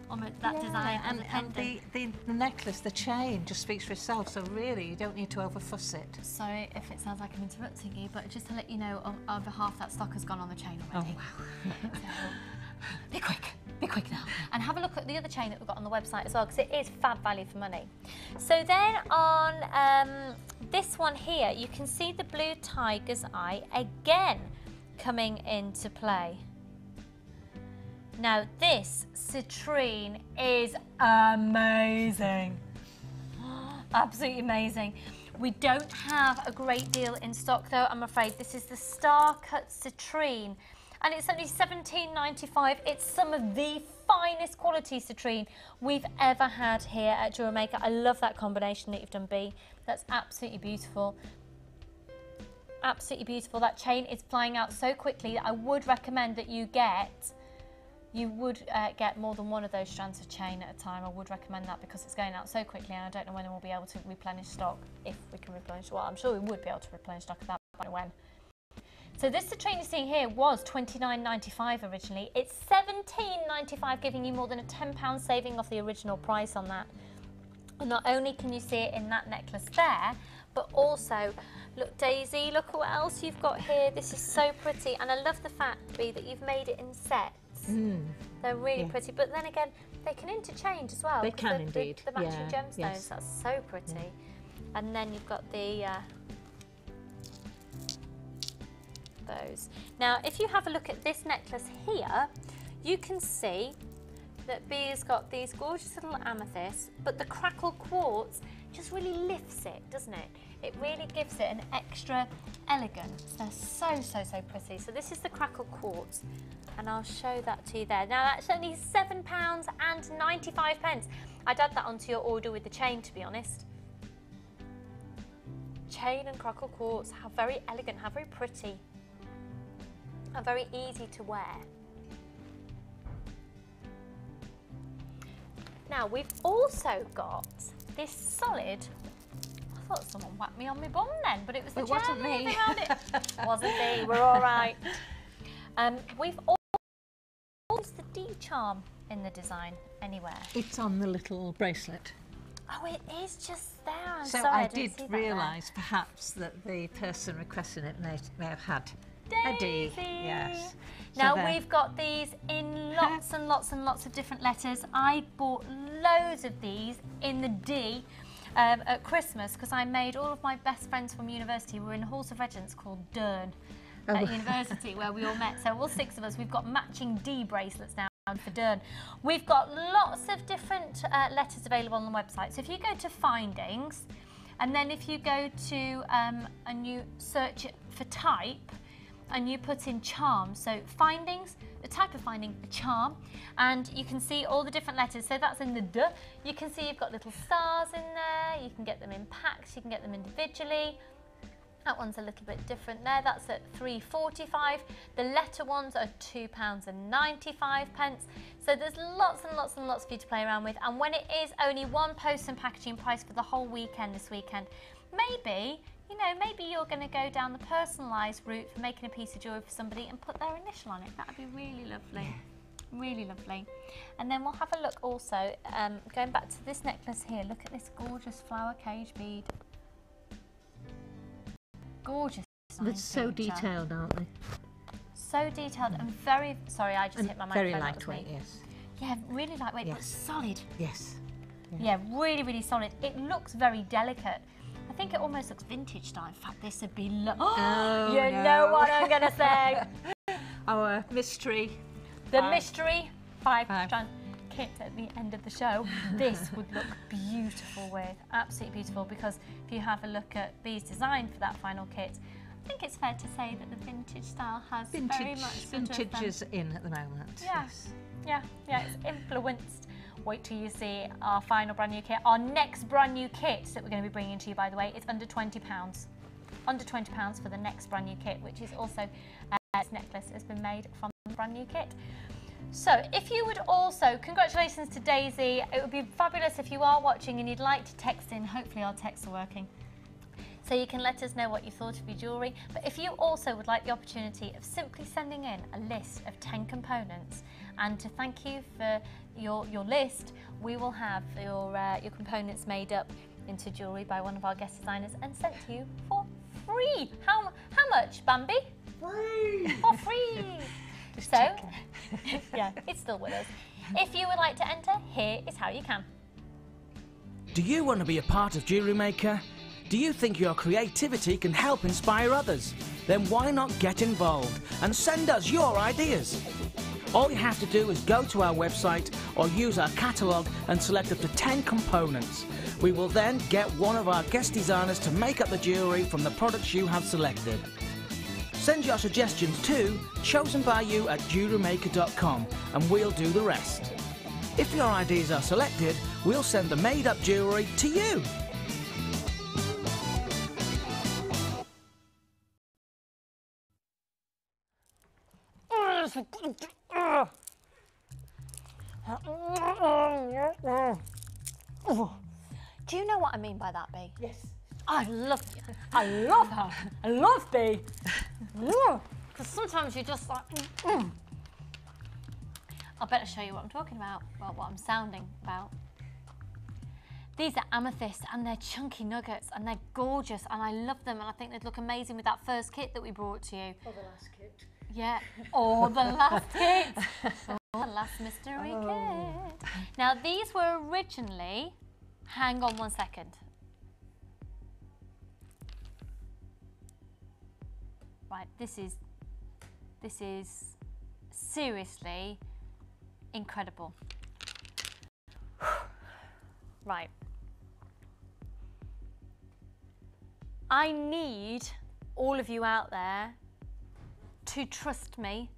almost that design as a pendant.
The necklace, the chain just speaks for itself, so really you don't need to overfuss it.
Sorry if it sounds like I'm interrupting you, but just to let you know, on behalf, that stock has gone on the chain already.
Oh, wow.
So, be quick now. And have a look at the other chain that we've got on the website as well, because it is fab value for money. So then on this one here, you can see the blue tiger's eye again coming into play. Now this citrine is amazing. Absolutely amazing. We don't have a great deal in stock though, I'm afraid. This is the Star Cut Citrine, and it's only £17.95. It's some of the finest quality citrine we've ever had here at Jewellery Maker. I love that combination that you've done, B. That's absolutely beautiful. Absolutely beautiful. That chain is flying out so quickly that I would recommend that you get more than one of those strands of chain at a time. I would recommend that because it's going out so quickly, and I don't know when we'll be able to replenish stock, if we can replenish. Well, I'm sure we would be able to replenish stock at that point. When. So this citrine you're seeing here was £29.95 originally. It's £17.95, giving you more than a £10 saving off the original price on that. And not only can you see it in that necklace there, but also, look Daisy, look at what else you've got here. This is so pretty, and I love the fact, B, that you've made it in sets. They're really pretty, but then again, they can interchange as well.
They can indeed.
The matching gemstones,
yes.
that's so pretty. And then you've got the those. Now, if you have a look at this necklace here, you can see that B has got these gorgeous little amethysts, but the crackle quartz just really lifts it, doesn't it? It really gives it an extra elegance. They're so, so, so pretty. So this is the crackle quartz, and I'll show that to you there. Now that's only £7.95. I'd add that onto your order with the chain, to be honest. Chain and crackle quartz, how very elegant, how very pretty, and very easy to wear. Now we've also got this solid. I thought someone whacked me on my bum then, but it was the
It wasn't
chair
me.
around it. Wasn't me. We're all right. We've also used the D charm in the design anywhere.
It's on the little bracelet.
Oh, it is just there. I'm
So
sorry,
I
didn't see
did
that
realise perhaps that the person requesting it may have had
there.
a D.
Daisy.
Yes. So
Now
there.
we've got these in lots and lots and lots of different letters. I bought loads of these in the D at Christmas because I made all of my best friends from university. We were in a halls of regents called Dern at university where we all met. So all 6 of us, we've got matching D bracelets now for Dern. We've got lots of different letters available on the website. So if you go to findings, and then if you go to and you search for type, and you put in charm, so findings, the type of finding, a charm, and you can see all the different letters. So that's in the D. You can see you've got little stars in there. You can get them in packs, you can get them individually. That one's a little bit different there. That's at £3.45. The letter ones are £2.95. So there's lots and lots and lots for you to play around with. And when it is only one post and packaging price for the whole weekend this weekend, maybe, you know, maybe you're going to go down the personalised route for making a piece of jewellery for somebody and put their initial on it. That would be really lovely. Really lovely. And then we'll have a look also, going back to this necklace here, look at this gorgeous flower cage bead. Gorgeous.
It's so detailed, aren't they?
So detailed and very, sorry, I just
And
hit my microphone.
very
that was
lightweight,
me.
yes.
Yeah, really lightweight, but
Yes.
solid.
Yes.
Yeah, really, really solid. It looks very delicate. I think it almost looks vintage style. In fact, this would be
Oh,
you
no.
know what I'm going to say.
Our mystery.
The
Five.
mystery five-strand kit at the end of the show. This would look beautiful with, absolutely beautiful, because if you have a look at B's design for that final kit, I think it's fair to say that the vintage style has very much
Vintage is in at the moment.
Yeah.
Yes.
Yeah, it's influenced. Wait till you see our final brand new kit. Our next brand new kit that we're going to be bringing to you, by the way, is under £20. Under £20 for the next brand new kit, which is also, this necklace has been made from the brand new kit. So if you would also, congratulations to Daisy. It would be fabulous if you are watching and you'd like to text in. Hopefully our texts are working. So you can let us know what you thought of your jewellery. But if you also would like the opportunity of simply sending in a list of 10 components, and to thank you for your list, we will have your components made up into jewellery by one of our guest designers and sent to you for free. How much, Bambi?
Free!
For free! So, yeah, it's still with us. If you would like to enter, here is how you can.
Do you want to be a part of Jewellery Maker? Do you think your creativity can help inspire others? Then why not get involved and send us your ideas? All you have to do is go to our website or use our catalogue and select up to 10 components. We will then get one of our guest designers to make up the jewellery from the products you have selected. Send your suggestions to chosenbyyou@jewellerymaker.com and we'll do the rest. If your ideas are selected, we'll send the made-up jewellery to you.
Do you know what I mean by that, Bee?
Yes.
I love her.
I love Bee.
Because sometimes you're just like, I better show you what I'm talking about, well, what I'm sounding about. These are amethyst and they're chunky nuggets and they're gorgeous and I love them and I think they'd look amazing with that first kit that we brought to you.
Or the last kit.
Yeah, or the last kit. Or the last mystery kit. Now these were originally, hang on one second. Right, this is seriously incredible. Right. I need all of you out there to trust me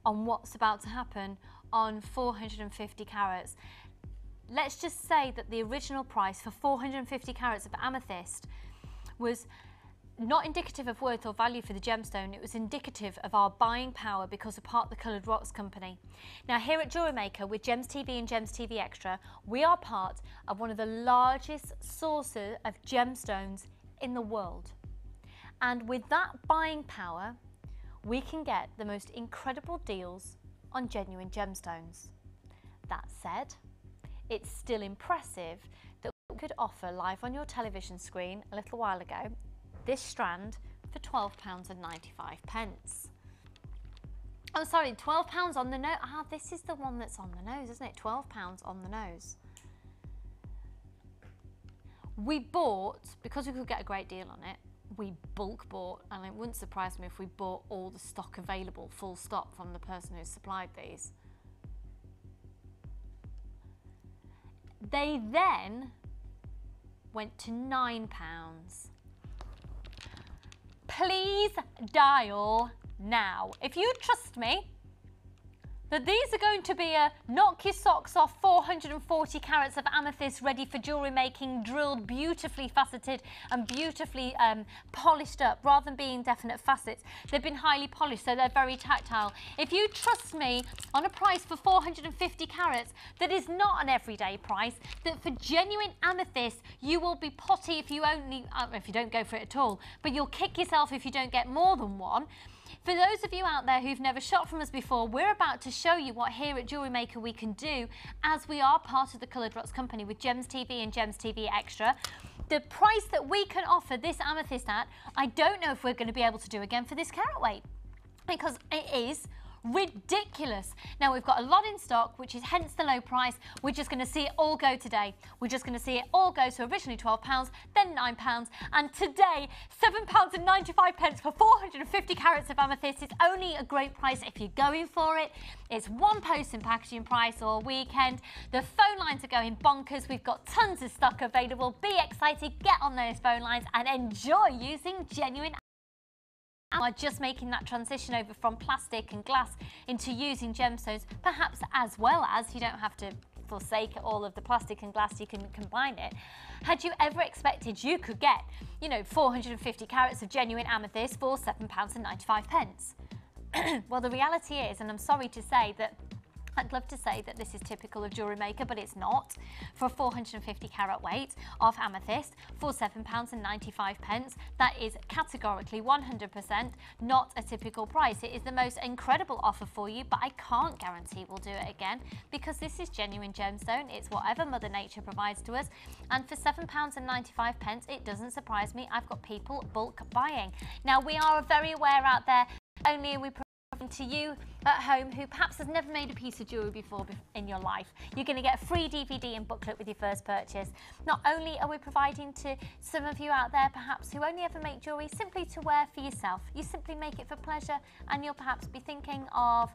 on what's about to happen on 450 carats. Let's just say that the original price for 450 carats of amethyst was not indicative of worth or value for the gemstone, it was indicative of our buying power because of part of the Coloured Rocks company. Now here at Jewellery Maker with Gems TV and Gems TV Extra, we are part of one of the largest sources of gemstones in the world. And with that buying power, we can get the most incredible deals on genuine gemstones. That said, it's still impressive that we could offer live on your television screen a little while ago this strand for £12.95. Oh, sorry, £12 on the nose. Ah, this is the one that's on the nose, isn't it? £12 on the nose. We bought, because we could get a great deal on it, we bulk bought, and it wouldn't surprise me if we bought all the stock available, full stop, from the person who supplied these. They then went to £9. Please dial now. If you trust me that these are going to be a knock your socks off 440 carats of amethyst ready for jewellery making, drilled, beautifully faceted and beautifully polished up, rather than being definite facets. They've been highly polished, so they're very tactile. If you trust me on a price for 450 carats that is not an everyday price, that for genuine amethyst you will be potty if you don't go for it at all, but you'll kick yourself if you don't get more than one. For those of you out there who've never shopped from us before, we're about to show you what here at Jewellery Maker we can do, as we are part of the Coloured Rocks company with Gems TV and Gems TV Extra. The price that we can offer this amethyst at, I don't know if we're going to be able to do again for this carat weight, because it is ridiculous. Now we've got a lot in stock, which is hence the low price. We're just going to see it all go today. We're just going to see it all go to originally £12, then £9, and today £7.95 for 450 carats of amethyst. It's only a great price if you're going for it. It's one post and packaging price all weekend. The phone lines are going bonkers. We've got tons of stock available. Be excited, get on those phone lines and enjoy using genuine are just making that transition over from plastic and glass into using gemstones, perhaps as well as, you don't have to forsake all of the plastic and glass, you can combine it. Had you ever expected you could get, 450 carats of genuine amethyst for £7.95? Well, the reality is, and I'm sorry to say that I'd love to say that this is typical of Jewellery Maker, but it's not. For a 450 carat weight of amethyst for £7.95, that is categorically 100% not a typical price. It is the most incredible offer for you, but I can't guarantee we'll do it again because this is genuine gemstone. It's whatever Mother Nature provides to us. And for £7.95, it doesn't surprise me. I've got people bulk buying. Now, we are very aware out there, only are we to you at home who perhaps has never made a piece of jewellery before in your life. You're going to get a free DVD and booklet with your first purchase. Not only are we providing to some of you out there perhaps who only ever make jewellery simply to wear for yourself. You simply make it for pleasure, and you'll perhaps be thinking of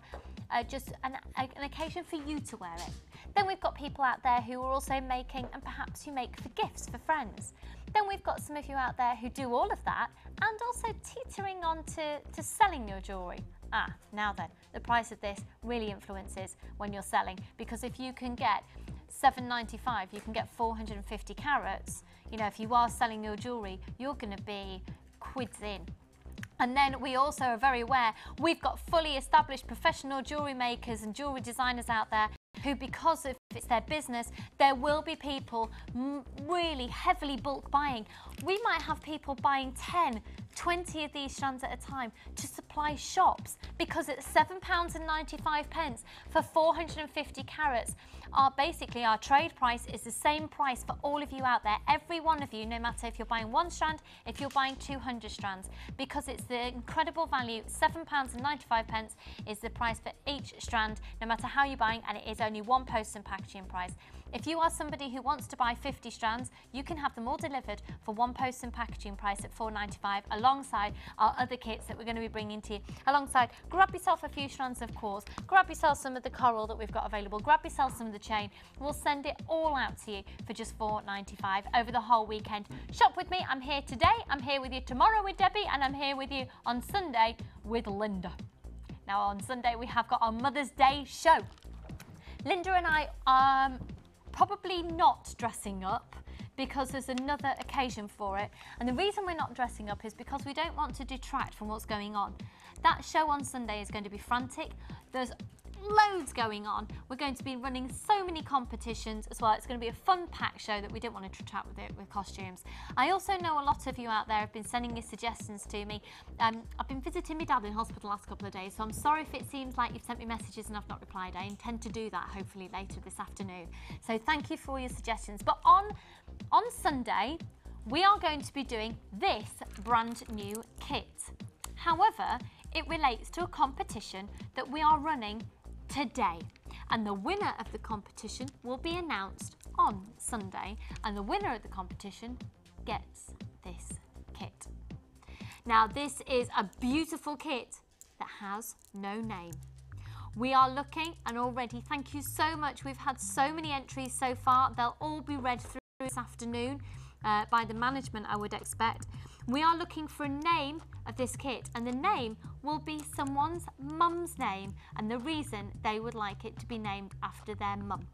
just an occasion for you to wear it. Then we've got people out there who are also making, and perhaps you make for gifts for friends. Then we've got some of you out there who do all of that and also teetering on to selling your jewellery. Now then, the price of this really influences when you're selling, because if you can get £7.95, you can get 450 carats. You know, if you are selling your jewellery, you're going to be quids in. And then we also are very aware we've got fully established professional jewellery makers and jewellery designers out there who, because of it's their business, there will be people really heavily bulk buying. We might have people buying 10, 20 of these strands at a time to supply shops, because at £7.95 for 450 carats, basically our trade price is the same price for all of you out there, every one of you, no matter if you're buying one strand, if you're buying 200 strands, because it's the incredible value. £7.95 is the price for each strand, no matter how you're buying, and it is only one post and packaging price. If you are somebody who wants to buy 50 strands, you can have them all delivered for one post and packaging price at £4.95, alongside our other kits that we're going to be bringing to you. Alongside, grab yourself a few strands of quartz, grab yourself some of the coral that we've got available, grab yourself some of the chain. We'll send it all out to you for just £4.95 over the whole weekend. Shop with me. I'm here today, I'm here with you tomorrow with Debbie, and I'm here with you on Sunday with Linda. Now, on Sunday we have got our Mother's Day show. Linda and I probably not dressing up, because there's another occasion for it, and the reason we're not dressing up is because we don't want to detract from what's going on. That show on Sunday is going to be frantic. There's loads going on. We're going to be running so many competitions as well. It's going to be a fun packed show that we don't want to detract with it with costumes. I also know a lot of you out there have been sending your suggestions to me. I've been visiting my dad in hospital the last couple of days, so I'm sorry if it seems like you've sent me messages and I've not replied. I intend to do that hopefully later this afternoon. So thank you for your suggestions. But on Sunday, we are going to be doing this brand new kit. However, it relates to a competition that we are running today, and the winner of the competition will be announced on Sunday, and the winner of the competition gets this kit. Now, this is a beautiful kit that has no name. We are looking, and already, thank you so much, we've had so many entries so far. They'll all be read through this afternoon by the management, I would expect. We are looking for a name of this kit, and the name will be someone's mum's name, and the reason they would like it to be named after their mum.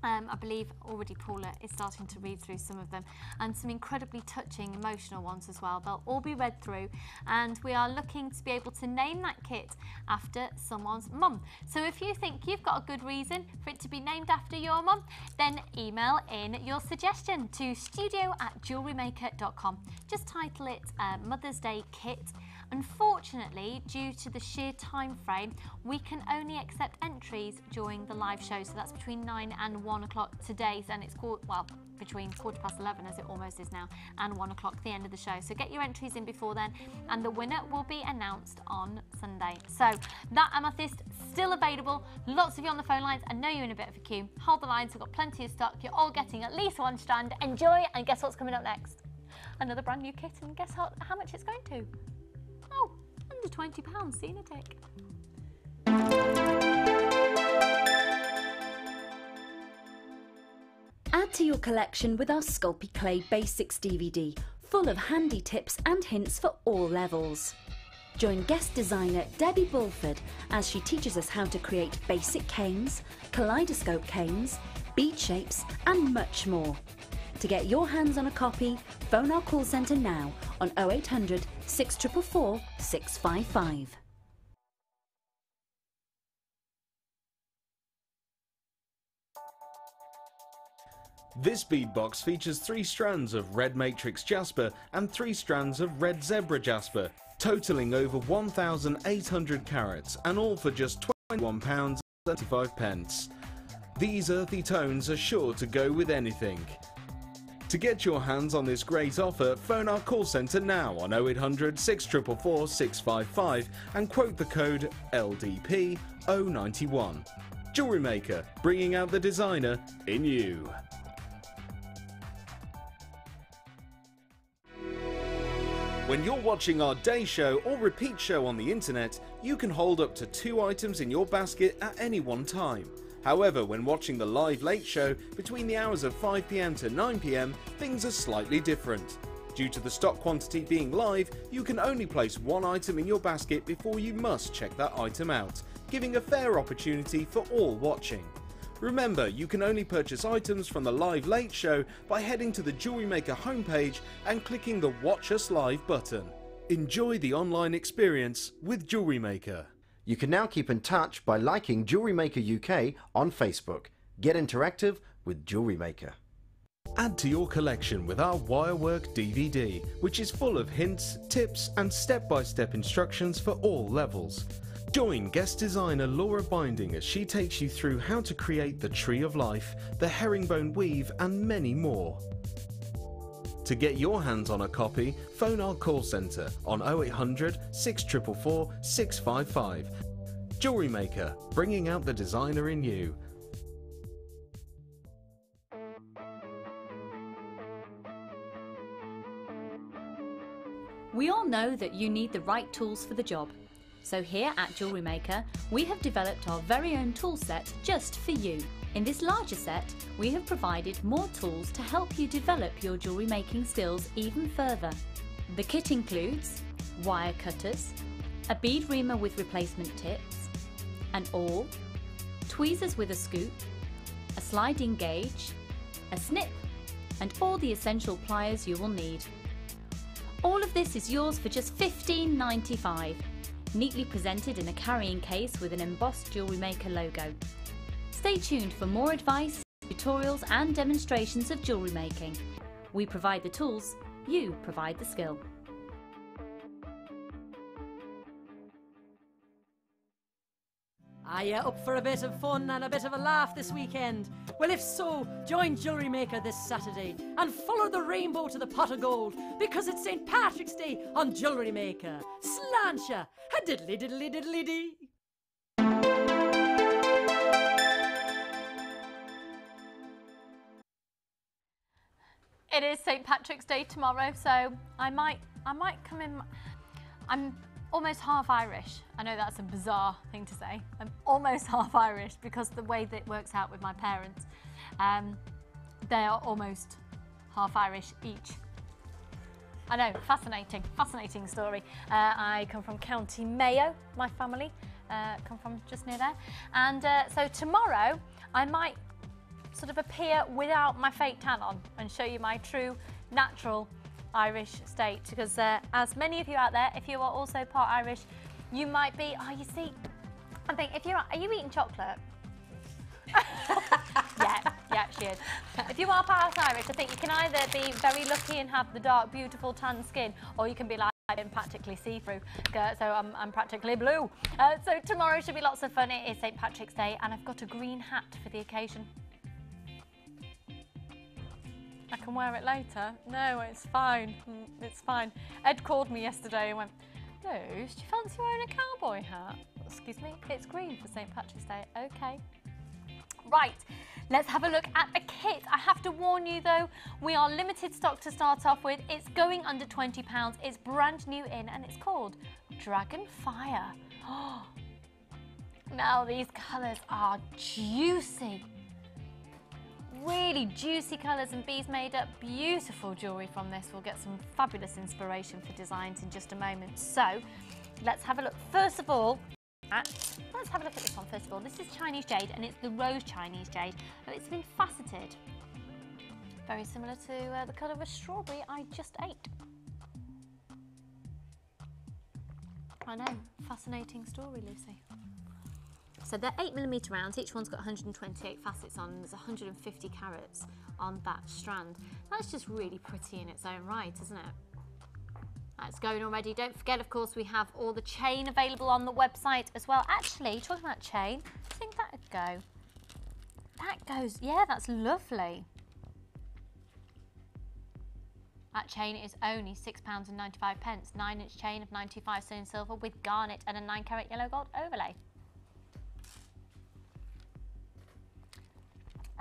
I believe already Paula is starting to read through some of them, and some incredibly touching, emotional ones as well. They'll all be read through, and we are looking to be able to name that kit after someone's mum. So if you think you've got a good reason for it to be named after your mum, then email in your suggestion to studio@jewellerymaker.com. Just title it Mother's Day Kit. Unfortunately, due to the sheer time frame, we can only accept entries during the live show, so that's between 9 and 1 o'clock today, and it's between 11:15, as it almost is now, and 1 o'clock, the end of the show. So get your entries in before then, and the winner will be announced on Sunday. So that amethyst still available. Lots of you on the phone lines. I know you're in a bit of a queue. Hold the lines, we've got plenty of stock. You're all getting at least one strand. Enjoy, and guess what's coming up next? Another brand new kit, and guess how much it's going to? Oh, under £20. See you in a tick.
Add to your collection with our Sculpey Clay Basics DVD, full of handy tips and hints for all levels. Join guest designer Debbie Bulford as she teaches us how to create basic canes, kaleidoscope canes, bead shapes and much more. To get your hands on a copy, phone our call centre now on 0800 644 655.
This bead box features 3 strands of red matrix jasper and 3 strands of red zebra jasper, totaling over 1,800 carats, and all for just £21.75. These earthy tones are sure to go with anything. To get your hands on this great offer, phone our call centre now on 0800 644 655 and quote the code LDP091. Jewellery Maker, bringing out the designer in you. When you're watching our day show or repeat show on the internet, you can hold up to 2 items in your basket at any one time. However, when watching the live late show between the hours of 5 PM to 9 PM, things are slightly different. Due to the stock quantity being live, you can only place 1 item in your basket before you must check that item out, giving a fair opportunity for all watching. Remember, you can only purchase items from the live late show by heading to the Jewellery Maker homepage and clicking the Watch Us Live button. Enjoy the online experience with Jewellery Maker.
You can now keep in touch by liking Jewellery Maker UK on Facebook. Get interactive with Jewellery Maker.
Add to your collection with our Wirework DVD, which is full of hints, tips and step-by-step instructions for all levels. Join guest designer Laura Binding as she takes you through how to create the Tree of Life, the herringbone weave and many more. To get your hands on a copy, phone our call centre on 0800 644 655. Jewellery Maker, bringing out the designer in you.
We all know that you need the right tools for the job. So here at Jewellery Maker, we have developed our very own tool set just for you. In this larger set, we have provided more tools to help you develop your jewellery making skills even further. The kit includes wire cutters, a bead reamer with replacement tips, an awl, tweezers with a scoop, a sliding gauge, a snip, and all the essential pliers you will need. All of this is yours for just $15.95. Neatly presented in a carrying case with an embossed Jewellery Maker logo. Stay tuned for more advice, tutorials and demonstrations of jewellery making. We provide the tools, you provide the skill.
Are you up for a bit of fun and a bit of a laugh this weekend? Well, if so, join Jewellery Maker this Saturday and follow the rainbow to the pot of gold, because it's St. Patrick's Day on Jewellery Maker. Sláinte, a diddly diddly diddly dee.
It is St. Patrick's Day tomorrow, so I might come in. I'm almost half Irish. I know that's a bizarre thing to say. I'm almost half Irish because the way that it works out with my parents, they are almost half Irish each. I know, fascinating story. I come from County Mayo, my family come from just near there. And so tomorrow I might sort of appear without my fake tan on and show you my true, natural Irish state, because as many of you out there, if you are also part Irish, you might be, oh, you see, I think if are you eating chocolate? yeah, she is. If you are part Irish, I think you can either be very lucky and have the dark, beautiful tan skin, or you can be like, I'm practically see-through, so I'm practically blue. So tomorrow should be lots of fun. It is St. Patrick's Day, and I've got a green hat for the occasion. I can wear it later. No, it's fine. It's fine. Ed called me yesterday and went, Luce, do you fancy wearing a cowboy hat? Excuse me? It's green for St. Patrick's Day. Okay. Right, let's have a look at the kit. I have to warn you though, we are limited stock to start off with. It's going under £20. It's brand new in and it's called Dragon Fire. Oh, now these colours are juicy. Really juicy colours and beads made up. Beautiful jewellery from this. We'll get some fabulous inspiration for designs in just a moment. So let's have a look. First of all, let's have a look at this one first of all. This is Chinese jade and it's the rose Chinese jade. Oh, it's been faceted. Very similar to the colour of a strawberry I just ate. I know, fascinating story, Lucy. So they're 8mm rounds, each one's got 128 facets on, and there's 150 carats on that strand. That's just really pretty in its own right, isn't it? That's going already. Don't forget, of course, we have all the chain available on the website as well. Actually, talking about chain, I think that would go. That goes, yeah, that's lovely. That chain is only £6.95, 9-inch chain of 925 sterling silver with garnet and a 9-carat yellow gold overlay.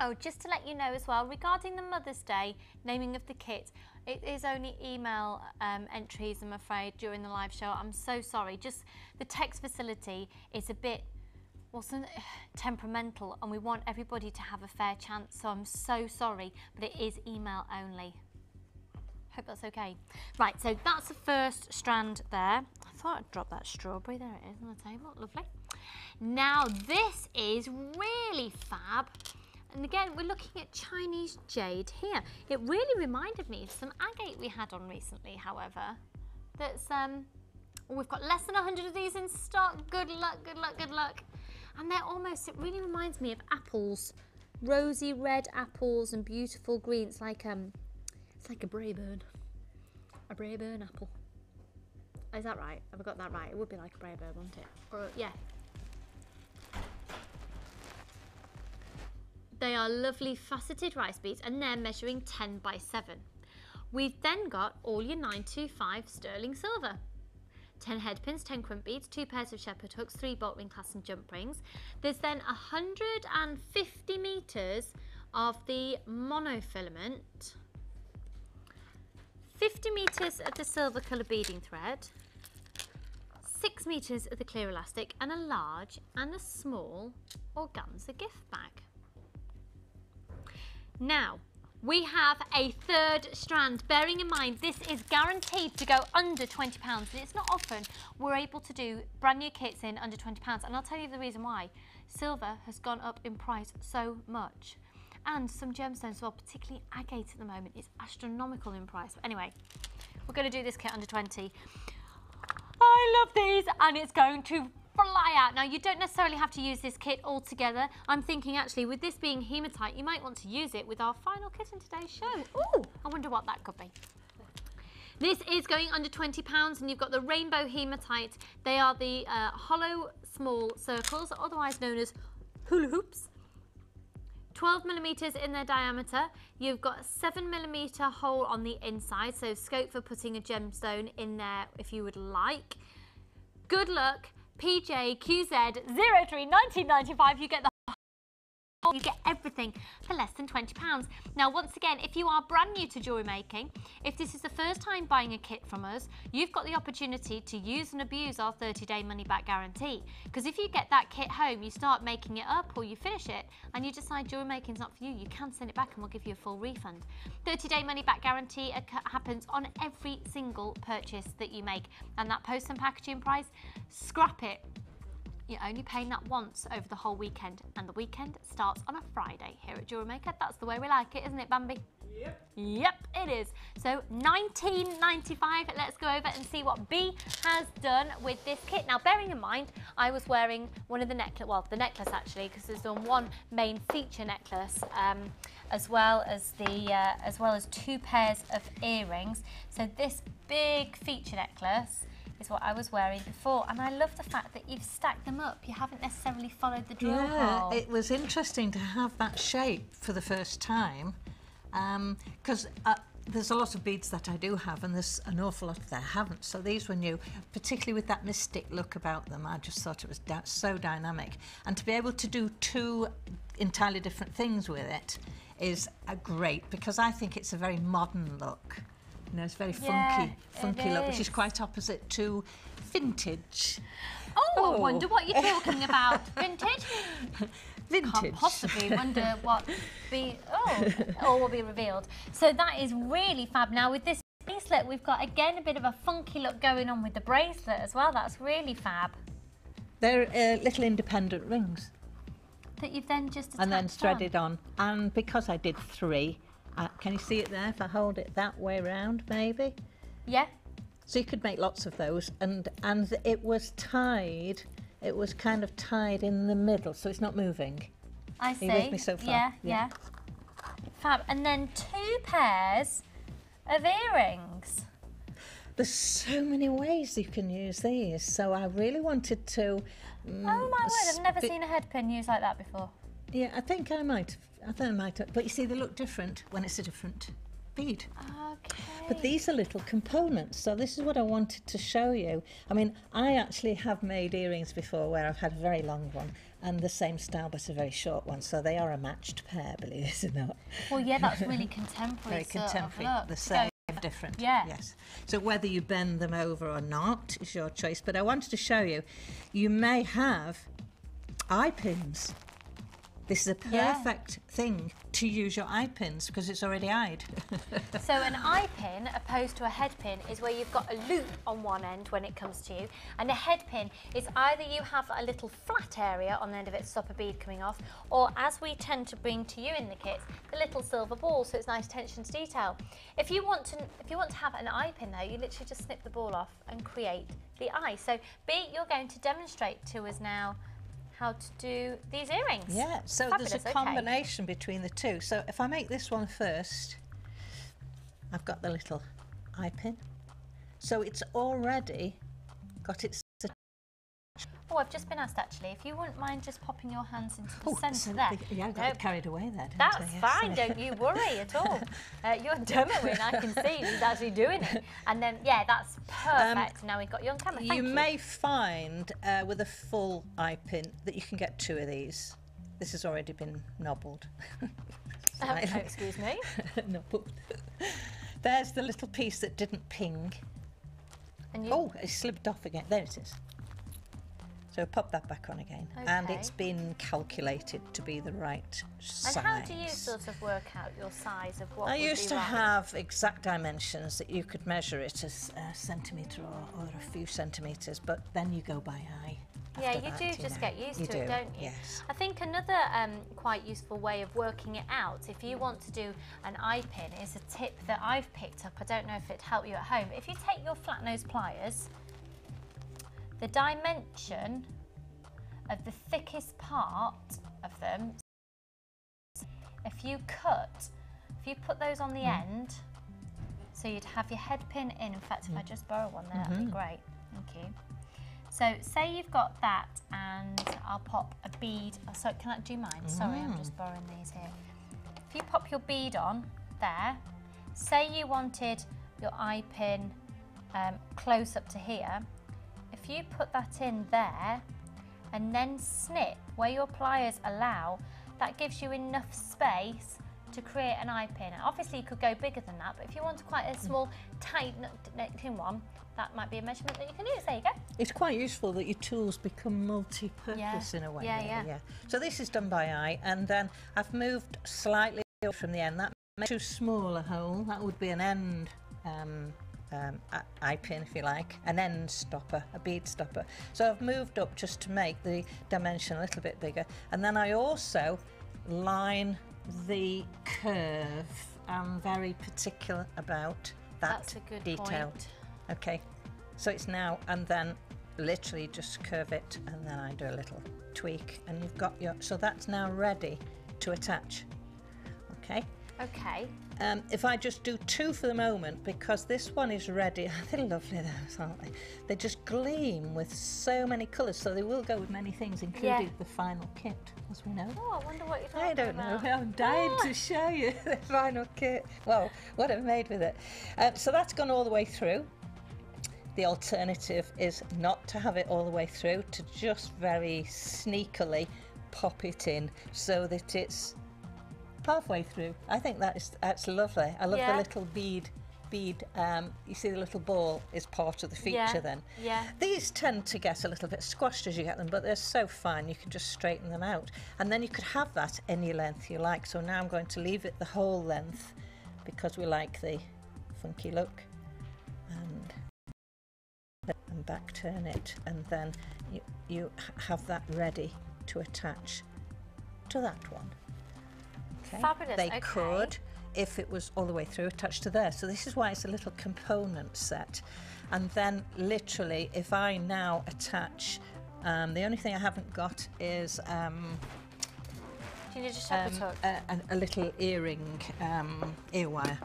Oh, just to let you know as well, regarding the Mother's Day naming of the kit, it is only email entries, I'm afraid, during the live show. I'm so sorry. Just the text facility is a bit, well, temperamental, and we want everybody to have a fair chance, so I'm so sorry, but it is email only. Hope that's okay. Right, so that's the first strand there. I thought I'd drop that strawberry. There it is on the table. Lovely. Now, this is really fab. And again, we're looking at Chinese jade here. It really reminded me of some agate we had on recently, however. That's, we've got less than 100 of these in stock. Good luck, good luck, good luck. And they're almost, it really reminds me of apples. Rosy red apples and beautiful green. It's like a Braeburn. A Braeburn apple. Is that right? Have I got that right? It would be like a Braeburn, wouldn't it? Or, yeah. They are lovely faceted rice beads, and they're measuring 10 by 7. We've then got all your 925 sterling silver. 10 head pins, 10 crump beads, 2 pairs of shepherd hooks, 3 bolt ring clasps and jump rings. There's then 150 metres of the monofilament, 50 metres of the silver colour beading thread, 6 metres of the clear elastic, and a large and a small organza gift bag. Now, we have a third strand, bearing in mind this is guaranteed to go under £20, and it's not often we're able to do brand new kits in under £20, and I'll tell you the reason why. Silver has gone up in price so much, and some gemstones as well, particularly agate at the moment, is astronomical in price. But anyway, we're going to do this kit under 20. I love these, and it's going to fly out. Now, you don't necessarily have to use this kit all together. I'm thinking, actually, with this being hematite, you might want to use it with our final kit in today's show. Ooh, I wonder what that could be. This is going under £20, and you've got the rainbow hematite. They are the hollow small circles, otherwise known as hula hoops. 12mm in their diameter. You've got a 7mm hole on the inside, so scope for putting a gemstone in there if you would like. Good luck. PJ QZ 03 1995. You get the You get everything for less than £20. Now, once again, if you are brand new to jewellery making, if this is the first time buying a kit from us, you've got the opportunity to use and abuse our 30-day money-back guarantee. Because if you get that kit home, you start making it up or you finish it, and you decide jewellery making is not for you, you can send it back and we'll give you a full refund. 30-day money-back guarantee happens on every single purchase that you make, and that post and packaging price, scrap it. You're only paying that once over the whole weekend, and the weekend starts on a Friday here at Jewellery Maker. That's the way we like it, isn't it, Bambi?
Yep.
Yep, it is. So $19.95. Let's go over and see what B has done with this kit. Now, bearing in mind, I was wearing one of the necklace, well, the necklace actually, because there's one main feature necklace, as well as 2 pairs of earrings. So this big feature necklace is what I was wearing before, and I love the fact that you've stacked them up. You haven't necessarily followed the drill hole.
It was interesting to have that shape for the first time, because there's a lot of beads that I do have, and there's an awful lot that I haven't. So these were new, particularly with that mystic look about them. I just thought it was so dynamic, and to be able to do 2 entirely different things with it is great, because I think it's a very modern look. You know, it's very funky look, which is quite opposite to vintage.
Oh, I wonder what you're talking about. Vintage?
Vintage.
Can't possibly wonder what will be revealed. So that is really fab. Now with this bracelet, we've got again a bit of a funky look going on with the bracelet as well. That's really fab.
They're little independent rings.
That you've then just attached
and then threaded on. And because I did 3, can you see it there? If I hold it that way round, maybe?
Yeah.
So you could make lots of those, and it was tied it was kind of tied in the middle, so it's not moving.
I see.
Are you with me so far?
Yeah, yeah. Fab. And then 2 pairs of earrings.
There's so many ways you can use these, so I really wanted to...
Oh my word, I've never seen a head pin used like that before.
Yeah, I think I might have. But you see, they look different when it's a different bead.
Okay.
But these are little components, so this is what I wanted to show you. I mean, I actually have made earrings before where I've had a very long one and the same style but a very short one, so they are a matched pair, believe it or not.
Well, yeah, that's really contemporary.
Very contemporary,
sort of look.
the same, different.
Yeah.
Yes. So whether you bend them over or not is your choice, but I wanted to show you, you may have eye pins. This is a perfect thing to use your eye pins because it's already eyed.
So an eye pin, opposed to a head pin, is where you've got a loop on one end when it comes to you, and a head pin is either you have a little flat area on the end of it to stop a bead coming off, or as we tend to bring to you in the kits, the little silver ball, so it's nice attention to detail. If you want to have an eye pin though, you literally just snip the ball off and create the eye. So you're going to demonstrate to us now how to do these earrings.
Yeah, so
Fabulous,
there's a combination between the two. So if I make this one first, I've got the little eye pin. So it's already got its...
Oh, I've just been asked actually, if you wouldn't mind just popping your hands into the centre there.
Yeah, I got carried away there, didn't
That's
I? Yes.
fine, don't you worry at all. You're demoing, I can see he's actually doing it. And then, yeah, that's perfect. Now we've got you on camera, thank you.
You may find with a full eye pin that you can get 2 of these. This has already been nobbled.
Excuse me?
Nobbled. There's the little piece that didn't ping.
And you...
Oh, it slipped off again. There it is. So pop that back on again.
Okay.
And it's been calculated to be the right size.
And how do you sort of work out your size of what
I
would
used
be
to
right?
have exact dimensions that you could measure it as a centimetre or a few centimetres, but then you go by eye.
Yeah, you do just get used to it, don't you?
Yes.
I think another quite useful way of working it out, if you want to do an eye pin, is a tip that I've picked up. I don't know if it'd help you at home. If you take your flat nose pliers, the dimension of the thickest part of them, if you put those on the end, so you'd have your head pin in fact, if I just borrow one there, that'd be great, thank you. So say you've got that, and I'll pop a bead, so do you mind? Sorry, I'm just borrowing these here. If you pop your bead on there, say you wanted your eye pin close up to here, if you put that in there and then snip where your pliers allow, that gives you enough space to create an eye pin. Obviously you could go bigger than that, but if you want quite a small, tight knitting one, that might be a measurement that you can use. There you go. It's quite useful that your tools become multi-purpose in a way. Yeah. So this is done by eye, and then I've moved slightly from the end. That makes too small a hole. That would be an end eye pin, if you like, an end stopper, a bead stopper. So I've moved up just to make the dimension a little bit bigger, and then I also line the curve. I'm very particular about that. That's a good detail. Point. Okay, so it's now, and then literally just curve it, and then I do a little tweak, and you've got your, so that's now ready to attach. Okay. Okay. If I just do 2 for the moment, because this one is ready. They're lovely those, aren't they? They just gleam with so many colours, so they will go with many things, including the final kit, as we know. Oh, I wonder what you're talking about. I don't know. I'm dying to show you the final kit. Well, what I've made with it. So that's gone all the way through. The alternative is not to have it all the way through, to just very sneakily pop it in so that it's halfway through. I think that's lovely. I love the little bead. You see the little ball is part of the feature then. Yeah. These tend to get a little bit squashed as you get them, but they're so fine you can just straighten them out. And then you could have that any length you like. So now I'm going to leave it the whole length because we like the funky look. And back turn it, and then you have that ready to attach to that one. Okay. Fabulous. They could, if it was all the way through, attached to there. So this is why it's a little component set. And then literally, if I now attach
The only thing I haven't got is
Do you need a shepherd's hook?
a little earring, ear wire.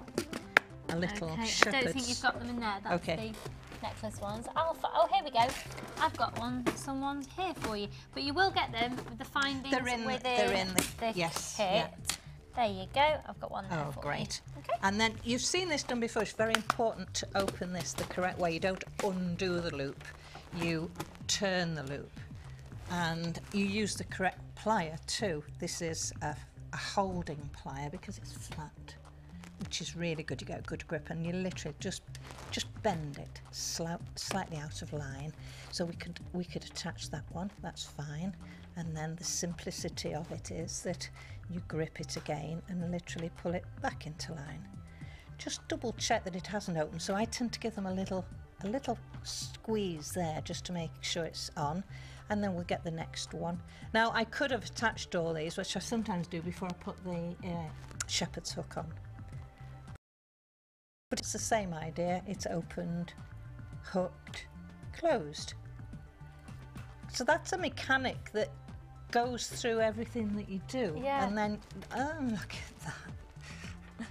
A little shepherd's.
I don't think you've got them in there. That's
Okay.
the necklace ones. Oh, here we go. I've got one. Someone's here for you. But you will get them with the findings within the
yes,
kit.
yeah.
There you go. I've got one there
Oh,
for
great.
you. Okay.
And then you've seen this done before. It's very important to open this the correct way. You don't undo the loop. You turn the loop. And you use the correct plier too. This is a holding plier because it's flat, which is really good. You get a good grip, and you literally just bend it slightly out of line. So we could attach that one. That's fine. And then the simplicity of it is that you grip it again and literally pull it back into line. Just double check that it hasn't opened. So I tend to give them a little squeeze there just to make sure it's on. And then we'll get the next one. Now, I could have attached all these, which I sometimes do before I put the shepherd's hook on. But it's the same idea. It's opened, hooked, closed. So that's a mechanic that goes through everything that you do.
Yeah.
And then, oh, look at that.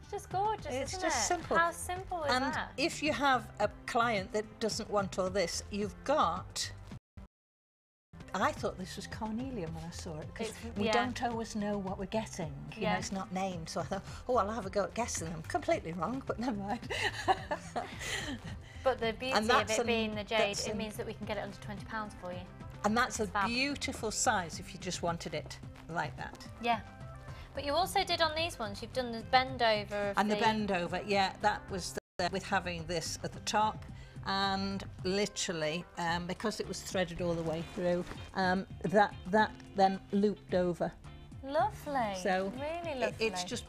It's just gorgeous,
It's
isn't
just
it?
simple.
How simple is
And
that?
if you have a client that doesn't want all this, you've got... I thought this was carnelian when I saw it, because we don't always know what we're getting. You know, it's not named, so I thought, oh, I'll have a go at guessing. I'm completely wrong, but never mind.
But the beauty of it being the jade, it means that we can get it under £20 for you.
And that's a beautiful size if you just wanted it like that.
Yeah. But you also did on these ones, you've done the bend over.
And the bend over, yeah, that was with having this at the top. And literally, because it was threaded all the way through, that then looped over.
Lovely.
So
really lovely.
It's just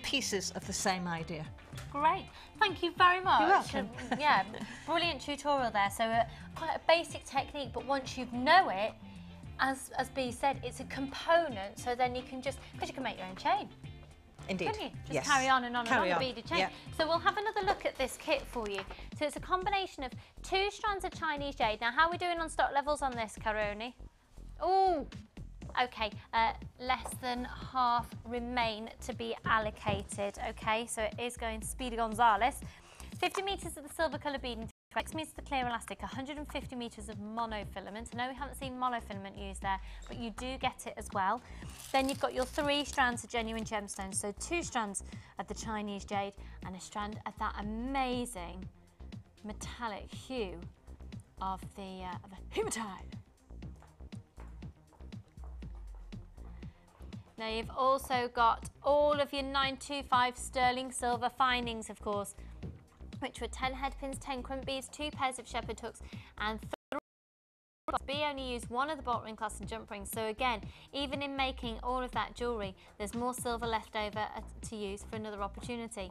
pieces of the same idea.
Great. Thank you very much.
You're welcome.
Yeah, brilliant tutorial there. So quite a basic technique, but once you know it, as Bea said, it's a component. So then you can because you can make your own chain.
Indeed.
Couldn't you? Just carry on and on and on the beaded chain.
Yep.
So we'll have another look at this kit for you. So it's a combination of 2 strands of Chinese jade. Now, how are we doing on stock levels on this, Karoni? Oh, okay. Less than half remain to be allocated. Okay, so it is going to Speedy Gonzalez. 50 metres of the silver colour beading. 6 metres of clear elastic, 150 metres of monofilament. I know we haven't seen monofilament used there, but you do get it as well. Then you've got your 3 strands of genuine gemstones, so 2 strands of the Chinese jade and a strand of that amazing metallic hue of the hematite. Now you've also got all of your 925 sterling silver findings, of course, which were 10 head pins, 10 crimp beads, 2 pairs of shepherd hooks, and 3. Bea only used 1 of the bolt ring clasp and jump rings. So again, even in making all of that jewellery, there's more silver left over to use for another opportunity.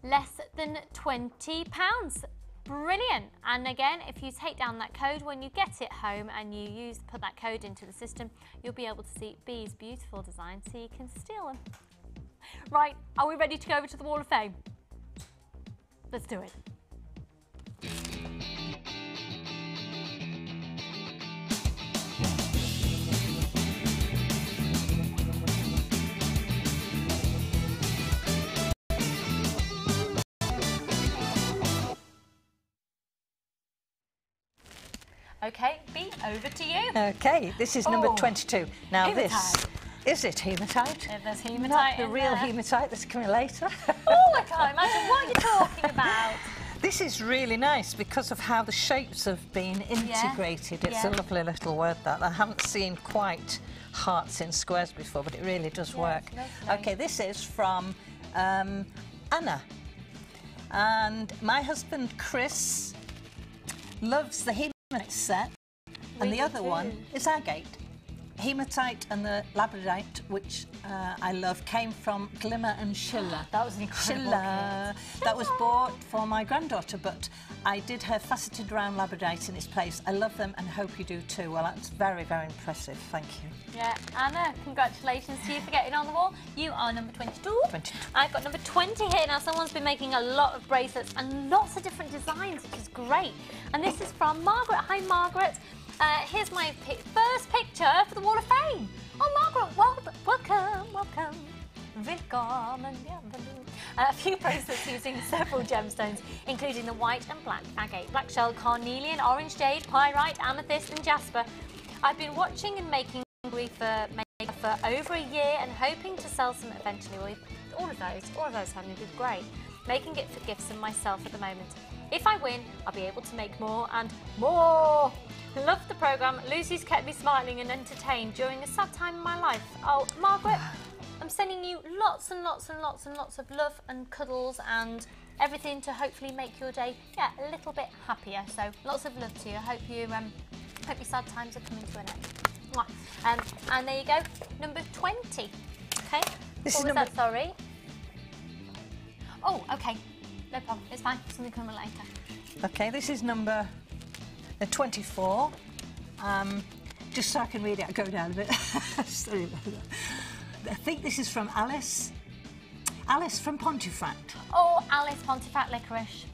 Less than £20. Brilliant. And again, if you take down that code when you get it home and you put that code into the system, you'll be able to see Bea's beautiful design so you can steal them. Right, are we ready to go over to the Wall of Fame? Let's do it. Okay, Bea, over to you.
Okay, this is number 22. Now
hematite.
Is it hematite?
There's hematite
Not the
in
real
there.
hematite that's coming later.
Oh, I can't imagine what you're talking about.
This is really nice because of how the shapes have been integrated. It's a lovely little word that. I haven't seen quite hearts in squares before, but it really does work. Okay, this is from Anna. And my husband, Chris, loves the hematite set. And the other one is agate. hematite and the labradorite, which I love, came from Glimmer and Schiller.
That was an incredible
Schiller. That was bought for my granddaughter, but I did her faceted round labradorite in its place. I love them and hope you do too. Well, that's very, very impressive. Thank you.
Yeah, Anna, congratulations to you for getting on the wall. You are number 22.
22.
I've got number 20 here. Now, someone's been making a lot of bracelets and lots of different designs, which is great. And this is from Margaret. Hi, Margaret. Here's my first picture for the Wall of Fame. Oh, Margaret, welcome. Willkommen. A few bracelets using several gemstones, including the white and black agate, black shell, carnelian, orange jade, pyrite, amethyst and jasper. I've been watching and making for over a year and hoping to sell some eventually. Well, all of those honey did great. Making it for gifts and myself at the moment. If I win, I'll be able to make more and more. Love the programme. Lucy's kept me smiling and entertained during a sad time in my life. Oh, Margaret, I'm sending you lots and lots and lots and lots of love and cuddles and everything to hopefully make your day, a little bit happier. So lots of love to you. I hope your sad times are coming to an end. Mwah. And there you go, number 20. Okay.
This
what
is
was that? Sorry. Oh, okay. No problem. It's fine. Something coming later.
Okay, this is number 24. Just so I can read it, I go down a bit. Sorry about that. I think this is from Alice. Alice from Pontefract.
Oh, Alice, Pontefract licorice.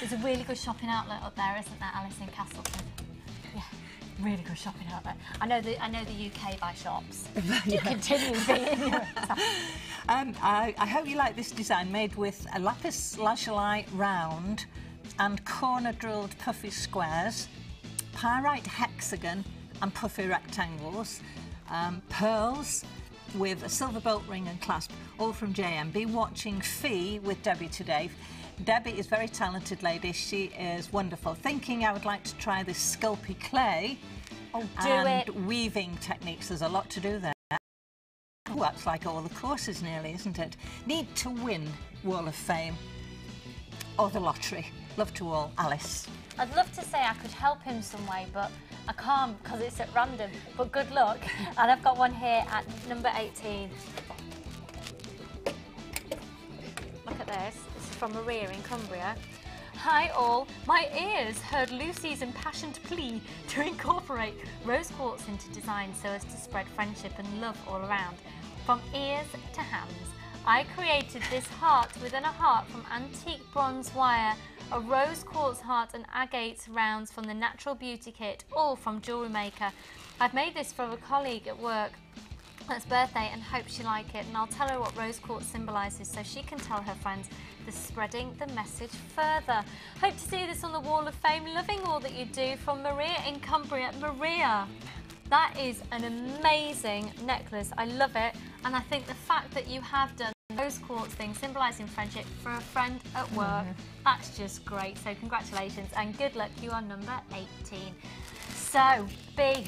There's a really good shopping outlet up there, isn't there, Alice, in Castleton? Yeah, really good shopping outlet. I know the UK buy shops. You continue being here.
I hope you like this design, made with a lapis lazuli round and corner drilled puffy squares, pyrite hexagon and puffy rectangles, pearls with a silver bolt ring and clasp, all from JM. Be watching Fee with Debbie today. Debbie is a very talented lady. She is wonderful. Thinking I would like to try this Sculpey clay and weaving techniques. There's a lot to do there. Oh, that's like all the courses nearly, isn't it? Need to win Wall of Fame or the lottery. Love to all, Alice.
I'd love to say I could help him some way, but I can't because it's at random. But good luck. And I've got one here at number 18. Look at this. This is from Maria in Cumbria. Hi all. My ears heard Lucy's impassioned plea to incorporate rose quartz into design so as to spread friendship and love all around. From ears to hands, I created this heart within a heart from antique bronze wire, a rose quartz heart and agate rounds from the Natural Beauty Kit, all from Jewellery Maker. I've made this for a colleague at work. It's birthday and hope she like it, and I'll tell her what rose quartz symbolises so she can tell her friends. This is spreading the message further. Hope to see this on the Wall of Fame. Loving all that you do, from Maria in Cumbria. Maria, that is an amazing necklace. I love it, and I think the fact that you have done rose quartz thing symbolising friendship for a friend at work, that's just great. So congratulations and good luck. You are number 18. So B,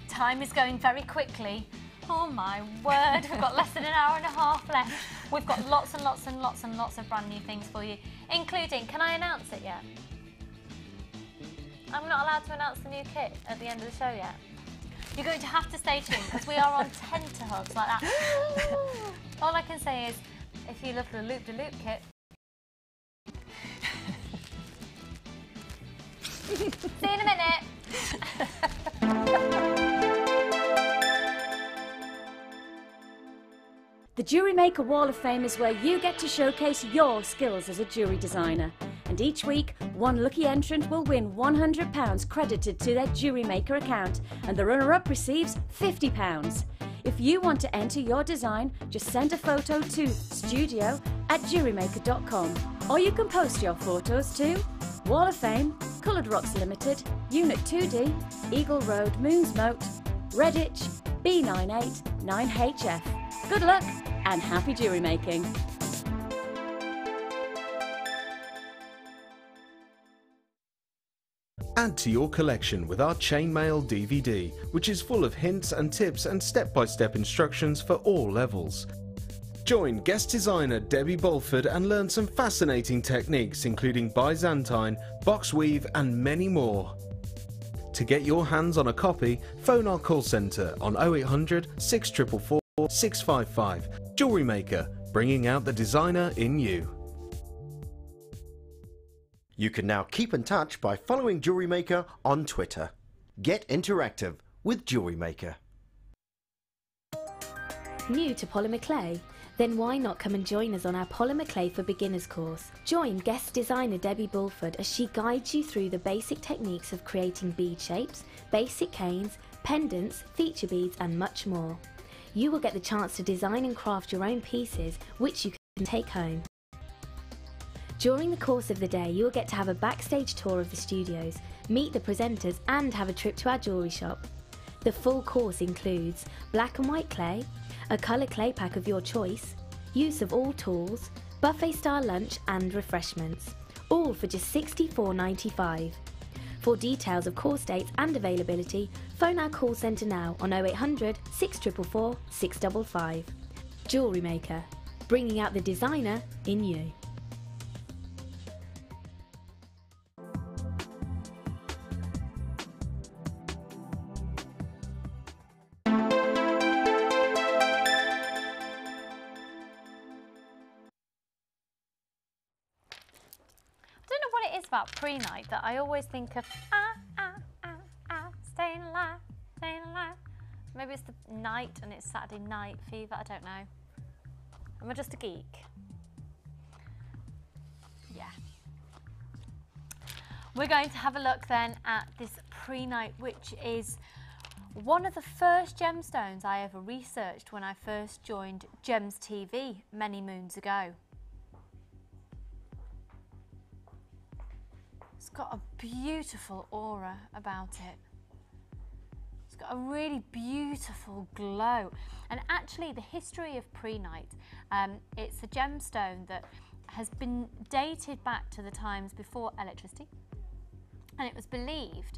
time is going very quickly. Oh my word, we've got less than an hour and a half left. We've got lots and lots and lots and lots of brand new things for you, including, can I announce it yet? I'm not allowed to announce the new kit at the end of the show yet. You're going to have to stay tuned because we are on tenterhooks like that. All I can say is, if you love the loop-de-loop kit, see you in a minute.
The Jewellery Maker Wall of Fame is where you get to showcase your skills as a jewellery designer. And each week, one lucky entrant will win £100 credited to their Jewellery Maker account, and the runner-up receives £50. If you want to enter your design, just send a photo to studio@jewellerymaker.com, or you can post your photos to Wall of Fame, Coloured Rocks Limited, Unit 2D, Eagle Road, Moonsmote, Redditch, B98 9HF. Good luck and happy jewellery making.
Add to your collection with our Chainmail DVD, which is full of hints and tips and step-by-step instructions for all levels. Join guest designer Debbie Bolford and learn some fascinating techniques including Byzantine, box weave and many more. to get your hands on a copy, phone our call centre on 0800 644 655. Jewellery Maker, bringing out the designer in you.
You can now keep in touch by following Jewellery Maker on Twitter. Get interactive with Jewellery Maker.
New to polymer clay? Then why not come and join us on our Polymer Clay for Beginners course? Join guest designer Debbie Bulford as she guides you through the basic techniques of creating bead shapes, basic canes, pendants, feature beads and much more. You will get the chance to design and craft your own pieces which you can take home. During the course of the day you will get to have a backstage tour of the studios, meet the presenters and have a trip to our jewellery shop. The full course includes black and white clay, a colour clay pack of your choice, use of all tools, buffet style lunch and refreshments, all for just $64.95. For details of course dates and availability, phone our call centre now on 0800 644 655. Jewellery Maker, bringing out the designer in you.
About pre-night that I always think of staying alive, staying alive. Maybe it's the night and it's Saturday night fever, I don't know. Am I just a geek? Yeah. We're going to have a look then at this pre-night, which is one of the first gemstones I ever researched when I first joined Gems TV many moons ago. It's got a beautiful aura about it. It's got a really beautiful glow. And actually the history of prehnite, it's a gemstone that has been dated back to the times before electricity. And it was believed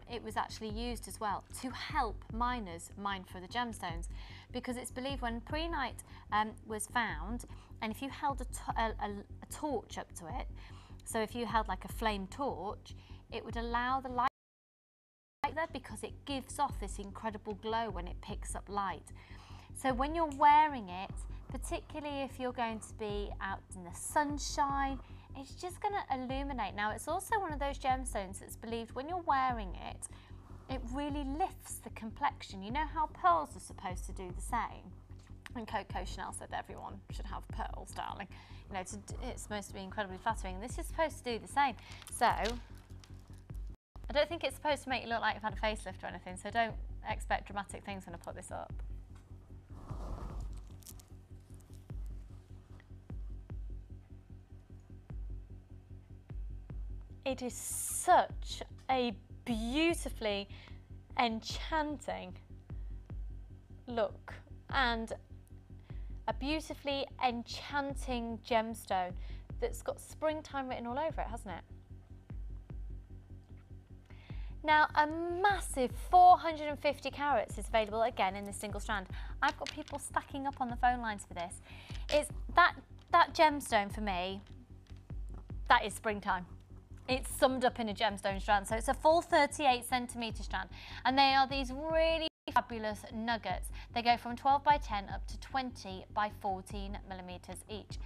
it was actually used as well to help miners mine for the gemstones, because it's believed when prehnite was found, and if you held a torch up to it, so if you held like a flame torch, it would allow the light there because it gives off this incredible glow when it picks up light. So when you're wearing it, particularly if you're going to be out in the sunshine, it's just going to illuminate. Now it's also one of those gemstones that's believed when you're wearing it, it really lifts the complexion. You know how pearls are supposed to do the same? And Coco Chanel said that everyone should have pearls, darling. You know, it's supposed to be incredibly flattering. This is supposed to do the same. So, I don't think it's supposed to make you look like you've had a facelift or anything, so don't expect dramatic things when I put this up. It is such a beautifully enchanting look and a beautifully enchanting gemstone that's got springtime written all over it, hasn't it? Now, a massive 450 carats is available again in this single strand. I've got people stacking up on the phone lines for this. It's that gemstone for me, that is springtime. It's summed up in a gemstone strand. So it's a full 38 centimetre strand, and they are these really fabulous nuggets. They go from 12 by 10 up to 20 by 14 millimetres each.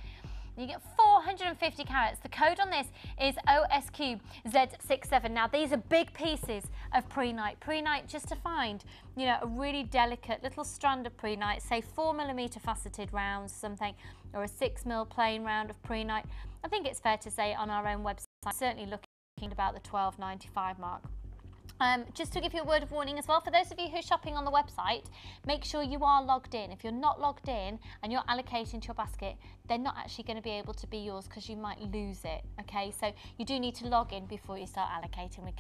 You get 450 carats. The code on this is OSQZ67. Now these are big pieces of prehnite. Prehnite, just to find, you know, a really delicate little strand of prehnite, say 4 millimetre faceted rounds, something, or a 6 mil plain round of prehnite. I think it's fair to say on our own website, certainly looking about the $12.95 mark. Just to give you a word of warning as well, for those of you who are shopping on the website, make sure you are logged in. If you're not logged in and you're allocating to your basket, they're not actually going to be able to be yours because you might lose it, okay? So you do need to log in before you start allocating.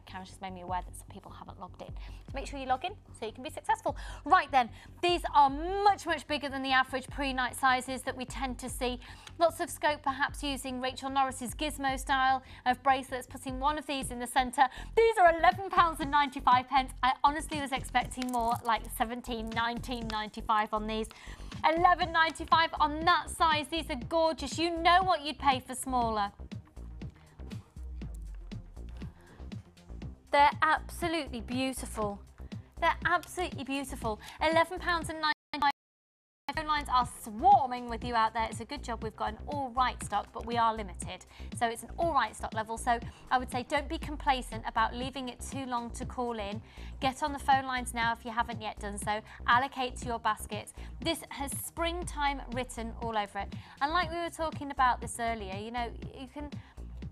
Karen's just made me aware that some people haven't logged in. So make sure you log in so you can be successful. Right then, these are much, much bigger than the average prehnite sizes that we tend to see. Lots of scope perhaps using Rachel Norris's gizmo style of bracelets, putting one of these in the centre. These are £11.95. I honestly was expecting more, like 17, 19.95 on these. £11.95 on that size. These are gorgeous. You know what you'd pay for smaller. They're absolutely beautiful. They're absolutely beautiful. £11.95. Phone lines are swarming with you out there. It's a good job we've got an all right stock, but we are limited. So it's an all right stock level. So I would say don't be complacent about leaving it too long to call in. Get on the phone lines now if you haven't yet done so. Allocate to your baskets. This has springtime written all over it. And like we were talking about this earlier, you know, you can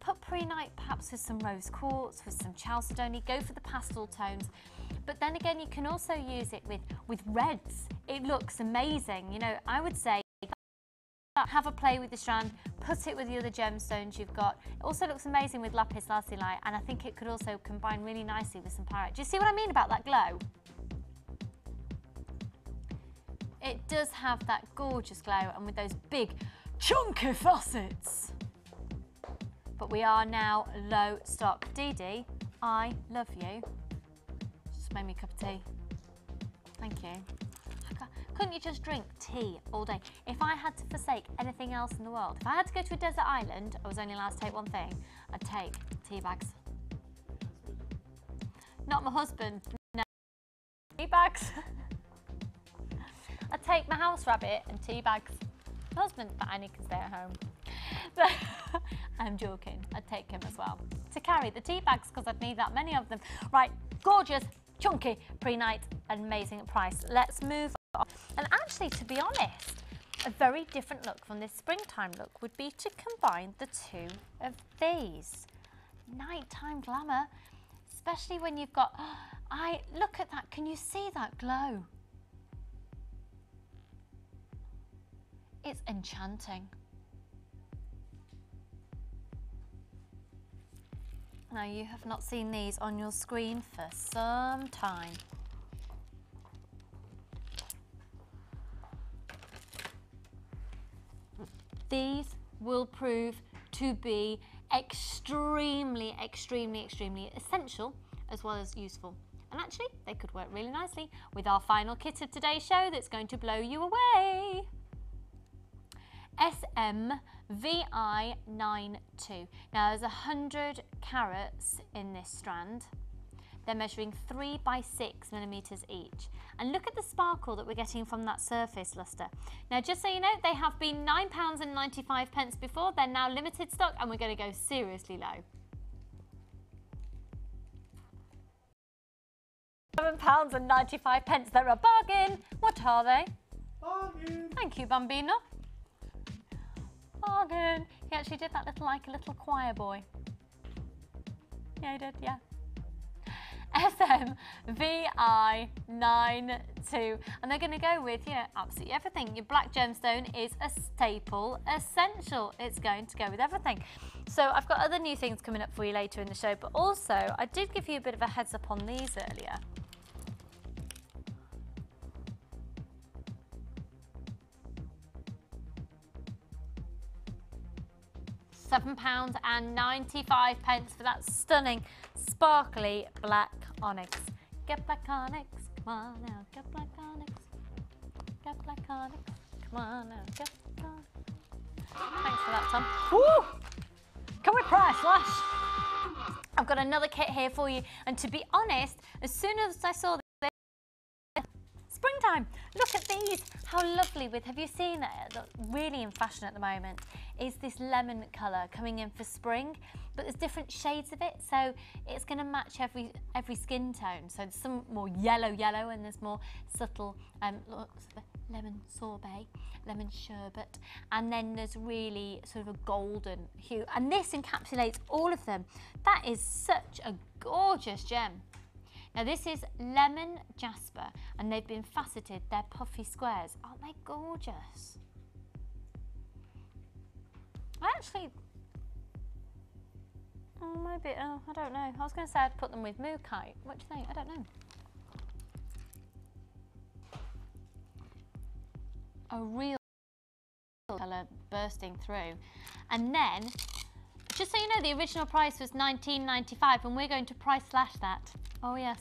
put pre-night perhaps with some rose quartz, with some chalcedony, go for the pastel tones. But then again, you can also use it with reds. It looks amazing. You know, I would say have a play with the strand, put it with the other gemstones you've got. It also looks amazing with lapis lazuli, and I think it could also combine really nicely with some pyrite. Do you see what I mean about that glow? It does have that gorgeous glow, and with those big chunky facets. But we are now low stock. Dee Dee, I love you. Just made me a cup of tea. Thank you. Couldn't you just drink tea all day? If I had to forsake anything else in the world, if I had to go to a desert island, I was only allowed to take one thing, I'd take tea bags. Not my husband, no. Tea bags. I'd take my house rabbit and tea bags. My husband, fine, he can stay at home. I'm joking, I'd take him as well. To carry the tea bags, because I'd need that many of them. Right, gorgeous, chunky, pre-night, amazing price. Let's move on. And actually, to be honest, a very different look from this springtime look would be to combine the two of these. Nighttime glamour, especially when you've got, look at that, can you see that glow? It's enchanting. Now, you have not seen these on your screen for some time. These will prove to be extremely, extremely, extremely essential as well as useful. And actually, they could work really nicely with our final kit of today's show that's going to blow you away. SMVI92. Now there's 100 carats in this strand. They're measuring 3 by 6 millimeters each. And look at the sparkle that we're getting from that surface luster. Now, just so you know, they have been £9.95 before. They're now limited stock, and we're going to go seriously low. £7.95. They're a bargain. What are they?
Bargain.
Thank you, Bambino. Bargain. He actually did that like a little choir boy. Yeah, he did, yeah. SMVI92. And they're going to go with, you know, absolutely everything. Your black gemstone is a staple essential. It's going to go with everything. So I've got other new things coming up for you later in the show, but also I did give you a bit of a heads up on these earlier. £7.95 for that stunning, sparkly black onyx. Get black onyx, come on now, get black onyx. Get black onyx, come on now, get black onyx. Thanks for that, Tom. Woo! Can we price slash? I've got another kit here for you, and to be honest, as soon as I saw this, springtime, look at these, how lovely with, have you seen it, really in fashion at the moment, is this lemon colour coming in for spring, but there's different shades of it, so it's going to match every skin tone. So there's some more yellow, and there's more subtle lemon sorbet, lemon sherbet, and then there's really sort of a golden hue, and this encapsulates all of them. That is such a gorgeous gem. Now this is lemon jasper, and they've been faceted, they're puffy squares. Aren't they gorgeous? Actually, maybe, I don't know. I was going to say I'd put them with mookaite. What do you think? I don't know. A real colour bursting through. And then, just so you know, the original price was £19.95, and we're going to price slash that. Oh yes.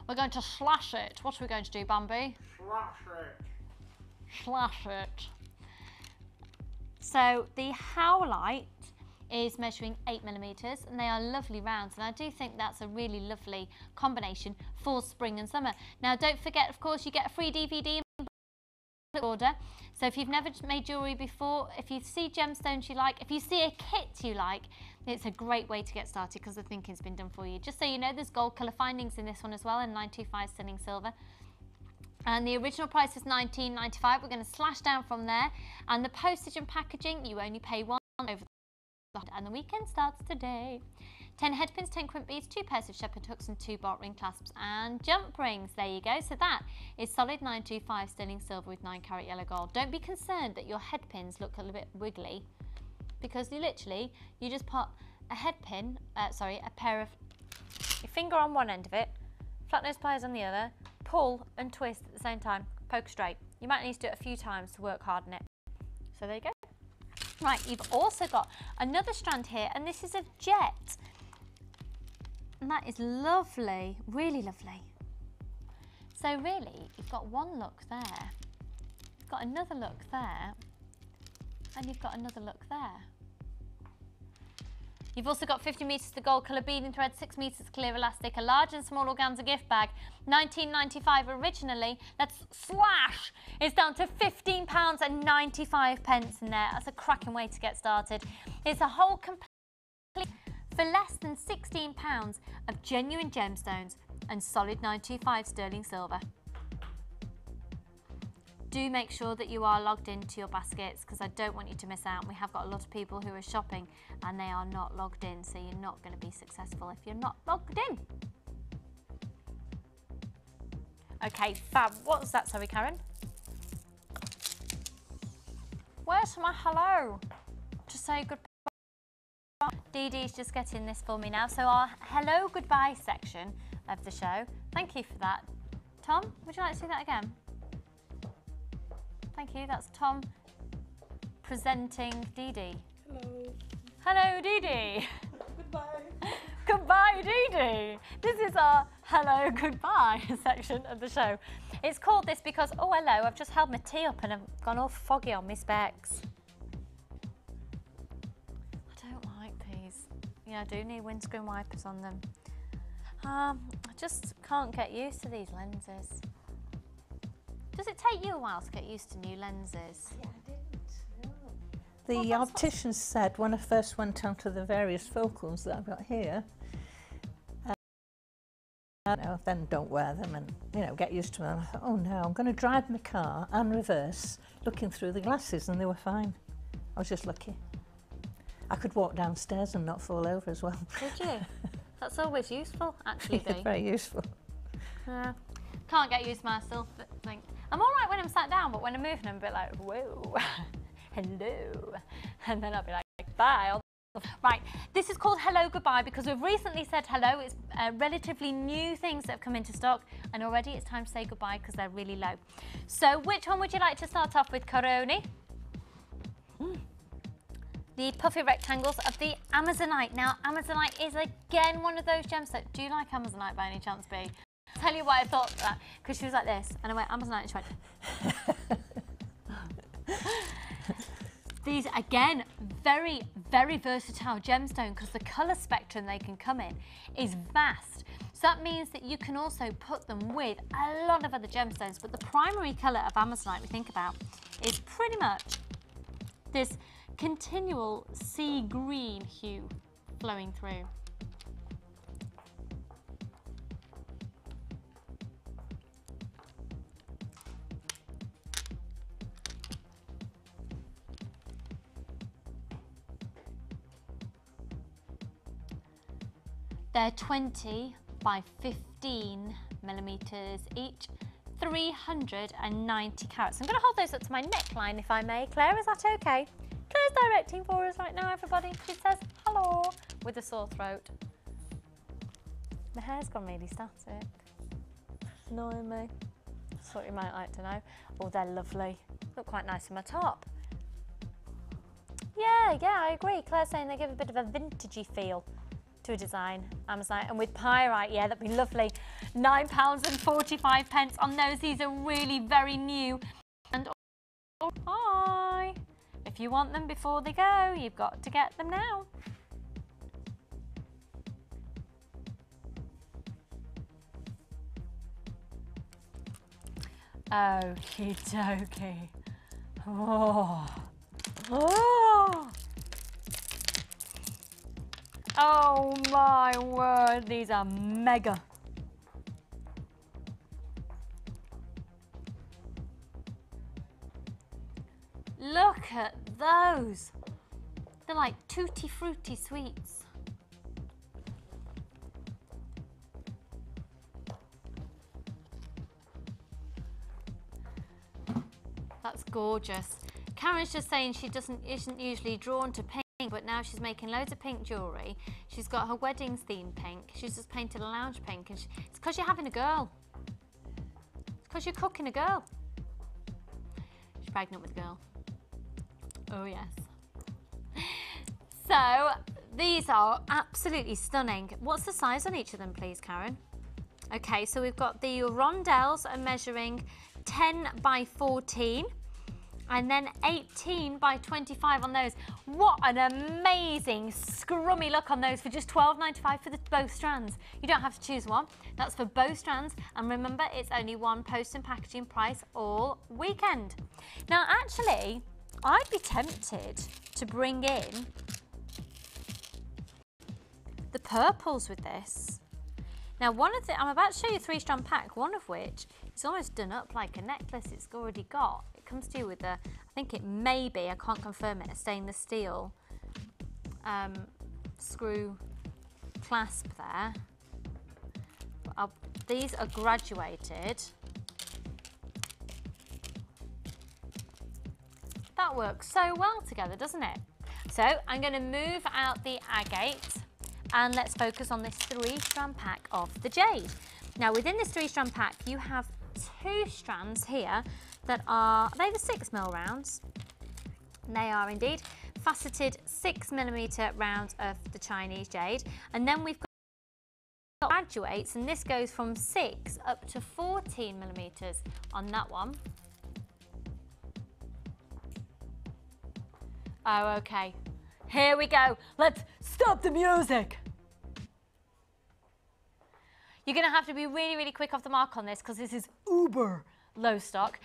We're going to slash it. What are we going to do, Bambi?
Slash it.
Slash it. So the howlite is measuring 8mm, and they are lovely rounds, and I do think that's a really lovely combination for spring and summer. Now don't forget, of course, you get a free DVD order. So if you've never made jewellery before, if you see gemstones you like, if you see a kit you like, it's a great way to get started because the thinking's been done for you. Just so you know, there's gold colour findings in this one as well, in 925 sterling silver. And the original price is £19.95. We're going to slash down from there. And the postage and packaging, you only pay one over the and the weekend starts today. 10 headpins, 10 crimp beads, 2 pairs of shepherd hooks and 2 bolt ring clasps and jump rings. There you go. So that is solid 925 sterling silver with 9-carat yellow gold. Don't be concerned that your headpins look a little bit wiggly, because you just put a headpin, a pair of your finger on one end of it, flat nose pliers on the other, pull and twist at the same time, poke straight. You might need to do it a few times to work hard on it. So there you go. Right, you've also got another strand here, and this is a jet. And that is lovely, really lovely. So really, you've got one look there, you've got another look there, and you've got another look there. You've also got 50 metres of gold colour beading thread, 6 metres clear elastic, a large and small organza gift bag, £19.95 originally. Let's slash! It's down to £15.95 in there. That's a cracking way to get started. It's a whole complete for less than £16 of genuine gemstones and solid 925 sterling silver. Do make sure that you are logged into your baskets, because I don't want you to miss out. We have got a lot of people who are shopping and they are not logged in, so you're not going to be successful if you're not logged in. Okay, fab. What was that? Sorry, Karen. Where's my hello? To say goodbye. Dee Dee's just getting this for me now. So our hello goodbye section of the show. Thank you for that. Tom, would you like to do that again? Thank you. That's Tom presenting Dee Dee.
Hello.
Hello, Dee Dee.
Goodbye.
Goodbye, Dee Dee. This is our hello goodbye section of the show. It's called this because, oh hello, I've just held my tea up and I've gone all foggy on my specs. I don't like these. Yeah, I do need windscreen wipers on them. I just can't get used to these lenses. Does it take you a while to get used to new lenses?
Yeah, I didn't. No. The optician said when I first went on to the various focals that I've got here, then don't wear them and get used to them. And I thought, oh no, I'm going to drive my car and reverse, looking through the glasses, and they were fine. I was just lucky. I could walk downstairs and not fall over as well.
Did you? That's always useful, actually.
Yeah, very useful.
Yeah. Can't get used to myself. Think I'm all right when I'm sat down, but when I'm moving, I'm a bit like, whoa, hello, and then I'll be like, bye. Right, this is called Hello Goodbye because we've recently said hello. It's relatively new things that have come into stock, and already it's time to say goodbye because they're really low. So which one would you like to start off with, Coroni? The puffy rectangles of the Amazonite. Now, Amazonite is again one of those gemstones. Do you like Amazonite by any chance, Bea? I'll tell you why I thought that, because she was like this, and I went, Amazonite, and she went. These, again, very, very versatile gemstone, because the colour spectrum they can come in is vast. So that means that you can also put them with a lot of other gemstones, but the primary colour of Amazonite we think about is pretty much this continual sea green hue flowing through. They're 20 by 15 millimeters each, 390 carats. I'm going to hold those up to my neckline if I may. Claire, is that okay? Claire's directing for us right now, everybody. She says hello with a sore throat. My hair's gone really static. Annoying me. That's what you might like to know. Oh, they're lovely. Look quite nice on my top. Yeah, I agree. Claire's saying they give a bit of a vintagey feel to a design, Amazonite, and with pyrite, yeah, that'd be lovely. £9.45 on those. These are really very new. And hi. If If you want them before they go, you've got to get them now. Okie dokie. Oh. Oh. Oh my word, these are mega. Look at those. They're like tutti frutti sweets. That's gorgeous. Karen's just saying she isn't usually drawn to pink, but now she's making loads of pink jewellery. She's got her weddings themed pink. She's just painted a lounge pink, and it's because you're having a girl. It's because you're cooking a girl. She's pregnant with a girl. Oh yes. So these are absolutely stunning. What's the size on each of them, please, Karen? Okay, so we've got the rondelles are measuring 10 by 14 and then 18 by 25 on those. What an amazing scrummy look on those for just $12.95 for both strands. You don't have to choose one. That's for both strands, and remember, it's only one post and packaging price all weekend. Now actually, I'd be tempted to bring in the purples with this. Now I'm about to show you a 3-strand pack, one of which is almost done up like a necklace. It's already got, it comes to you with a, I think it may be, I can't confirm it, a stainless steel screw clasp there. But these are graduated. That works so well together, doesn't it? So I'm going to move out the agate and let's focus on this 3-strand pack of the jade. Now within this 3-strand pack you have 2 strands here that are, they the 6mm rounds. They are indeed faceted 6mm rounds of the Chinese jade, and then we've got graduates, and this goes from 6 up to 14mm on that one. Oh, okay. Here we go. Let's stop the music. You're going to have to be really, really quick off the mark on this because this is uber low stock.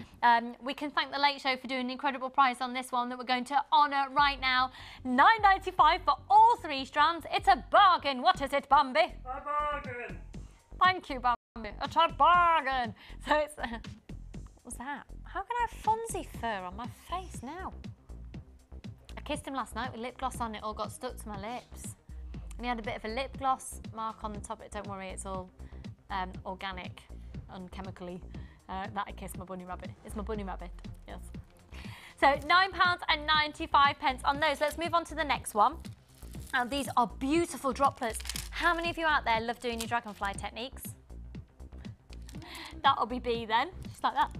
We can thank the Late Show for doing an incredible price on this one that we're going to honour right now. $9.95 for all 3 strands. It's a bargain. What is it, Bambi?
A bargain.
Thank you, Bambi. It's a bargain. So it's... what's that? How can I have Fonzie fur on my face now? I kissed him last night with lip gloss on. It all got stuck to my lips. And he had a bit of a lip gloss mark on the top of it. Don't worry, it's all organic, unchemically. That I kissed my bunny rabbit. It's my bunny rabbit, yes. So £9.95 on those. Let's move on to the next one. Now these are beautiful droplets. How many of you out there love doing your dragonfly techniques? That'll be B then, just like that.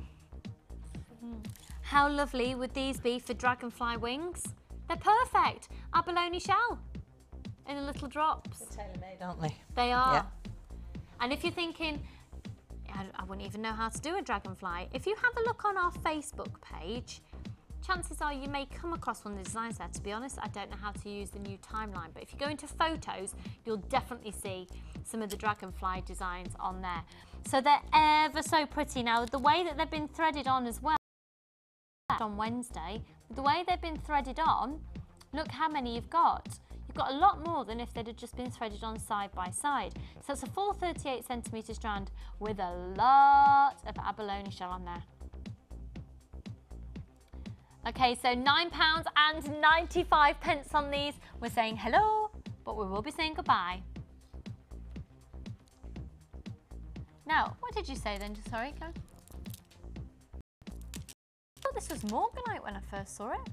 How lovely would these be for dragonfly wings? They're perfect. Abalone shell in the little drops.
They're tailor-made, aren't they?
They are.
Yeah.
And if you're thinking, I wouldn't even know how to do a dragonfly, if you have a look on our Facebook page, chances are you may come across one of the designs there. To be honest, I don't know how to use the new timeline, but if you go into photos, you'll definitely see some of the dragonfly designs on there. So they're ever so pretty. Now, the way that they've been threaded on as well, on Wednesday, the way they've been threaded on, look how many you've got. You've got a lot more than if they'd have just been threaded on side by side. So it's a full 38cm strand with a lot of abalone shell on there. Okay, so £9.95 on these. We're saying hello, but we will be saying goodbye. Now, what did you say then? Sorry, Karen? I thought this was Morganite when I first saw it.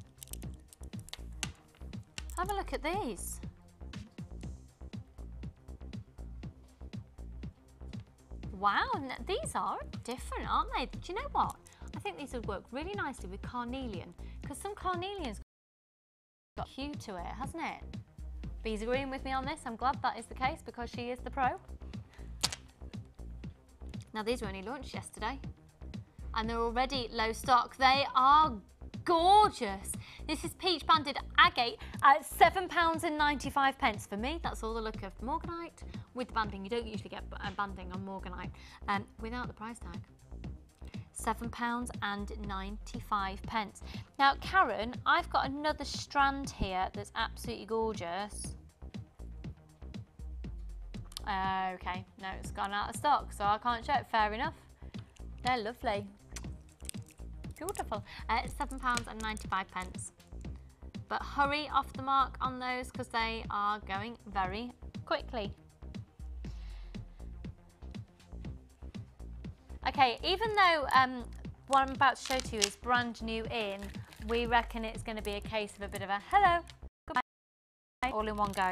Have a look at these. Wow, these are different, aren't they? Do you know what? I think these would work really nicely with carnelian, because some carnelian's got hue to it, hasn't it? Bee's agreeing with me on this. I'm glad that is the case because she is the pro. Now, these were only launched yesterday and they're already low stock. They are gorgeous. This is peach banded agate at £7.95. For me, that's all the look of morganite with banding. You don't usually get banding on morganite without the price tag. £7.95. Now, Karen, I've got another strand here that's absolutely gorgeous. Okay, no, it's gone out of stock, so I can't show it. Fair enough. They're lovely. Beautiful. It's £7.95. But hurry off the mark on those because they are going very quickly. Okay, even though what I'm about to show to you is brand new in, we reckon it's going to be a case of a bit of a hello, goodbye, all in one go.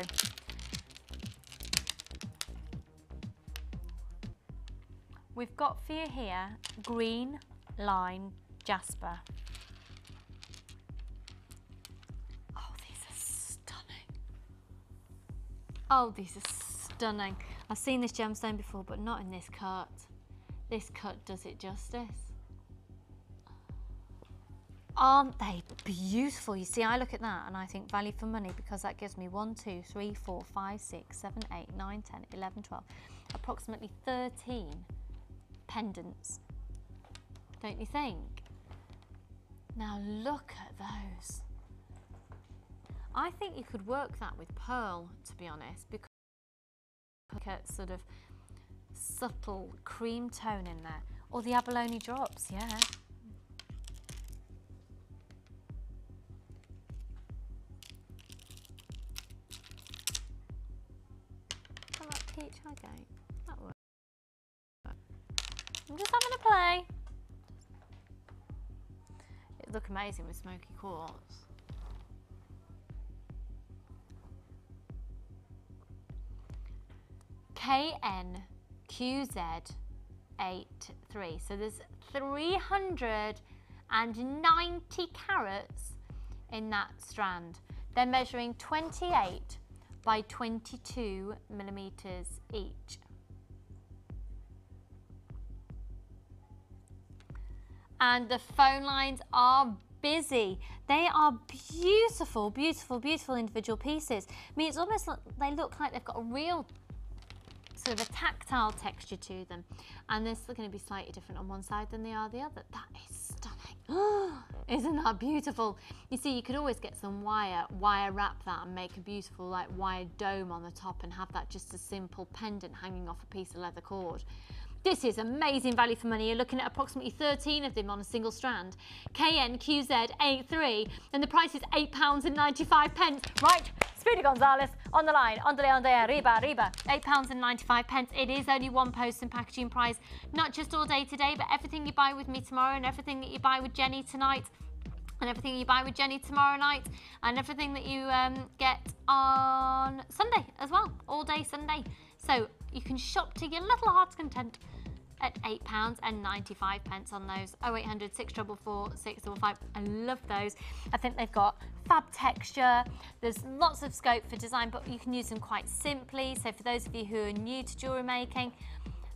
We've got for you here green line jasper. Oh, these are stunning. Oh, these are stunning. I've seen this gemstone before, but not in this cut. This cut does it justice. Aren't they beautiful? You see, I look at that and I think value for money because that gives me 1, 2, 3, 4, 5, 6, 7, 8, 9, 10, 11, 12, approximately 13 pendants. Don't you think? Now look at those. I think you could work that with pearl, to be honest, because look at sort of subtle cream tone in there, or the abalone drops, yeah. I like peach agate. That works. I'm just having a play. It'd look amazing with smoky quartz. KNQZ83. So there's 390 carats in that strand. They're measuring 28 by 22 millimeters each. And the phone lines are busy. They are beautiful, beautiful, beautiful individual pieces. I mean, it's almost like they look like they've got a real sort of a tactile texture to them. And they're still going to be slightly different on one side than they are the other. That is stunning. Isn't that beautiful? You see, you could always get some wire wrap that and make a beautiful like wire dome on the top and have that just a simple pendant hanging off a piece of leather cord. This is amazing value for money. You're looking at approximately 13 of them on a single strand. KNQZ83, and the price is £8.95. Right, Speedy Gonzalez on the line. Ondale, arriba, arriba. £8.95. It is only one post and packaging price. Not just all day today, but everything you buy with me tomorrow and everything that you buy with Jenny tonight. And everything you buy with Jenny tomorrow night. And everything that you get on Sunday as well. All day Sunday. So you can shop to your little heart's content at £8.95 on those. 0800 644 655. I love those. I think they've got fab texture. There's lots of scope for design, but you can use them quite simply. So for those of you who are new to jewellery making,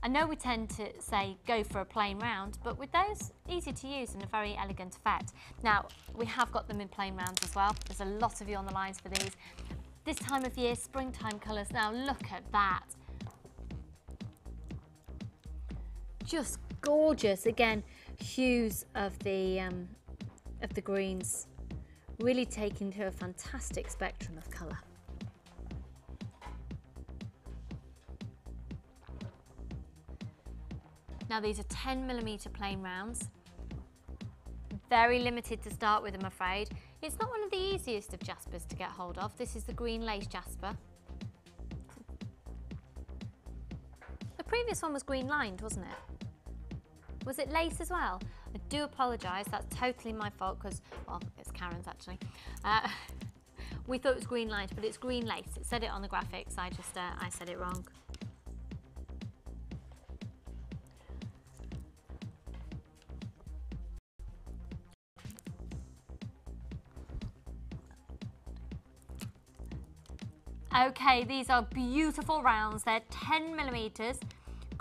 I know we tend to say go for a plain round, but with those, easy to use and a very elegant effect. Now, we have got them in plain rounds as well. There's a lot of you on the lines for these. This time of year, springtime colours. Now look at that. Just gorgeous. Again, hues of the greens, really taking to a fantastic spectrum of colour. Now these are 10mm plain rounds. Very limited to start with, I'm afraid. It's not one of the easiest of jaspers to get hold of. This is the green lace jasper. The previous one was green lined, wasn't it? Was it lace as well? I do apologise, that's totally my fault because, well, it's Karen's actually. We thought it was green lined, but it's green lace. It said it on the graphics, I said it wrong. Okay, these are beautiful rounds. They're 10mm,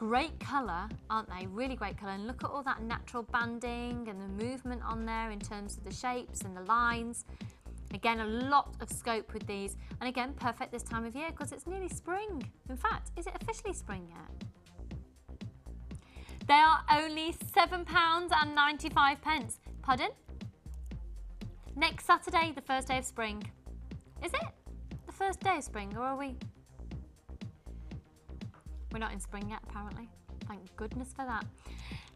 great colour, aren't they? Really great colour. And look at all that natural banding and the movement on there in terms of the shapes and the lines. Again, a lot of scope with these. And again, perfect this time of year because it's nearly spring. In fact, is it officially spring yet? They are only £7.95. Pardon? Next Saturday, the first day of spring. Is it the first day of spring, or are we? We're not in spring yet, apparently. Thank goodness for that.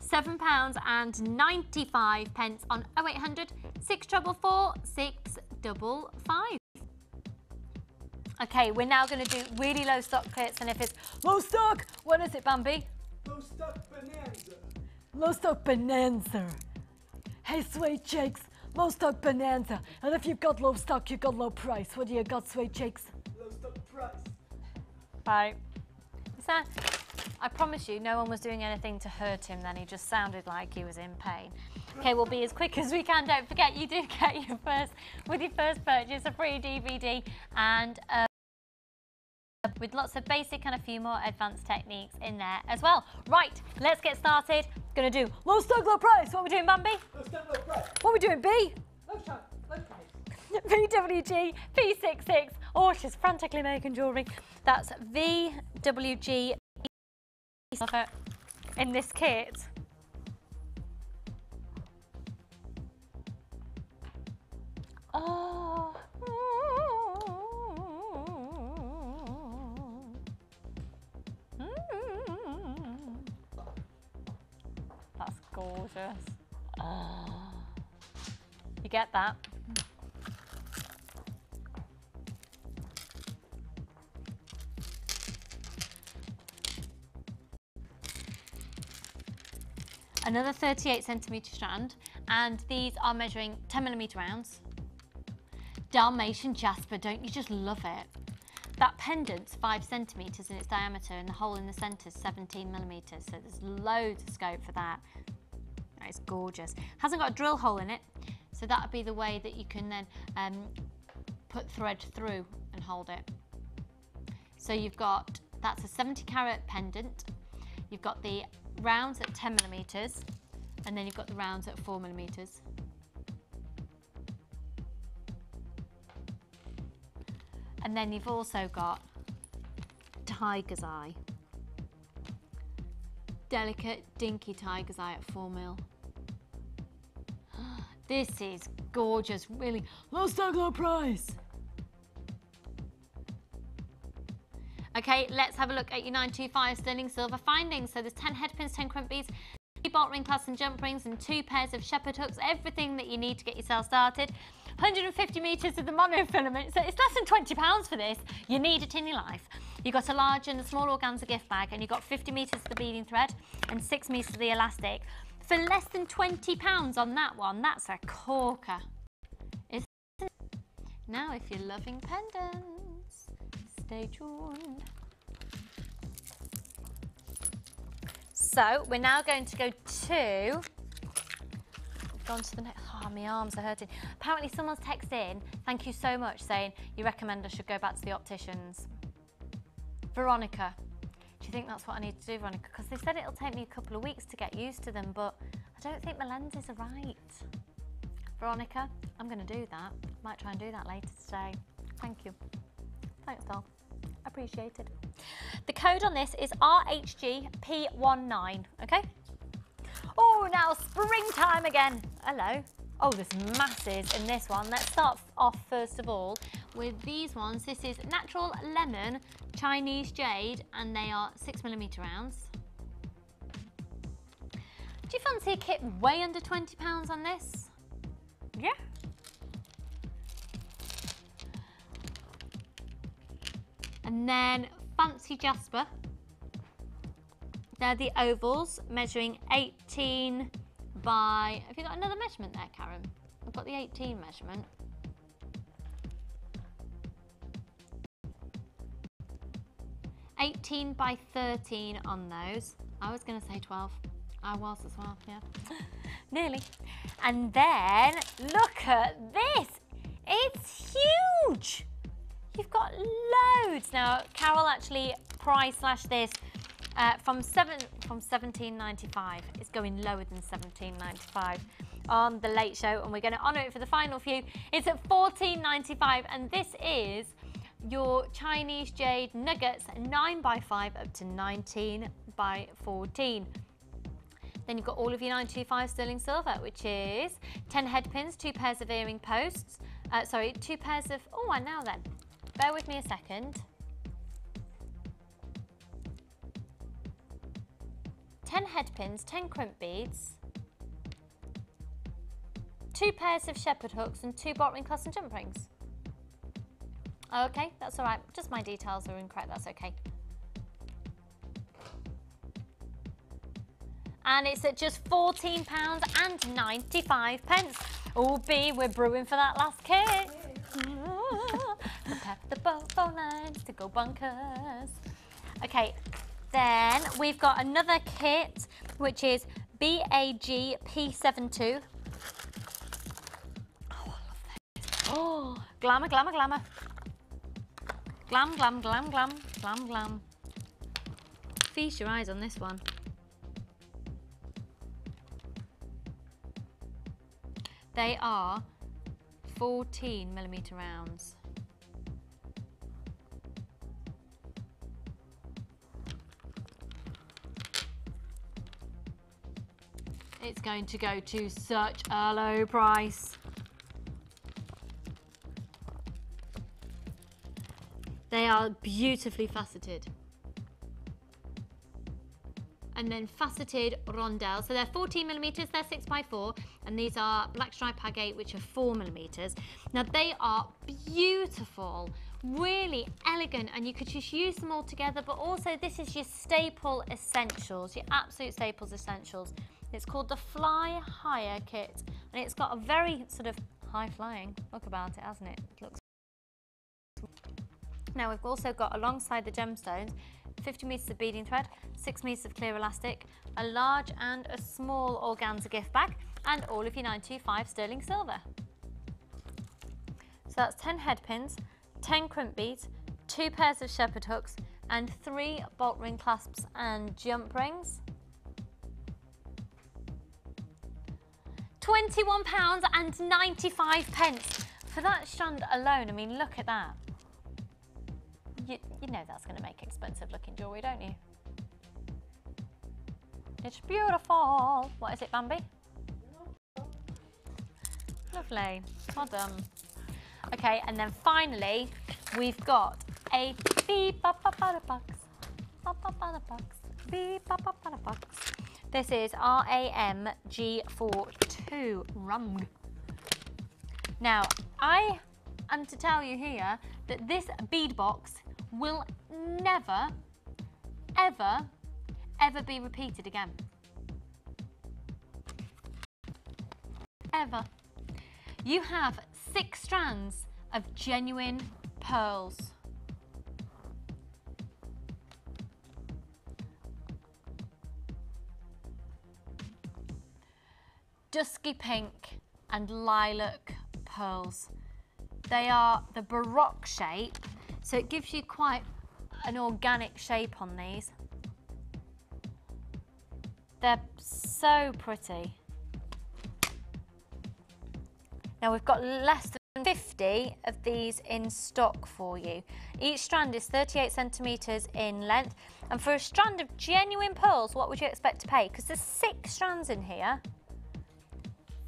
£7.95 on 0800 644 655. Okay, we're now going to do really low stock kits, and if it's low stock, what is it, Bambi?
Low stock bonanza.
Low stock bonanza. Hey, sweet cheeks, low stock bonanza. And if you've got low stock, you've got low price. What do you got, sweet cheeks?
Low stock price.
Right. So, I promise you, no one was doing anything to hurt him then. He just sounded like he was in pain. Okay, we'll be as quick as we can. Don't forget, you do get your first purchase, a free DVD and with lots of basic and a few more advanced techniques in there as well. Right, let's get started. Gonna do low stock, low price. What are we doing, Bambi?
Low stock, low price.
What are we doing, B?
Low stock, low price.
VWG P66. Oh, she's frantically making jewellery. That's VWG in this kit. Oh. That's gorgeous. Oh. You get that? Another 38cm strand, and these are measuring 10mm rounds. Dalmatian jasper, don't you just love it? That pendant's 5cm in its diameter, and the hole in the centre is 17mm, so there's loads of scope for that. That is gorgeous. Hasn't got a drill hole in it, so that would be the way that you can then put thread through and hold it. So you've got, that's a 70-carat pendant. You've got the rounds at 10mm, and then you've got the rounds at 4mm. And then you've also got tiger's eye. Delicate, dinky tiger's eye at 4mm. This is gorgeous, really low stock, low price. Okay, let's have a look at your 925 sterling silver findings. So there's 10 headpins, 10 crump beads, 3 bolt ring clasps and jump rings, and 2 pairs of shepherd hooks, everything that you need to get yourself started. 150 metres of the monofilament, so it's less than £20 for this. You need it in your life. You've got a large and a small organza gift bag, and you've got 50 metres of the beading thread and 6 metres of the elastic. For less than £20 on that one, that's a corker. Isn't it? Now, if you're loving pendants, stay tuned. So we're now going to go to, gone to the next, oh, my arms are hurting. Apparently someone's texted in, thank you so much, saying you recommend I should go back to the opticians. Veronica, do you think that's what I need to do, Veronica? Because they said it'll take me a couple of weeks to get used to them, but I don't think my lenses are right. Veronica, I'm going to do that. Might try and do that later today. Thank you. Thanks, doll. Appreciated. The code on this is RHGP19, okay? Oh, now springtime again. Hello. Oh, there's masses in this one. Let's start off first of all with these ones. This is Natural Lemon Chinese Jade, and they are 6mm rounds. Do you fancy a kit way under £20 on this? Yeah. And then Fancy Jasper. They're the ovals, measuring 18 by... Have you got another measurement there, Karen? I've got the 18 measurement. (18 by 13 on those. I was going to say 12. I was as well, yeah. Nearly. And then, look at this. It's huge. You've got loads. Now, Carol actually price slashed this from $17.95. It's going lower than $17.95 on the Late Show, and we're going to honour it for the final few. It's at $14.95, and this is your Chinese jade nuggets, 9x5 up to 19x14. Then you've got all of your 925 sterling silver, which is 10 head pins, 2 pairs of earring posts. 2 pairs of, and now then, bear with me a second. 10 head pins, 10 crimp beads, 2 pairs of shepherd hooks and 2 bolt ring clasp and jump rings. Okay, that's all right. Just my details are incorrect, that's okay. And it's at just £14.95. Oh, B, we're brewing for that last kit. Prepare for the phone lines to go bonkers. Okay, then we've got another kit, which is BAG P72. Oh, I love this. Oh, glamour, glamour, glamour. Glam, glam, glam, glam, glam, glam. Feast your eyes on this one. They are 14mm rounds. It's going to go to such a low price. They are beautifully faceted. And then faceted rondelles. So they're 14mm, they're 6x4, and these are black stripe agate, which are 4mm. Now they are beautiful, really elegant, and you could just use them all together, but also this is your staple essentials, your absolute staples essentials. It's called the Fly Higher kit, and it's got a very sort of high flying look about it, hasn't it? It looks. Now we've also got alongside the gemstones 50 metres of beading thread, 6 metres of clear elastic, a large and a small organza gift bag, and all of your 925 sterling silver. So that's 10 head pins, 10 crimp beads, 2 pairs of shepherd hooks, and 3 bolt ring clasps and jump rings. £21.95 for that strand alone. I mean, look at that. You know that's going to make expensive looking jewellery, don't you? It's beautiful. What is it, Bambi? Lovely. Well done. Okay, and then finally, we've got a box. Box. This is RAM-G42 Rung. Now, I am to tell you here that this bead box will never, ever, ever be repeated again. Ever. You have 6 strands of genuine pearls. Dusky pink and lilac pearls. They are the Baroque shape, so it gives you quite an organic shape on these. They're so pretty. Now we've got less than 50 of these in stock for you. Each strand is 38 centimetres in length, and for a strand of genuine pearls, what would you expect to pay? Because there's 6 strands in here.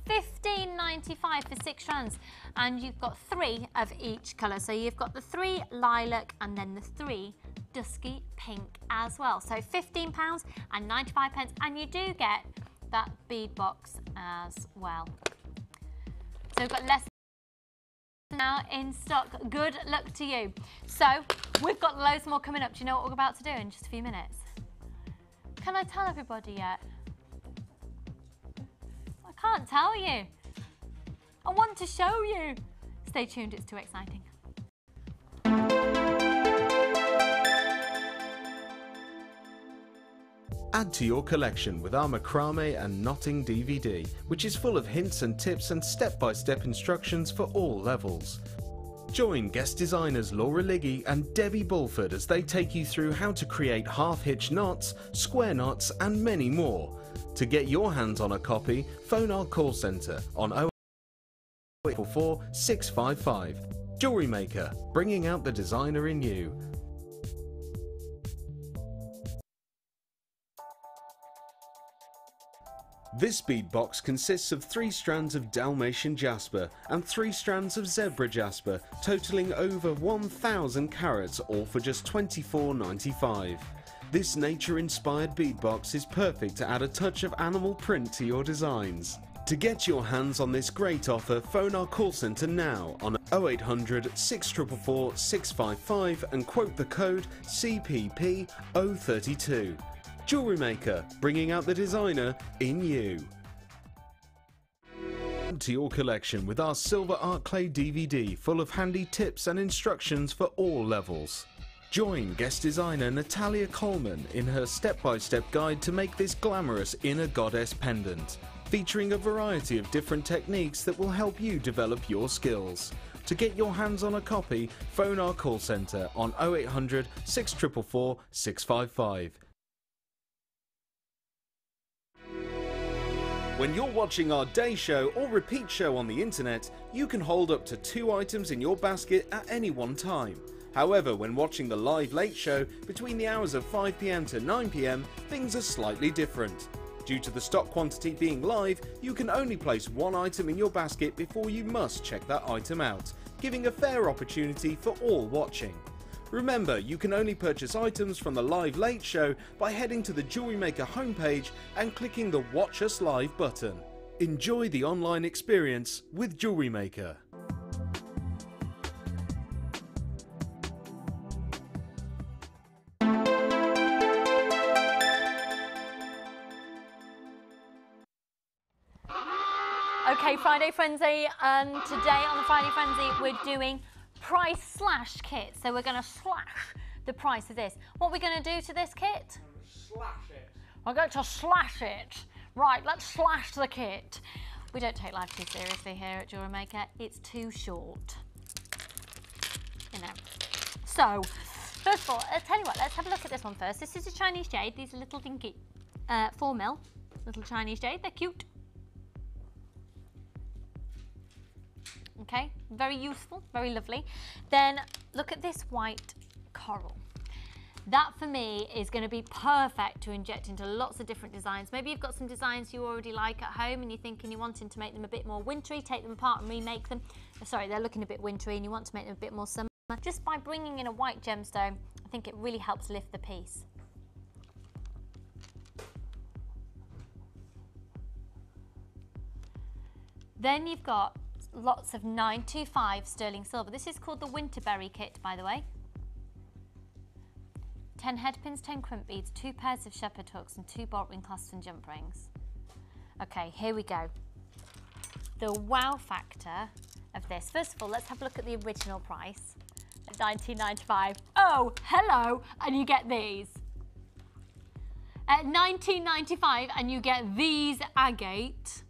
$15.95 for 6 strands, and you've got 3 of each colour. So you've got the 3 lilac and then the 3 dusky pink as well. So £15.95, and you do get that bead box as well. So we've got less now in stock. Good luck to you. So we've got loads more coming up. Do you know what we're about to do in just a few minutes? Can I tell everybody yet? I can't tell you. I want to show you. Stay tuned, it's too exciting.
Add to your collection with our macrame and knotting DVD, which is full of hints and tips and step-by-step instructions for all levels. Join guest designers Laura Liggy and Debbie Bulford as they take you through how to create half-hitch knots, square knots and many more. To get your hands on a copy, phone our call centre on 0844 655. Jewellery Maker, bringing out the designer in you. This bead box consists of 3 strands of Dalmatian jasper and 3 strands of zebra jasper, totalling over 1,000 carats, all for just $24.95. This nature-inspired bead box is perfect to add a touch of animal print to your designs. To get your hands on this great offer, phone our call centre now on 0800 644 655 and quote the code CPP032. Jewellery Maker, bringing out the designer in you. Add to your collection with our Silver Art Clay DVD full of handy tips and instructions for all levels. Join guest designer Natalia Coleman in her step-by-step guide to make this glamorous inner goddess pendant, featuring a variety of different techniques that will help you develop your skills. To get your hands on a copy, phone our call centre on 0800 644 655. When you're watching our day show or repeat show on the internet, you can hold up to 2 items in your basket at any one time. However, when watching the live late show between the hours of 5 PM to 9 PM, things are slightly different. Due to the stock quantity being live, you can only place 1 item in your basket before you must check that item out, giving a fair opportunity for all watching. Remember, you can only purchase items from the live late show by heading to the Jewellery Maker homepage and clicking the Watch Us Live button. Enjoy the online experience with Jewellery Maker.
Okay, Friday Frenzy, and today on the Friday Frenzy we're doing price slash kit. So we're going to slash the price of this. What are we going to do to this kit?
Slash it.
We're going to slash it. Right, let's slash the kit. We don't take life too seriously here at Jewellery Maker. It's too short. You know. So, first of all, I'll tell you what, let's have a look at this one first. This is a Chinese jade. These are little dinky 4mm little Chinese jade. They're cute. Okay, very useful, very lovely. Then look at this white coral. That for me is going to be perfect to inject into lots of different designs. Maybe you've got some designs you already like at home and you're thinking you're wanting to make them a bit more wintry, take them apart and remake them. Sorry, they're looking a bit wintry and you want to make them a bit more summer. Just by bringing in a white gemstone, I think it really helps lift the piece. Then you've got lots of 925 sterling silver. This is called the Winterberry kit, by the way. 10 headpins, 10 crimp beads, 2 pairs of shepherd hooks and 2 bolt ring clasps and jump rings. Okay, here we go. The wow factor of this. First of all, let's have a look at the original price at $19.95. Oh, hello, and you get these. At $19.95 and you get these agate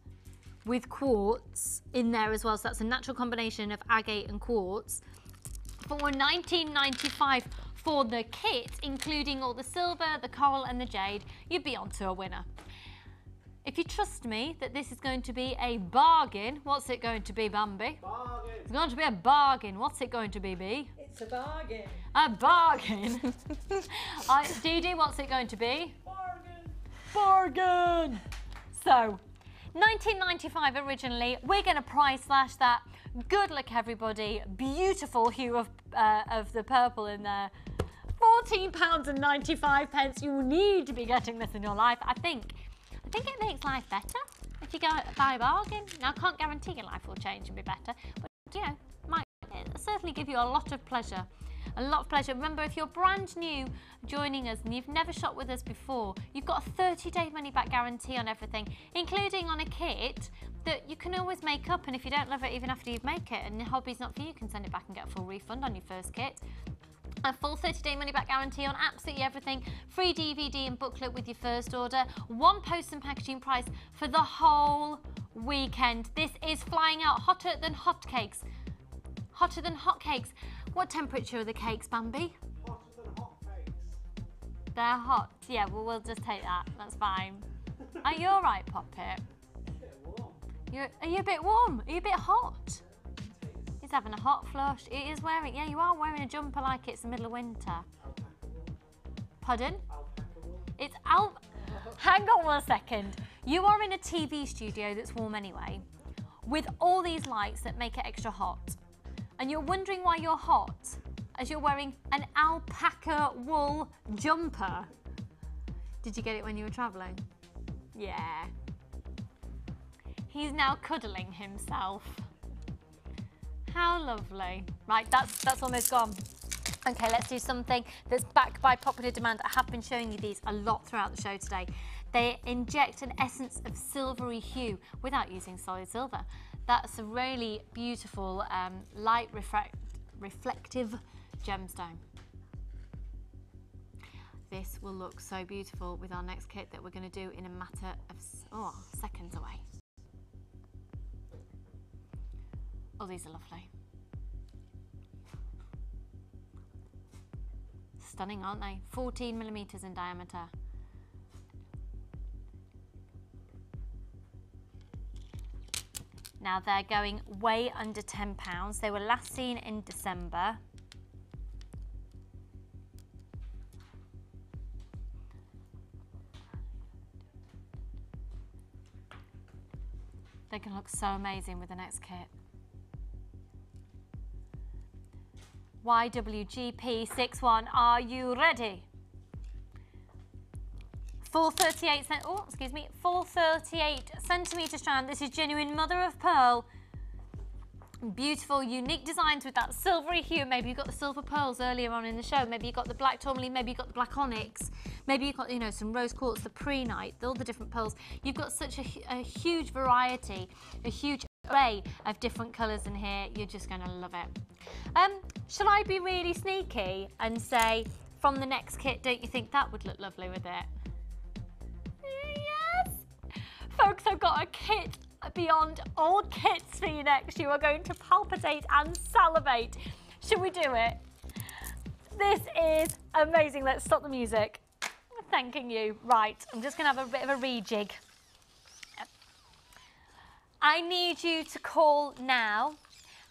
with quartz in there as well. So that's a natural combination of agate and quartz. For $19.95 for the kit, including all the silver, the coral and the jade, you'd be onto a winner. If you trust me that this is going to be a bargain, what's it going to be, Bambi?
Bargain.
It's going to be a bargain. What's it going to be, Bee?
It's a bargain.
A bargain. Dee Dee, what's it going to be?
Bargain.
Bargain. So, $19.95 originally. We're going to price slash that. Good luck, everybody. Beautiful hue of the purple in there. £14.95. You need to be getting this in your life. I think it makes life better if you go buy a bargain. Now, I can't guarantee your life will change and be better, but you know, might certainly give you a lot of pleasure. A lot of pleasure. Remember, if you're brand new joining us and you've never shopped with us before, you've got a 30-day money-back guarantee on everything, including on a kit that you can always make up, and if you don't love it even after you've made it and the hobby's not for you, you can send it back and get a full refund on your first kit. A full 30-day money-back guarantee on absolutely everything. Free DVD and booklet with your first order. 1 post and packaging price for the whole weekend. This is flying out hotter than hotcakes. Hotter than hotcakes. What temperature are the cakes, Bambi?
Hotter than hot cakes.
They're hot. Yeah, well, we'll just take that. That's fine. Are you all right, Poppet? Are you a bit warm? Are you a bit hot? He's having a hot flush. He is wearing, yeah, you are wearing a jumper like it's the middle of winter. Pardon? It's out. Hang on 1 second. You are in a TV studio that's warm anyway, with all these lights that make it extra hot. And you're wondering why you're hot as you're wearing an alpaca wool jumper. Did you get it when you were traveling? Yeah. He's now cuddling himself. How lovely. Right, that's almost gone. Okay, let's do something that's backed by popular demand. I have been showing you these a lot throughout the show today. They inject an essence of silvery hue without using solid silver. That's a really beautiful light reflective gemstone. This will look so beautiful with our next kit that we're going to do in a matter of seconds away. Oh, these are lovely. Stunning, aren't they? 14 millimeters in diameter. Now they're going way under £10. They were last seen in December. They can look so amazing with the next kit. YWGP61, are you ready? 438 centimetre strand. This is genuine mother of pearl. Beautiful, unique designs with that silvery hue. Maybe you got the silver pearls earlier on in the show. Maybe you got the black tourmaline. Maybe you got the black onyx. Maybe you got, you know, some rose quartz, the pre-night, all the different pearls. You've got such a huge variety, a huge array of different colours in here. You're just going to love it. Shall I be really sneaky and say, from the next kit, don't you think that would look lovely with it? Yes! Folks, I've got a kit beyond all kits for you next. You are going to palpitate and salivate. Should we do it? This is amazing. Let's stop the music. Thanking you. Right, I'm just going to have a bit of a rejig. I need you to call now.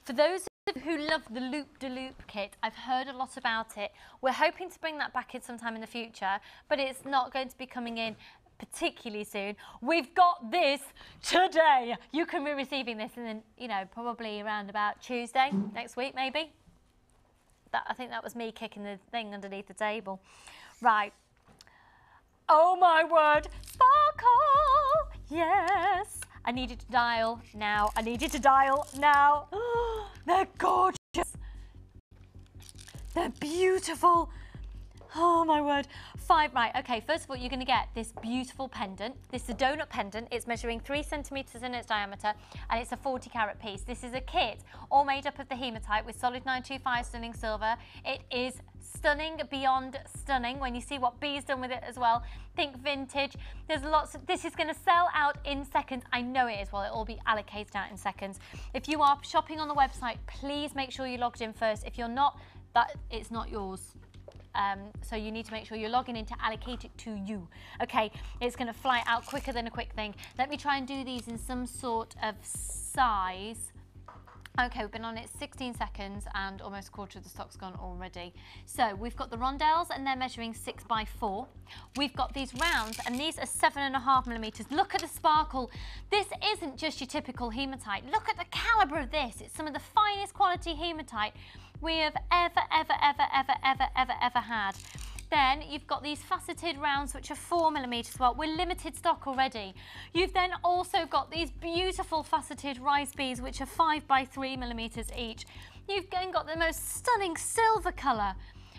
For those who love the loop-de-loop kit, I've heard a lot about it. We're hoping to bring that back in sometime in the future, but it's not going to be coming in particularly soon. We've got this today. You can be receiving this in, you know, probably around about Tuesday next week, maybe. I think that was me kicking the thing underneath the table. Right. Oh my word. Sparkle. Yes. I need you to dial now. I need you to dial now. They're gorgeous. They're beautiful. Oh my word. Right, okay, first of all, you're gonna get this beautiful pendant. This is a donut pendant. It's measuring 3 centimeters in its diameter, and it's a 40 carat piece. This is a kit all made up of the hematite with solid 925 stunning silver. It is stunning beyond stunning when you see what Bee's done with it as well. Think vintage. There's lots of, this is gonna sell out in seconds. I know it is, well, it'll all be allocated out in seconds. If you are shopping on the website, please make sure you're logged in first. If you're not, it's not yours. So you need to make sure you're logging in to allocate it to you. Okay, it's going to fly out quicker than a quick thing. Let me try and do these in some sort of size. Okay, we've been on it 16 seconds and almost a quarter of the stock's gone already. So we've got the rondelles and they're measuring 6 by 4. We've got these rounds and these are 7.5 millimeters. Look at the sparkle. This isn't just your typical hematite. Look at the caliber of this. It's some of the finest quality hematite we have ever had. Then you've got these faceted rounds which are 4 millimeters. Well, we're limited stock already. You've then also got these beautiful faceted rice beads which are 5 by 3 millimeters each. You've then got the most stunning silver colour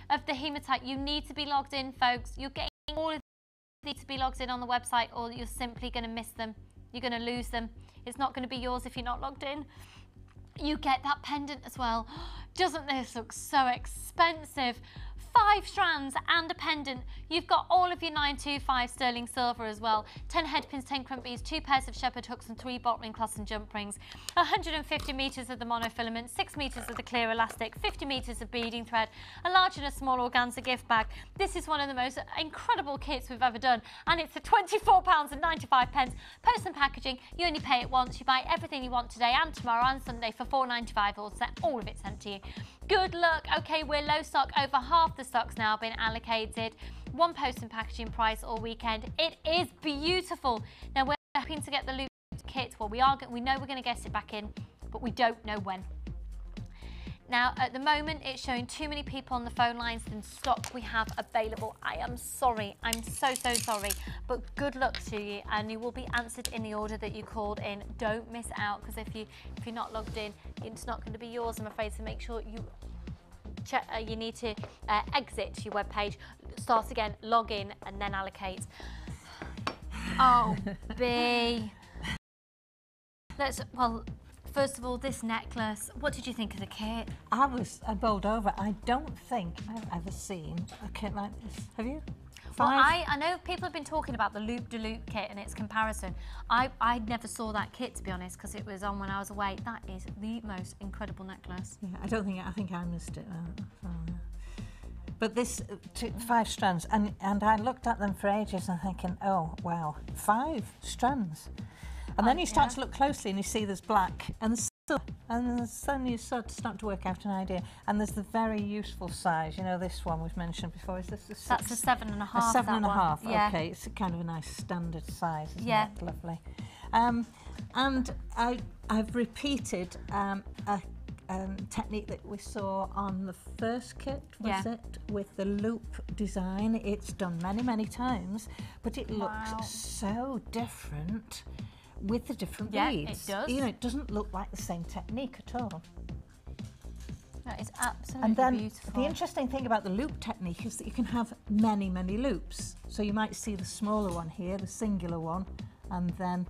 of the hematite. You need to be logged in, folks. You're getting all of these to be logged in on the website, or you're simply going to miss them. You're going to lose them. It's not going to be yours if you're not logged in. You get that pendant as well. Doesn't this look so expensive? 5 strands and a pendant. You've got all of your 925 sterling silver as well. 10 headpins, 10 crumpies, 2 pairs of shepherd hooks and 3 bottling cloths and jump rings. 150 metres of the monofilament, 6 metres of the clear elastic, 50 metres of beading thread, a large and a small organza gift bag. This is one of the most incredible kits we've ever done, and it's for £24.95. Post and packaging, you only pay it once. You buy everything you want today and tomorrow and Sunday for £4.95, all of it sent to you. Good luck. Okay, we're low stock. Over half the stock's now been allocated. 1 post and packaging price all weekend. It is beautiful. Now we're hoping to get the loop kit. Well, we know we're going to get it back in, but we don't know when. Now, at the moment, it's showing too many people on the phone lines than stock we have available. I am sorry. I'm so sorry. But good luck to you, and you will be answered in the order that you called in. Don't miss out, because if you're not logged in, it's not going to be yours, I'm afraid. So make sure you check. You need to exit your web page, start again, log in, and then allocate. Oh, B. First of all, this necklace, what did you think of the kit?
I bowled over. I don't think I've ever seen a kit like this. Have you?
Well, I know people have been talking about the loop-de-loop kit and its comparison. I never saw that kit, to be honest, because it was on when I was away. That is the most incredible necklace.
Yeah, I think I missed it. But this 5 strands, and I looked at them for ages and thinking, oh wow, 5 strands. And then you start to look closely and you see there's black and there's silver, and then you start to work out an idea. And there's the very useful size. You know, this one we've mentioned before. Is this the 6?
That's a 7.5.
A 7.5.
Yeah.
Okay, it's a kind of a nice standard size, isn't
yeah.
it? Lovely. And I've repeated a technique that we saw on the first kit, was it? With the loop design. It's done many times, but it looks so different with the different beads.
It does.
You know, it doesn't look like the same technique at all.
That is absolutely
and then
beautiful.
The interesting thing about the loop technique is that you can have many loops. So you might see the smaller one here, the singular one, and then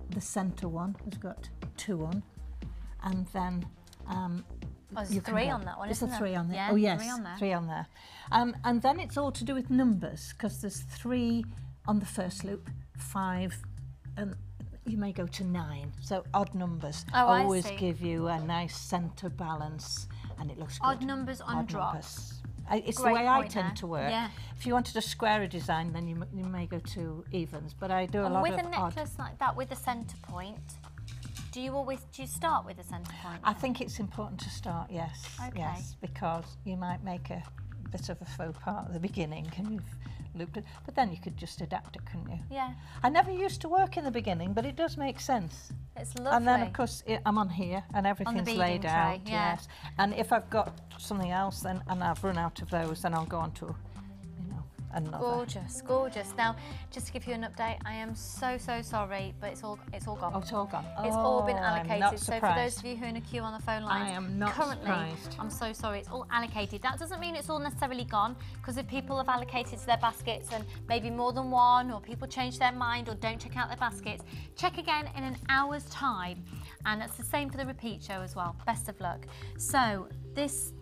the centre one has got 2 on, and then
there's 3 on that one, isn't there?
There's a 3 on there.
Yeah,
oh yes,
3 on there.
3 on there. And then it's all to do with numbers, because there's 3 on the first loop, 5, and you may go to 9. So odd numbers always give you a nice centre balance, and it looks good.
Odd numbers on drops.
It's the way I tend to work. Yeah. If you wanted a squarer design, then you may go to evens, but I do a lot of
with a necklace like that with a centre point, do you start with a centre point?
I think it's important to start, yes.
Okay.
Yes, because you might make a bit of a faux pas at the beginning and you've looped it, but then you could just adapt it, couldn't you?
Yeah.
I never used to work in the beginning, but it does make sense.
It's lovely.
And then, of course, I'm on here and everything's laid out.
Yeah.
Yes. And if I've got something else, then and I've run out of those, then I'll go on to, another.
Gorgeous. Now, just to give you an update, I am so sorry, but it's all gone.
Oh, it's all gone.
It's all been allocated.
I'm not
so
surprised.
for those of you who are in a queue on the phone lines,
I am not surprised.
I'm so sorry. It's all allocated. That doesn't mean it's all necessarily gone, because if people have allocated to their baskets and maybe more than one, or people change their mind or don't check out their baskets, check again in an hour's time. And it's the same for the repeat show as well. Best of luck. So this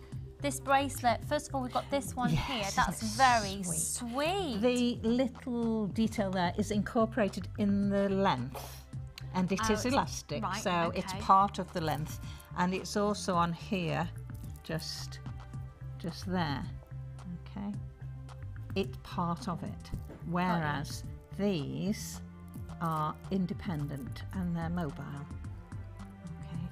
bracelet, first of all, we've got this one here. That's very sweet.
The little detail there is incorporated in the length, and it is elastic, so it's part of the length, and it's also on here, just there. Okay, it's part of it. Whereas these are independent and they're mobile.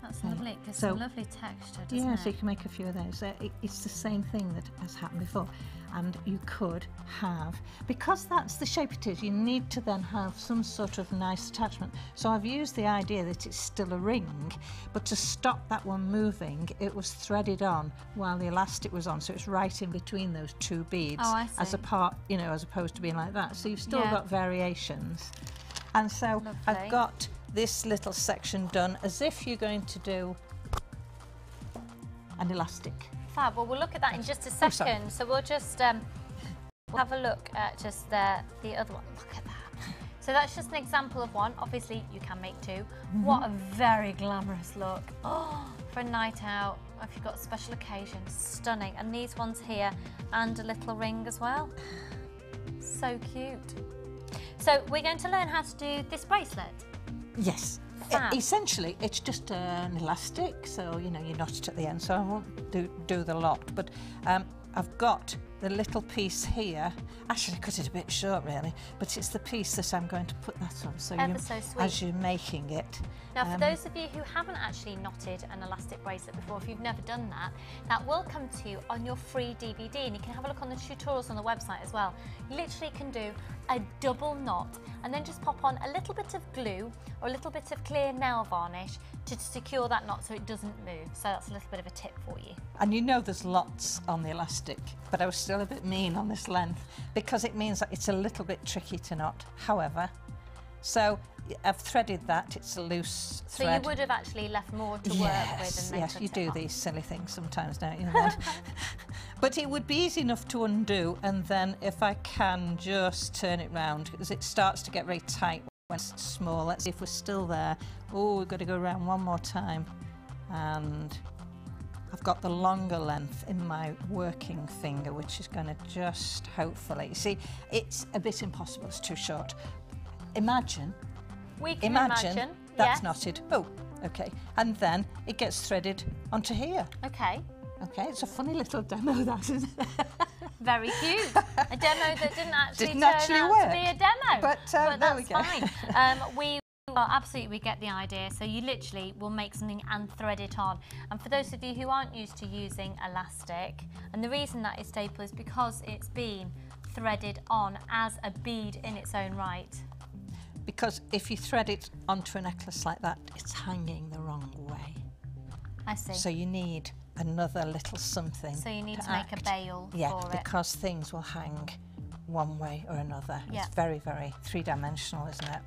That's lovely. It gives some lovely texture, doesn't it?
Yeah, so you can make a few of those. It's the same thing that has happened before. And you could have, because that's the shape it is, you need to then have some sort of nice attachment. So I've used the idea that it's still a ring, but to stop that one moving, it was threaded on while the elastic was on. So it's right in between those 2 beads.
Oh, I see.
As a part, as opposed to being like that. So you've still got variations. And so I've got this little section done as if you're going to do an elastic.
Fab. Well, we'll look at that in just a second. So we'll just we'll have a look at just the other one. Look at that. So that's just an example of one. Obviously, you can make 2. What a very glamorous look. Oh, for a night out. if you've got a special occasion, stunning. And these ones here, and a little ring as well. So cute. So we're going to learn how to do this bracelet.
Yes.
Fab.
Essentially, it's just an elastic, so you know you knot it at the end. So I won't do the lot, but I've got the little piece here. Actually, I cut it a bit short, really, but it's the piece that I'm going to put that on. So,
Ever so sweet.
as you're making it.
Now, for those of you who haven't actually knotted an elastic bracelet before, if you've never done that, that will come to you on your free DVD, and you can have a look on the tutorials on the website as well. You literally can do a double knot and then just pop on a little bit of glue or a little bit of clear nail varnish to secure that knot so it doesn't move. So that's a little bit of a tip for you.
And you know there's lots on the elastic, but I was still a bit mean on this length because it means that it's a little bit tricky to knot. However, so I've threaded that, it's a loose thread.
So you would have actually left more to work with and then
Yes,
cut
you
it
do
off.
these silly things sometimes, don't you? But it would be easy enough to undo, and then if I can just turn it round, because it starts to get very tight when it's small. Let's see if we're still there. Oh, we've got to go around one more time. And I've got the longer length in my working finger, which is going to just hopefully... See, it's a bit impossible, it's too short. Imagine
imagine
that's
yes.
knotted. Oh, okay. And then it gets threaded onto here.
Okay.
Okay, it's a funny little demo, that, isn't it?
Very cute. A demo that didn't actually
Didn't
turn
actually
out
work.
to be a demo.
But there
that's
we go.
fine. Absolutely, we get the idea. So you literally will make something and thread it on. And for those of you who aren't used to using elastic, and the reason that is staple is because it's been threaded on as a bead in its own right.
Because if you thread it onto a necklace like that, it's hanging the wrong way.
I see.
So you need another little something.
So you need to make a bail for it.
because things will hang one way or another.
Yeah.
It's very, very three-dimensional, isn't it?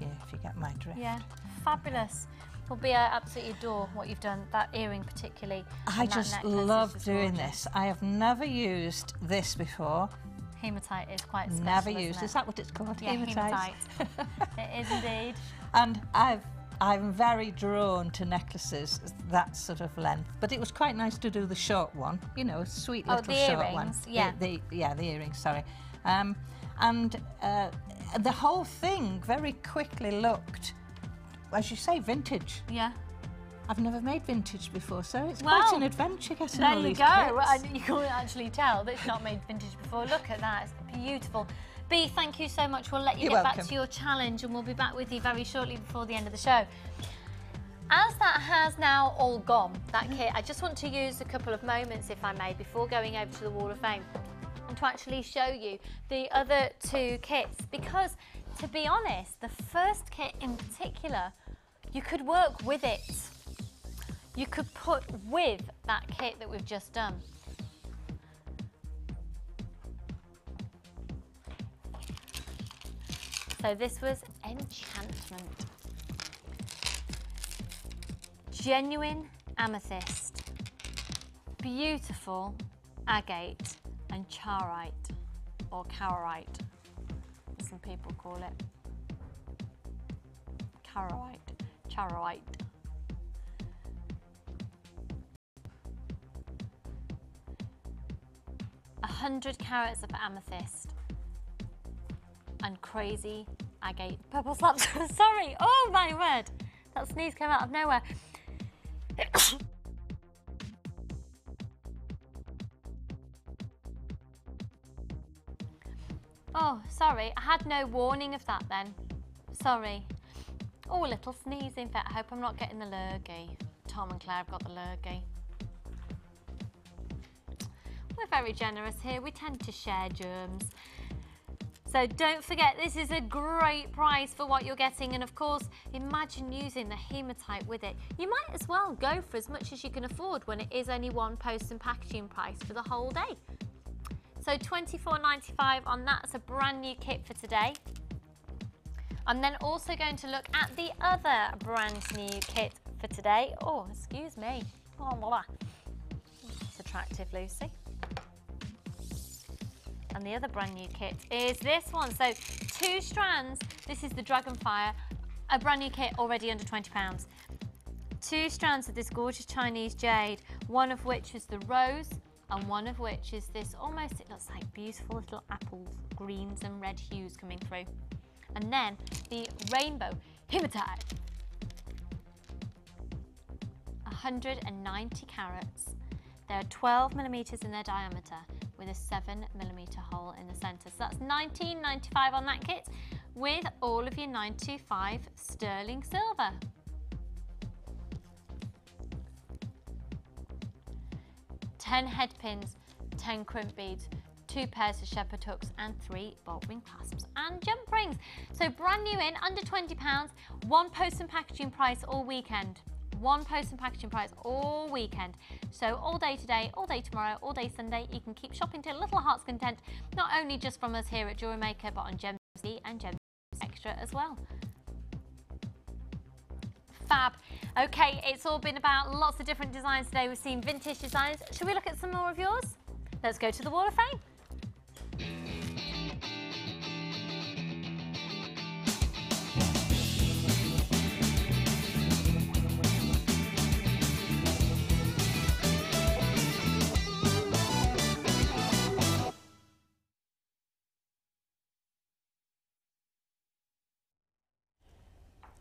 If you get my drift.
Yeah, fabulous. Well, Bea, I absolutely adore what you've done, that earring particularly.
I just love doing this. I have never used this before.
Hematite is quite special.
Never used. Is that what it's called?
Yeah, hematite. It is indeed.
And I'm very drawn to necklaces that sort of length, but it was quite nice to do the short one. You know, a sweet little short one.
Yeah.
The earrings. Sorry. And the whole thing very quickly looked, as you say, vintage.
Yeah.
I've never made vintage before, so it's quite an adventure getting all these
There you go.
kits.
You can't actually tell that it's not made vintage before. Look at that. It's beautiful. Bea, thank you so much. We'll let you
You're
get back
welcome.
to your challenge, and we'll be back with you very shortly before the end of the show. As that has now all gone, that kit, I just want to use a couple of moments, if I may, before going over to the Wall of Fame, and to actually show you the other two kits, because to be honest, the first kit in particular, you could work with it. You could put with that kit that we've just done. So this was Enchantment. Genuine amethyst, beautiful agate and charoite, or carorite, as some people call it. Charoite. 100 carats of amethyst and crazy agate purple slaps. Sorry, oh my word, that sneeze came out of nowhere. Oh, sorry, I had no warning of that then. Sorry. Oh, a little sneezing fit. I hope I'm not getting the lurgy. Tom and Claire have got the lurgy. We're very generous here. We tend to share germs. So don't forget, this is a great price for what you're getting. And of course, imagine using the hematite with it. You might as well go for as much as you can afford when it is only one post and packaging price for the whole day. So £24.95 on that. It's a brand new kit for today. I'm then also going to look at the other brand new kit for today. Oh, excuse me. Oh, blah. It's attractive, Lucy. And the other brand new kit is this one. So 2 strands. This is the Dragonfire, a brand new kit already under £20. 2 strands of this gorgeous Chinese jade, one of which is the rose and one of which is this almost, it looks like beautiful little apples, greens and red hues coming through. And then the rainbow hematite, 190 carats. There are 12 millimeters in their diameter with a 7mm hole in the center. So that's $19.95 on that kit with all of your 925 sterling silver. Ten head pins, 10 crimp beads, 2 pairs of shepherd hooks and 3 bolt ring clasps and jump rings. So brand new in, under £20, 1 post and packaging price all weekend. 1 post and packaging price all weekend. So all day today, all day tomorrow, all day Sunday, you can keep shopping to little heart's content, not only just from us here at Jewellery Maker, but on Gems and Gems Extra as well. Fab. Okay, it's all been about lots of different designs today. We've seen vintage designs. Should we look at some more of yours? Let's go to the Wall of Fame.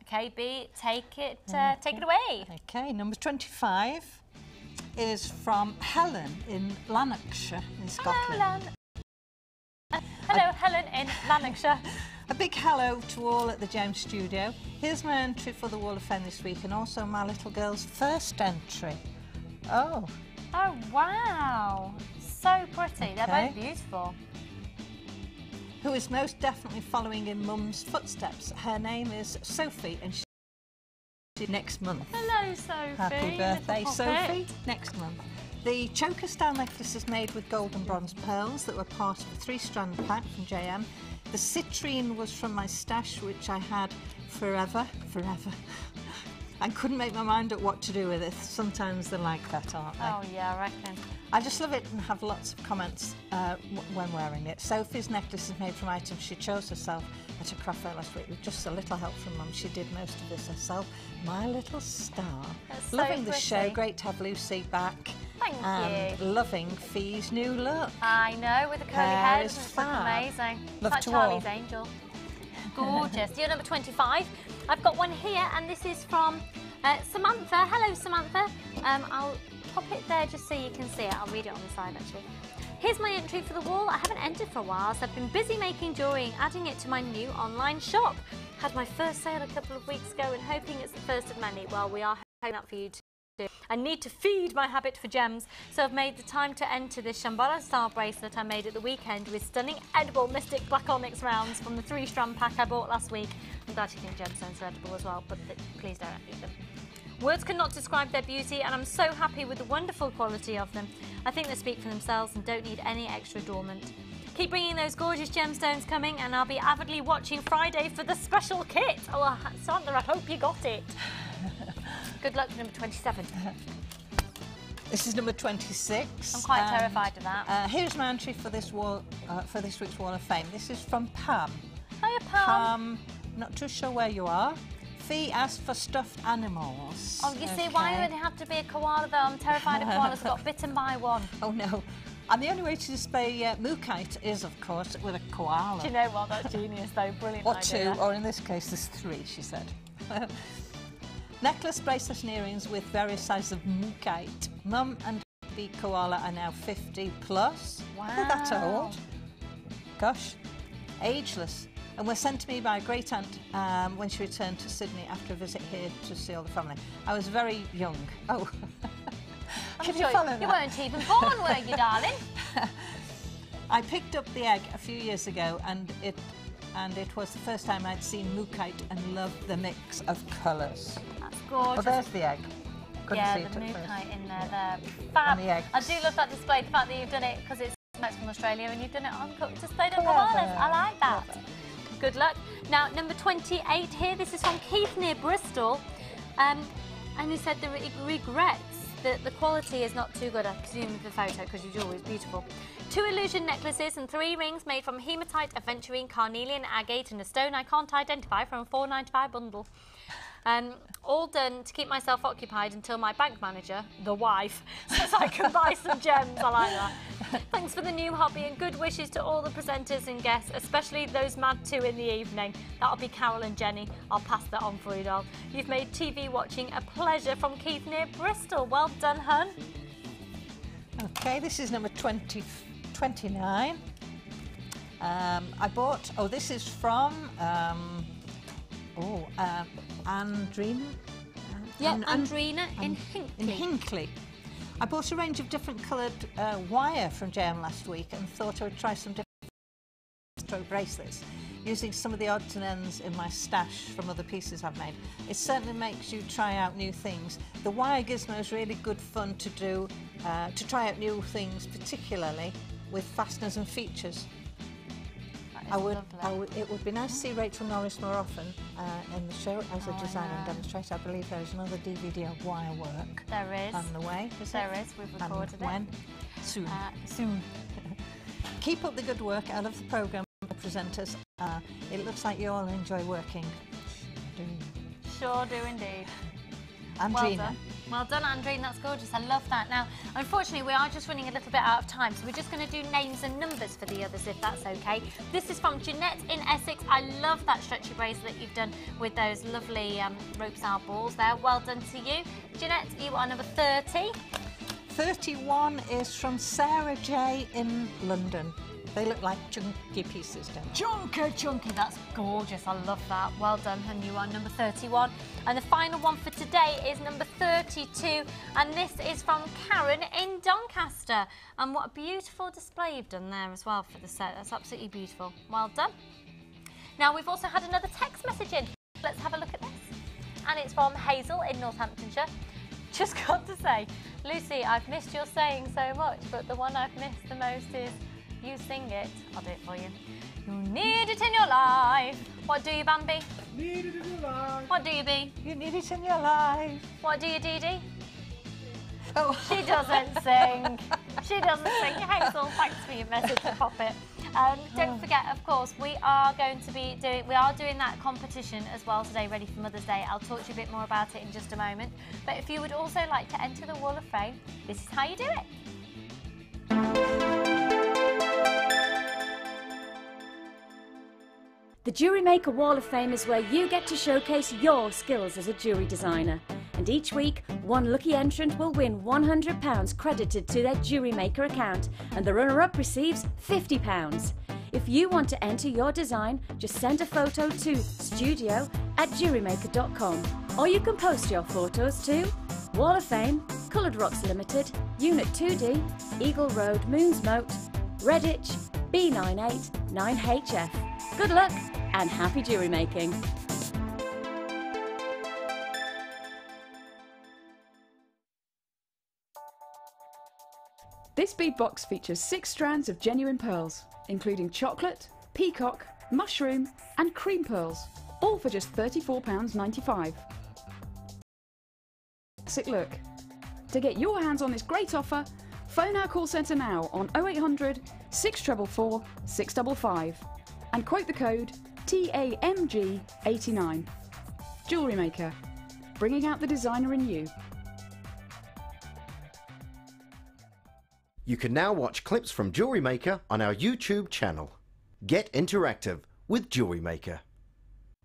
Okay, B, take it away.
Okay, number 25 is from Helen in Lanarkshire in Scotland.
Hello, Helen in Lanarkshire.
A big hello to all at the Gem Studio. Here's my entry for the Wall of Fame this week and also my little girl's first entry. Oh.
Oh, wow. So pretty.
Okay.
They're both beautiful.
Who is most definitely following in Mum's footsteps. Her name is Sophie and she's next month.
Hello, Sophie.
Happy birthday,
Little
Sophie. Next month. The choker style necklace is made with gold and bronze pearls that were part of a 3-strand pack from JM. The citrine was from my stash, which I had forever. And couldn't make my mind up what to do with it. Sometimes they're like that, aren't they?
Oh yeah, I reckon.
I just love it and have lots of comments when wearing it. Sophie's necklace is made from items she chose herself at a craft fair last week with just a little help from Mum. She did most of this herself. My little star.
That's so
loving the
pretty.
show. Great to have Lucy back.
Thank you.
Loving Fee's new look.
I know, with the curly
Hair
hair,
is
doesn't it look
fab.
amazing?
Love
It's
to
like Charlie's
all.
Angel. Gorgeous. You're number 25. I've got one here, and this is from Samantha. Hello, Samantha. I'll pop it there just so you can see it. I'll read it on the side, actually. Here's my entry for the wall. I haven't entered for a while, so I've been busy making jewellery and adding it to my new online shop. Had my first sale a couple of weeks ago and hoping it's the first of many. Well, we are hoping that for you too. I need to feed my habit for gems, so I've made the time to enter this Shambhala style bracelet I made at the weekend with stunning edible Mystic Black Onyx rounds from the 3-strand pack I bought last week. I'm glad you think gemstones are edible as well, but please don't eat them. Words cannot describe their beauty, and I'm so happy with the wonderful quality of them. I think they speak for themselves and don't need any extra adornment. Keep bringing those gorgeous gemstones coming, and I'll be avidly watching Friday for the special kit. Oh, Sandra, I hope you got it. Good luck with number 27.
This is number 26.
I'm quite terrified of that.
Here's my entry for this week's Wall of Fame. This is from Pam.
Hiya, Pam.
Not too sure where you are. Fee asked for stuffed animals.
Oh, you see, why would it have to be a koala though? I'm terrified of koalas. Got bitten by one.
Oh no. And the only way to display mookaite is, of course, with a koala.
Do you know what? That's genius though. Brilliant
Or
idea.
2, or in this case, there's 3, she said. Necklace, bracelet and earrings with various sizes of mookaite. Mum and the koala are now 50 plus.
Wow.
They're that old. Gosh. Ageless. And were sent to me by a great aunt when she returned to Sydney after a visit here to see all the family. I was very young. Oh. Can you follow that?
You weren't even born, were you, darling?
I picked up the egg a few years ago and it was the first time I'd seen mookaite and loved the mix of colours.
That's gorgeous.
Oh, there's the egg. Couldn't see
yeah,
it
the
at first.
mookaite in there. There. Fab.
And the eggs.
I do love that display. The fact that you've done it because it's from Australia and you've done it on displayed on
Clever.
koalas. I like that. Good luck. Now, number 28 here. This is from Keith near Bristol, and he said that he regrets that the quality is not too good. I presume the photo because your jewellery is beautiful. 2 illusion necklaces and 3 rings made from hematite, aventurine, carnelian, agate, and a stone I can't identify from a $4.95 bundle. All done to keep myself occupied until my bank manager, the wife, says I can buy some gems. I like that. Thanks for the new hobby and good wishes to all the presenters and guests, especially those mad two in the evening. That'll be Carol and Jenny. I'll pass that on for you, doll. You've made TV watching a pleasure from Keith near Bristol. Well done, hun.
Okay, this is number 29. I bought, this is from, Andrina.
Andrina in Hinckley.
In Hinckley. I bought a range of different coloured wire from JM last week and thought I would try some different stroke bracelets using some of the odds and ends in my stash from other pieces I've made. It certainly makes you try out new things. The wire gizmo is really good fun to do, to try out new things, particularly with fasteners and features. It would be nice to see Rachel Norris more often in the show as a designer and demonstrator. I believe there is another DVD of wire work.
There is.
On the way.
There is. We've recorded it.
When? Soon.
Soon.
Keep up the good work. I love the programme presenters. It looks like you all enjoy working.
Sure do indeed.
Andrina.
Well done, Andrina. That's gorgeous. I love that. Now, unfortunately, we are just running a little bit out of time, so we're just going to do names and numbers for the others, if that's okay. This is from Jeanette in Essex. I love that stretchy bracelet you've done with those lovely rope style balls there. Well done to you. Jeanette, you are number 30.
31 is from Sarah J in London. They look like chunky pieces, don't they?
Chunky, that's gorgeous. I love that. Well done, and you are number 31. And the final one for today is number 32, and this is from Karen in Doncaster. And what a beautiful display you've done there as well for the set. That's absolutely beautiful. Well done. Now, we've also had another text message in. Let's have a look at this. And it's from Hazel in Northamptonshire. Just got to say, Lucy, I've missed your saying so much, but the one I've missed the most is you sing it. I'll do it for you. You need it in your life. What do you, Bambi?
Need it in your life.
What do you, Bee?
You need it in your life.
What do you, Dee Dee?
Oh.
She doesn't sing. She doesn't sing. Hazel, thanks for your message, Pop It. Don't forget, of course, we are doing that competition as well today, ready for Mother's Day. I'll talk to you a bit more about it in just a moment. But if you would also like to enter the Wall of Fame, this is how you do it.
The Jewellery Maker Wall of Fame is where you get to showcase your skills as a jewellery designer. And each week, one lucky entrant will win £100 credited to their Jewellery Maker account, and the runner-up receives £50. If you want to enter your design, just send a photo to studio@jewellerymaker.com, or you can post your photos to Wall of Fame, Coloured Rocks Limited, Unit 2D, Eagle Road, Moonsmote, Redditch, B98 9HF. Good luck and happy jewellery making.
This bead box features 6 strands of genuine pearls, including chocolate, peacock, mushroom and cream pearls, all for just £34.95. Classic look. To get your hands on this great offer, phone our call centre now on 0800 644 655 and quote the code TAMG89. Jewellery Maker, bringing out the designer in you.
You can now watch clips from Jewellery Maker on our YouTube channel. Get interactive with Jewellery Maker.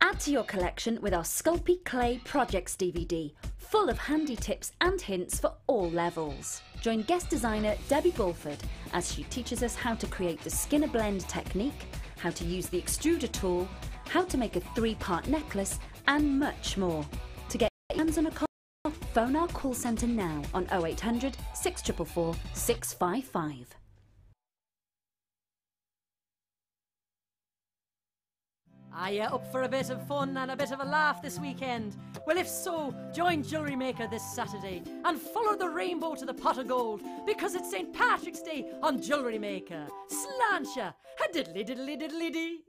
Add to your collection with our Sculpey Clay Projects DVD, full of handy tips and hints for all levels. Join guest designer Debbie Bulford as she teaches us how to create the Skinner Blend technique, how to use the extruder tool, how to make a 3-part necklace, and much more. To get your hands on a copy, phone our call centre now on 0800 644 655.
Are you up for a bit of fun and a bit of a laugh this weekend? Well, if so, join Jewellery Maker this Saturday and follow the rainbow to the pot of gold, because it's St. Patrick's Day on Jewellery Maker. Sláinte, a diddly diddly diddly dee.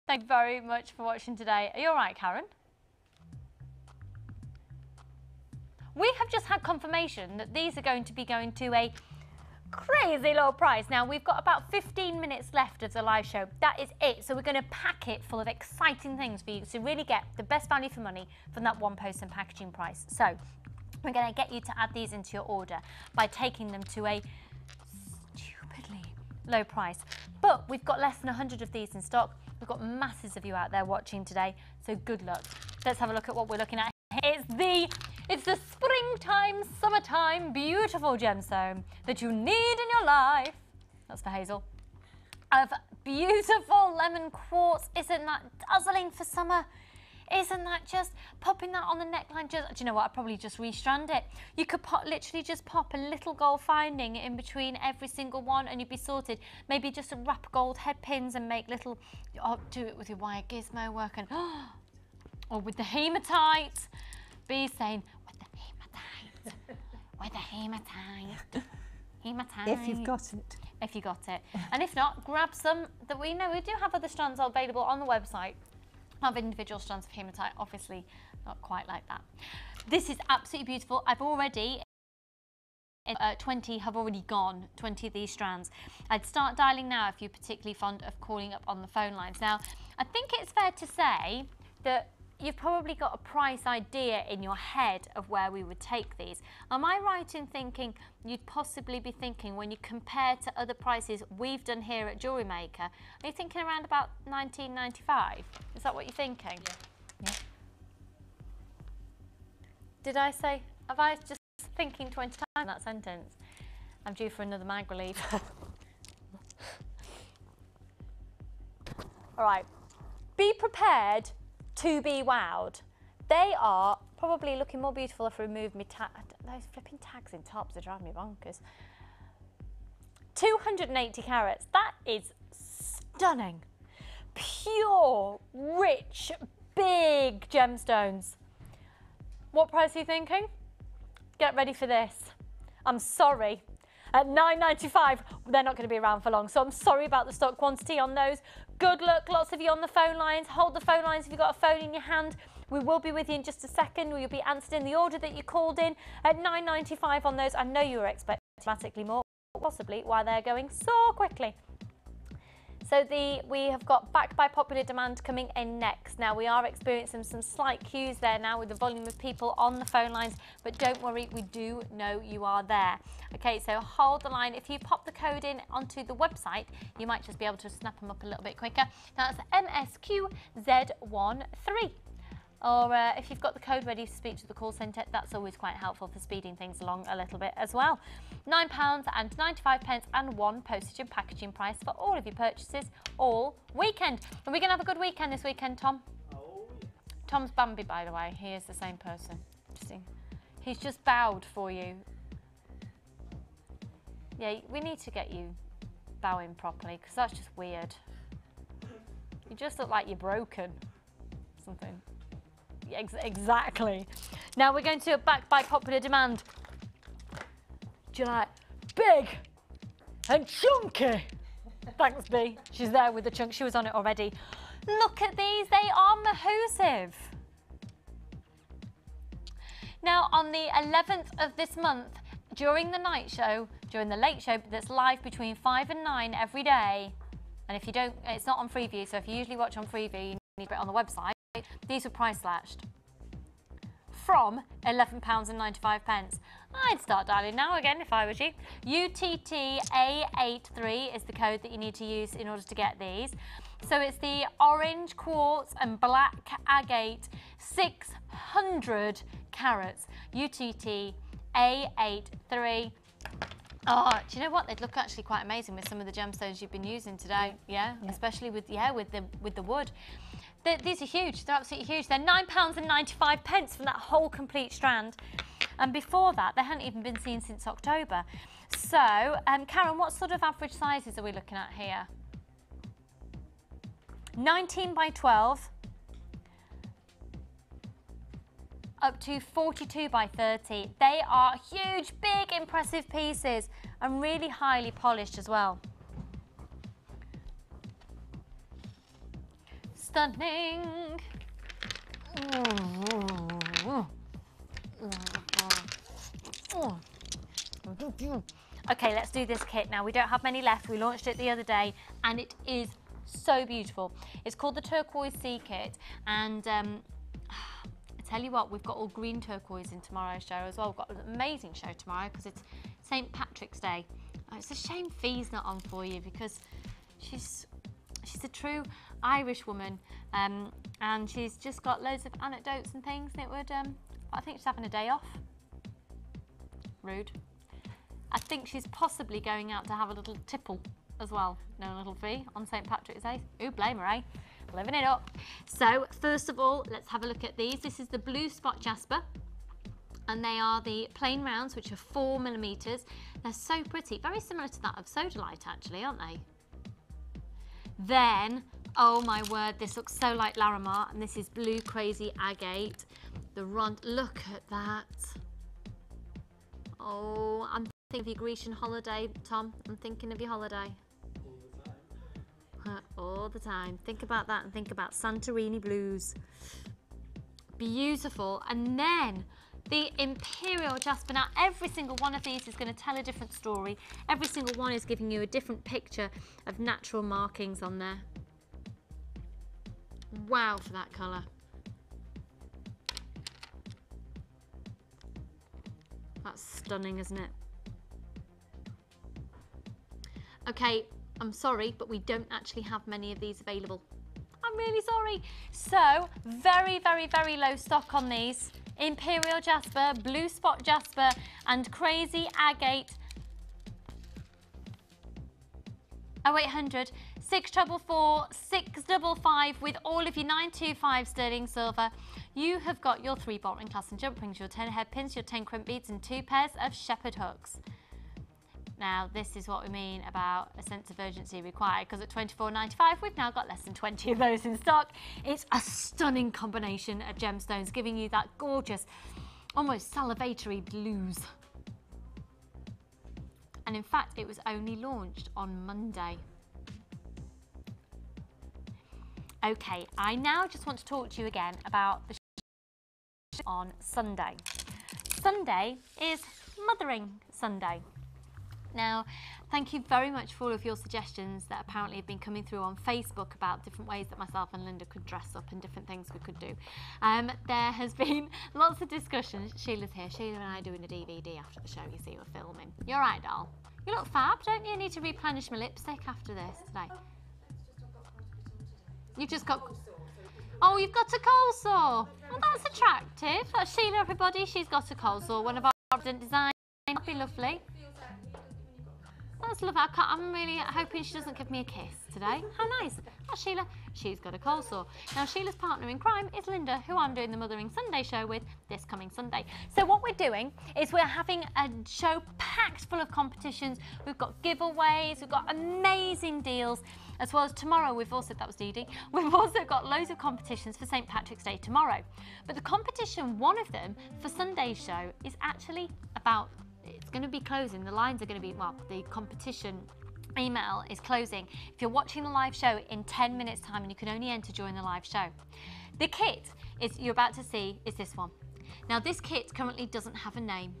Thank you very much for watching today. Are you all right, Karen? We have just had confirmation that these are going to be going to a crazy low price. Now, we've got about 15 minutes left of the live show. That is it. So we're going to pack it full of exciting things for you to really get the best value for money from that one post and packaging price. So we're going to get you to add these into your order by taking them to a stupidly low price. But we've got less than 100 of these in stock. We've got masses of you out there watching today, so good luck. Let's have a look at what we're looking at. It's the springtime, summertime, beautiful gemstone that you need in your life. That's for Hazel. Of beautiful lemon quartz. Isn't that dazzling for summer? Isn't that just popping that on the neckline? Do you know what? I'd probably just restrand it. You could literally just pop a little gold finding in between every single one and you'd be sorted. Maybe just wrap gold head pins and make little, do it with your wire gizmo work and, or with the hematite. Be saying, with the hematite, with the hematite. Hematite.
If you've got it.
If you got it. And if not, grab some that we know. We do have other strands available on the website. Of individual strands of hematite, obviously not quite like that. This is absolutely beautiful. I've already, 20 have already gone, 20 of these strands. I'd start dialing now if you're particularly fond of calling up on the phone lines. Now, I think it's fair to say that you've probably got a price idea in your head of where we would take these. Am I right in thinking you'd possibly be thinking when you compare to other prices we've done here at Jewellery Maker, are you thinking around about $19.95? Is that what you're thinking? Yeah. Did I say, have I just thinking 20 times in that sentence? I'm due for another mag relief. All right, be prepared to be wowed. They are probably looking more beautiful if I remove me those flipping tags in tops are driving me bonkers. 280 carats, that is stunning. Pure, rich, big gemstones. What price are you thinking? Get ready for this. I'm sorry. At $9.95, they're not going to be around for long, so I'm sorry about the stock quantity on those. Good luck, lots of you on the phone lines. Hold the phone lines if you've got a phone in your hand. We will be with you in just a second. We'll be answered in the order that you called in at $9.95 on those. I know you were expecting dramatically more, possibly why they're going so quickly. So we have got backed by popular demand coming in next. Now we are experiencing some slight queues there now with the volume of people on the phone lines, but don't worry, we do know you are there. Okay, so hold the line. If you pop the code in onto the website, you might just be able to snap them up a little bit quicker. That's MSQZ13. Or if you've got the code ready to speak to the call centre, that's always quite helpful for speeding things along a little bit as well. £9.95 and one postage and packaging price for all of your purchases all weekend. Are we going to have a good weekend this weekend, Tom? Oh, yeah. Tom's Bambi, by the way. He is the same person. He's just bowed for you. Yeah, we need to get you bowing properly because that's just weird. You just look like you're broken. Something. Exactly. Now we're going to back by popular demand. Do you like big and chunky? Thanks, B. She's there with the chunk. She was on it already. Look at these. They are mahoosive. Now on the 11th of this month, during the night show, during the late show that's live between 5 and 9 every day, and if you don't, it's not on Freeview, so if you usually watch on Freeview, you need to put it on the website. These were price slashed from £11.95. I'd start dialing now again if I was you. UTTA83 is the code that you need to use in order to get these. So it's the orange quartz and black agate 600 carats. UTTA83. Oh, do you know what? They'd look actually quite amazing with some of the gemstones you've been using today. Yeah. Especially with the wood. These are huge. They're absolutely huge. They're £9.95 from that whole complete strand. And before that, they hadn't even been seen since October. So, Karen, what sort of average sizes are we looking at here? 19 by 12. Up to 42 by 30. They are huge, big, impressive pieces and really highly polished as well. Stunning. Okay, let's do this kit now. We don't have many left. We launched it the other day and it is so beautiful. It's called the Turquoise Sea Kit, and I tell you what, we've got all green turquoise in tomorrow's show as well. We've got an amazing show tomorrow because it's St. Patrick's Day. It's a shame Fee's not on for you because she's a true Irish woman, and she's just got loads of anecdotes and things. And it would, I think she's having a day off. Rude. I think she's possibly going out to have a little tipple as well, no little Fee, on St. Patrick's Day. Who blame her, eh? Living it up. So first of all, let's have a look at these. This is the Blue Spot Jasper, and they are the plain rounds, which are 4mm. They're so pretty, very similar to that of Sodalite actually, aren't they? Then, oh my word, this looks so like Larimar, and this is Blue Crazy Agate. The runt, look at that. Oh, I'm thinking of your Grecian holiday, Tom. I'm thinking of your holiday. All the time. Think about that and think about Santorini blues. Beautiful. And then the Imperial Jasper. Now, every single one of these is going to tell a different story. Every single one is giving you a different picture of natural markings on there. Wow for that colour. That's stunning, isn't it? Okay, I'm sorry, but we don't actually have many of these available. I'm really sorry. So, very, very, very low stock on these. Imperial Jasper, Blue Spot Jasper, and Crazy Agate. 0800 644 655 with all of your 925 sterling silver. You have got your 3 bolt ring clasp and jump rings, your 10 hairpins, your 10 crimp beads, and 2 pairs of shepherd hooks. Now, this is what we mean about a sense of urgency required, because at $24.95, we've now got less than 20 of those in stock. It's a stunning combination of gemstones, giving you that gorgeous, almost salivatory blues. And in fact, it was only launched on Monday. Okay, I now just want to talk to you again about the on Sunday. Sunday is Mothering Sunday. Now, thank you very much for all of your suggestions that apparently have been coming through on Facebook about different ways that myself and Linda could dress up and different things we could do. There has been lots of discussion. Sheila's here. Sheila and I are doing a DVD after the show. You see, we're filming. You're right, doll. You look fab, don't you? I need to replenish my lipstick after this today. You've just got... Oh, you've got a coleslaw. Well, that's attractive. That's Sheila, everybody. She's got a coleslaw. One of our resident designers. That'd be lovely. That's lovely. I'm really hoping she doesn't give me a kiss today. How nice. That's Sheila. She's got a coleslaw. Now, Sheila's partner in crime is Linda, who I'm doing the Mothering Sunday show with this coming Sunday. So what we're doing is we're having a show packed full of competitions. We've got giveaways. We've got amazing deals. As well as tomorrow, we've also, that was Dee Dee, we've also got loads of competitions for St. Patrick's Day tomorrow. But the competition, one of them, for Sunday's show is actually about, it's going to be closing. The lines are going to be, well, the competition email is closing if you're watching the live show in 10 minutes time, and you can only enter during the live show. The kit is you're about to see is this one. Now, this kit currently doesn't have a name,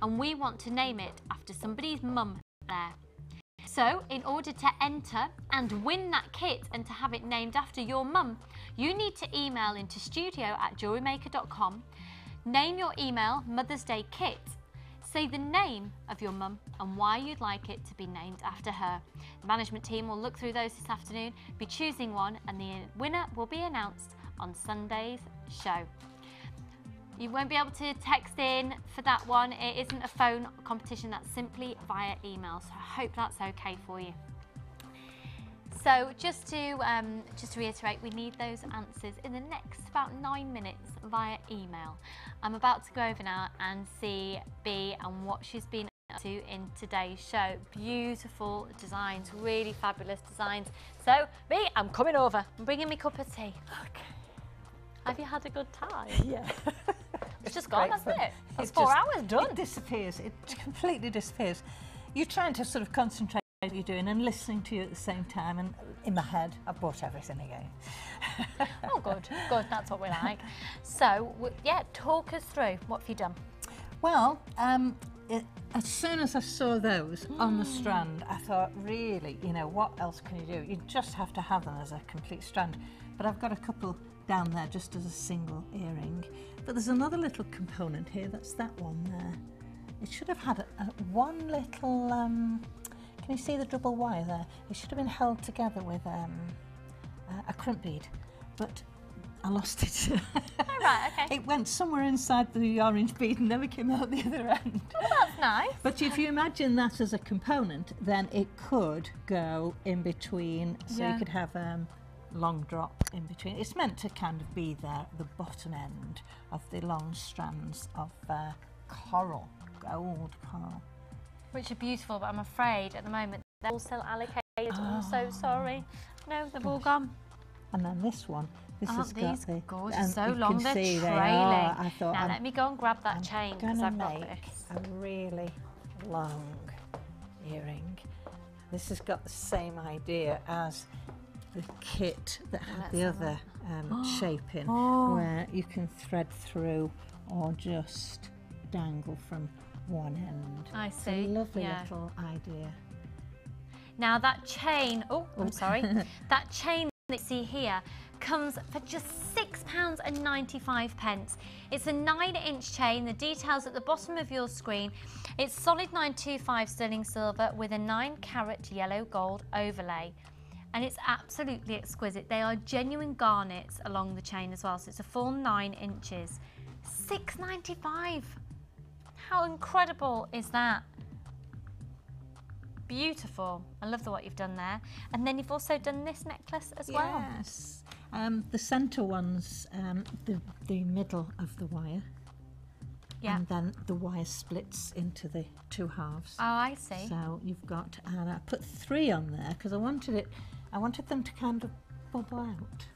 and we want to name it after somebody's mum there. So, in order to enter and win that kit and to have it named after your mum, you need to email into studio@jewellerymaker.com, name your email Mother's Day Kit, say the name of your mum and why you'd like it to be named after her. The management team will look through those this afternoon, be choosing one, and the winner will be announced on Sunday's show. You won't be able to text in for that one. It isn't a phone competition, that's simply via email. So I hope that's okay for you. So just to reiterate, we need those answers in the next about 9 minutes via email. I'm about to go over now and see B and what she's been up to in today's show. Beautiful designs, really fabulous designs. So B, I'm coming over. I'm bringing me a cup of tea. Okay. Have you had a good time?
Yeah.
It's just gone, hasn't it? That's
It
4
just-
hours done.
It disappears. It completely disappears. You're trying to sort of concentrate on what you're doing and listening to you at the same time. And in my head, I've bought everything again.
Oh, good, good. That's what we like. So, yeah, talk us through. What have you done?
Well, as soon as I saw those on the strand, I thought, really, you know, what else can you do? You just have to have them as a complete strand. But I've got a couple down there just as a single earring. But there's another little component here, that's that one there. It should have had one little, can you see the double wire there? It should have been held together with a crimp bead, but I lost it.
Oh, right, okay.
It went somewhere inside the orange bead and never came out the other end.
Oh, that's nice.
But if you imagine that as a component, then it could go in between, so you could have long drop in between. It's meant to kind of be there at the bottom end of the long strands of coral, gold coral.
Which are beautiful, but I'm afraid at the moment they're all still allocated. I'm so sorry. No, they've all gone.
And then this one, this has got the
gorgeous, so
you
long
can
they're
see
trailing.
I thought,
now let me go and grab that chain because I've got
make
this.
a really long earring. This has got the same idea as the kit that had the other shape in, where you can thread through or just dangle from one end.
I
It's
see.
a lovely little idea.
Now that chain, I'm sorry, that chain that you see here comes for just £6.95. It's a 9-inch chain, the details at the bottom of your screen. It's solid 925 sterling silver with a 9-carat yellow gold overlay. And it's absolutely exquisite. They are genuine garnets along the chain as well, so it's a full 9 inches. £6.95. How incredible is that? Beautiful. I love what you've done there. And then you've also done this necklace as well.
Yes. The centre one's the middle of the wire.
Yeah.
And then the wire splits into the two halves.
Oh, I see.
So you've got, and I put 3 on there because I wanted them to kind of bubble out.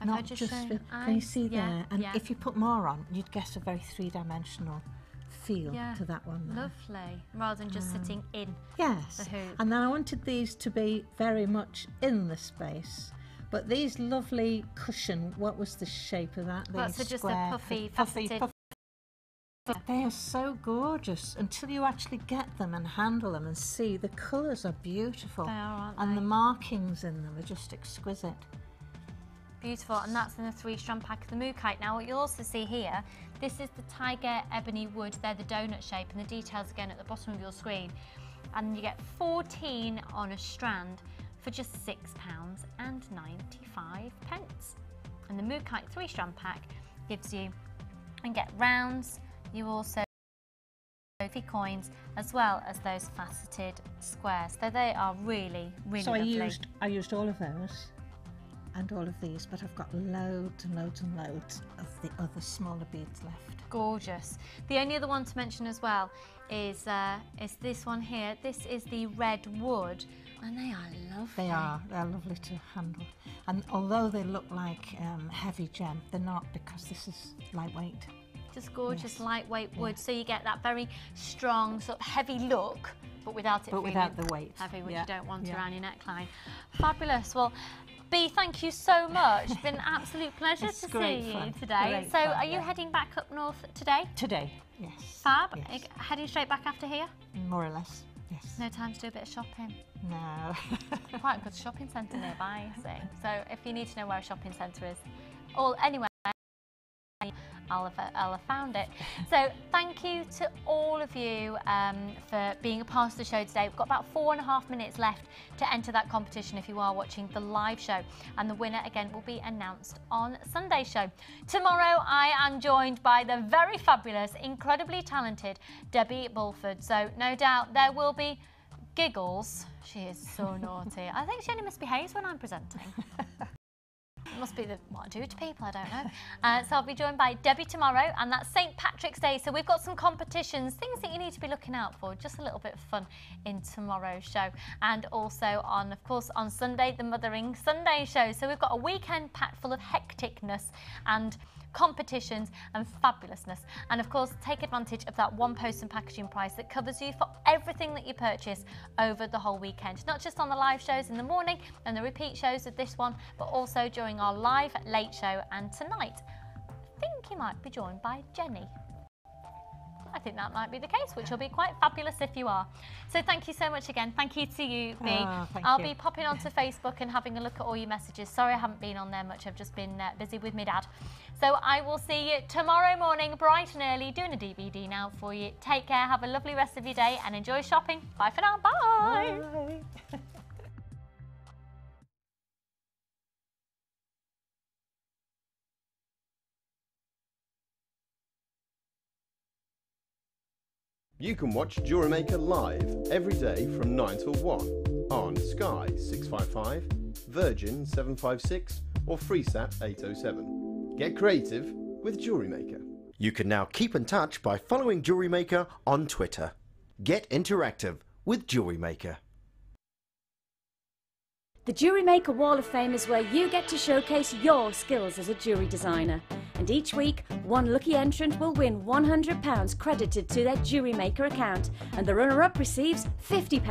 And
not just can you see there? And if you put more on, you'd get a very 3-dimensional feel to that one there.
Lovely. Rather than just sitting in
yes.
the hoop.
And then I wanted these to be very much in the space. But these lovely cushion, what was the shape of that?
Well, so just a puffy, faceted.
They are so gorgeous until you actually get them and handle them and see. The colours are beautiful.
They are, aren't
and
they?
the markings in them are just exquisite.
Beautiful, and that's in the 3-strand pack of the Mookite. Now what you'll also see here, this is the tiger ebony wood. They're the donut shape, and the details again at the bottom of your screen. And you get 14 on a strand for just £6.95. And the Mookite 3-strand pack gives you, and get rounds, you also get coins as well as those faceted squares. So they are really, really lovely.
So I used all of those and all of these, but I've got loads and loads and loads of the other smaller beads left.
Gorgeous. The only other one to mention as well is this one here. This is the red wood, and they are lovely.
They are. They're lovely to handle. And although they look like heavy gem, they're not, because this is lightweight.
Just gorgeous lightweight wood, so you get that very strong, sort of heavy look, but without it feeling
without the weight
heavy, which you don't want around your neckline. Fabulous. Well, Bea, thank you so much. It's been an absolute pleasure to see you today. So are you heading back up north today?
Today, yes.
Fab.
Yes.
Heading straight back after here?
More or less, yes.
No time to do a bit of shopping?
No.
Quite a good shopping centre nearby, you see. So if you need to know where a shopping centre is, anywhere, I'll have found it. So thank you to all of you for being a part of the show today. We've got about 4.5 minutes left to enter that competition if you are watching the live show, and the winner again will be announced on Sunday's show. Tomorrow I am joined by the very fabulous, incredibly talented Debbie Bulford, so no doubt there will be giggles. She is so naughty. I think she only misbehaves when I'm presenting. It must be what I do to people, I don't know. So I'll be joined by Debbie tomorrow, and that's St. Patrick's Day. So we've got some competitions, things that you need to be looking out for, just a little bit of fun in tomorrow's show. And also of course, on Sunday, the Mothering Sunday show. So we've got a weekend packed full of hecticness and competitions and fabulousness, and of course take advantage of that one post and packaging price that covers you for everything that you purchase over the whole weekend, not just on the live shows in the morning and the repeat shows of this one, but also during our live late show. And tonight I think you might be joined by Jenny. I think that might be the case, which will be quite fabulous if you are. So thank you so much again. Thank you to you, B. I'll be popping onto Facebook and having a look at all your messages. Sorry I haven't been on there much. I've just been busy with my dad. So I will see you tomorrow morning, bright and early, doing a DVD now for you. Take care, have a lovely rest of your day and enjoy shopping. Bye for now. Bye.
Bye.
You can watch Jewellery Maker live every day from 9 till 1 on Sky 655, Virgin 756 or Freesat 807. Get creative with Jewellery Maker.
You can now keep in touch by following Jewellery Maker on Twitter. Get interactive with Jewellery Maker.
The Jewellery Maker Wall of Fame is where you get to showcase your skills as a jewellery designer. And each week, one lucky entrant will win £100 credited to their Jewellery Maker account, and the runner-up receives £50.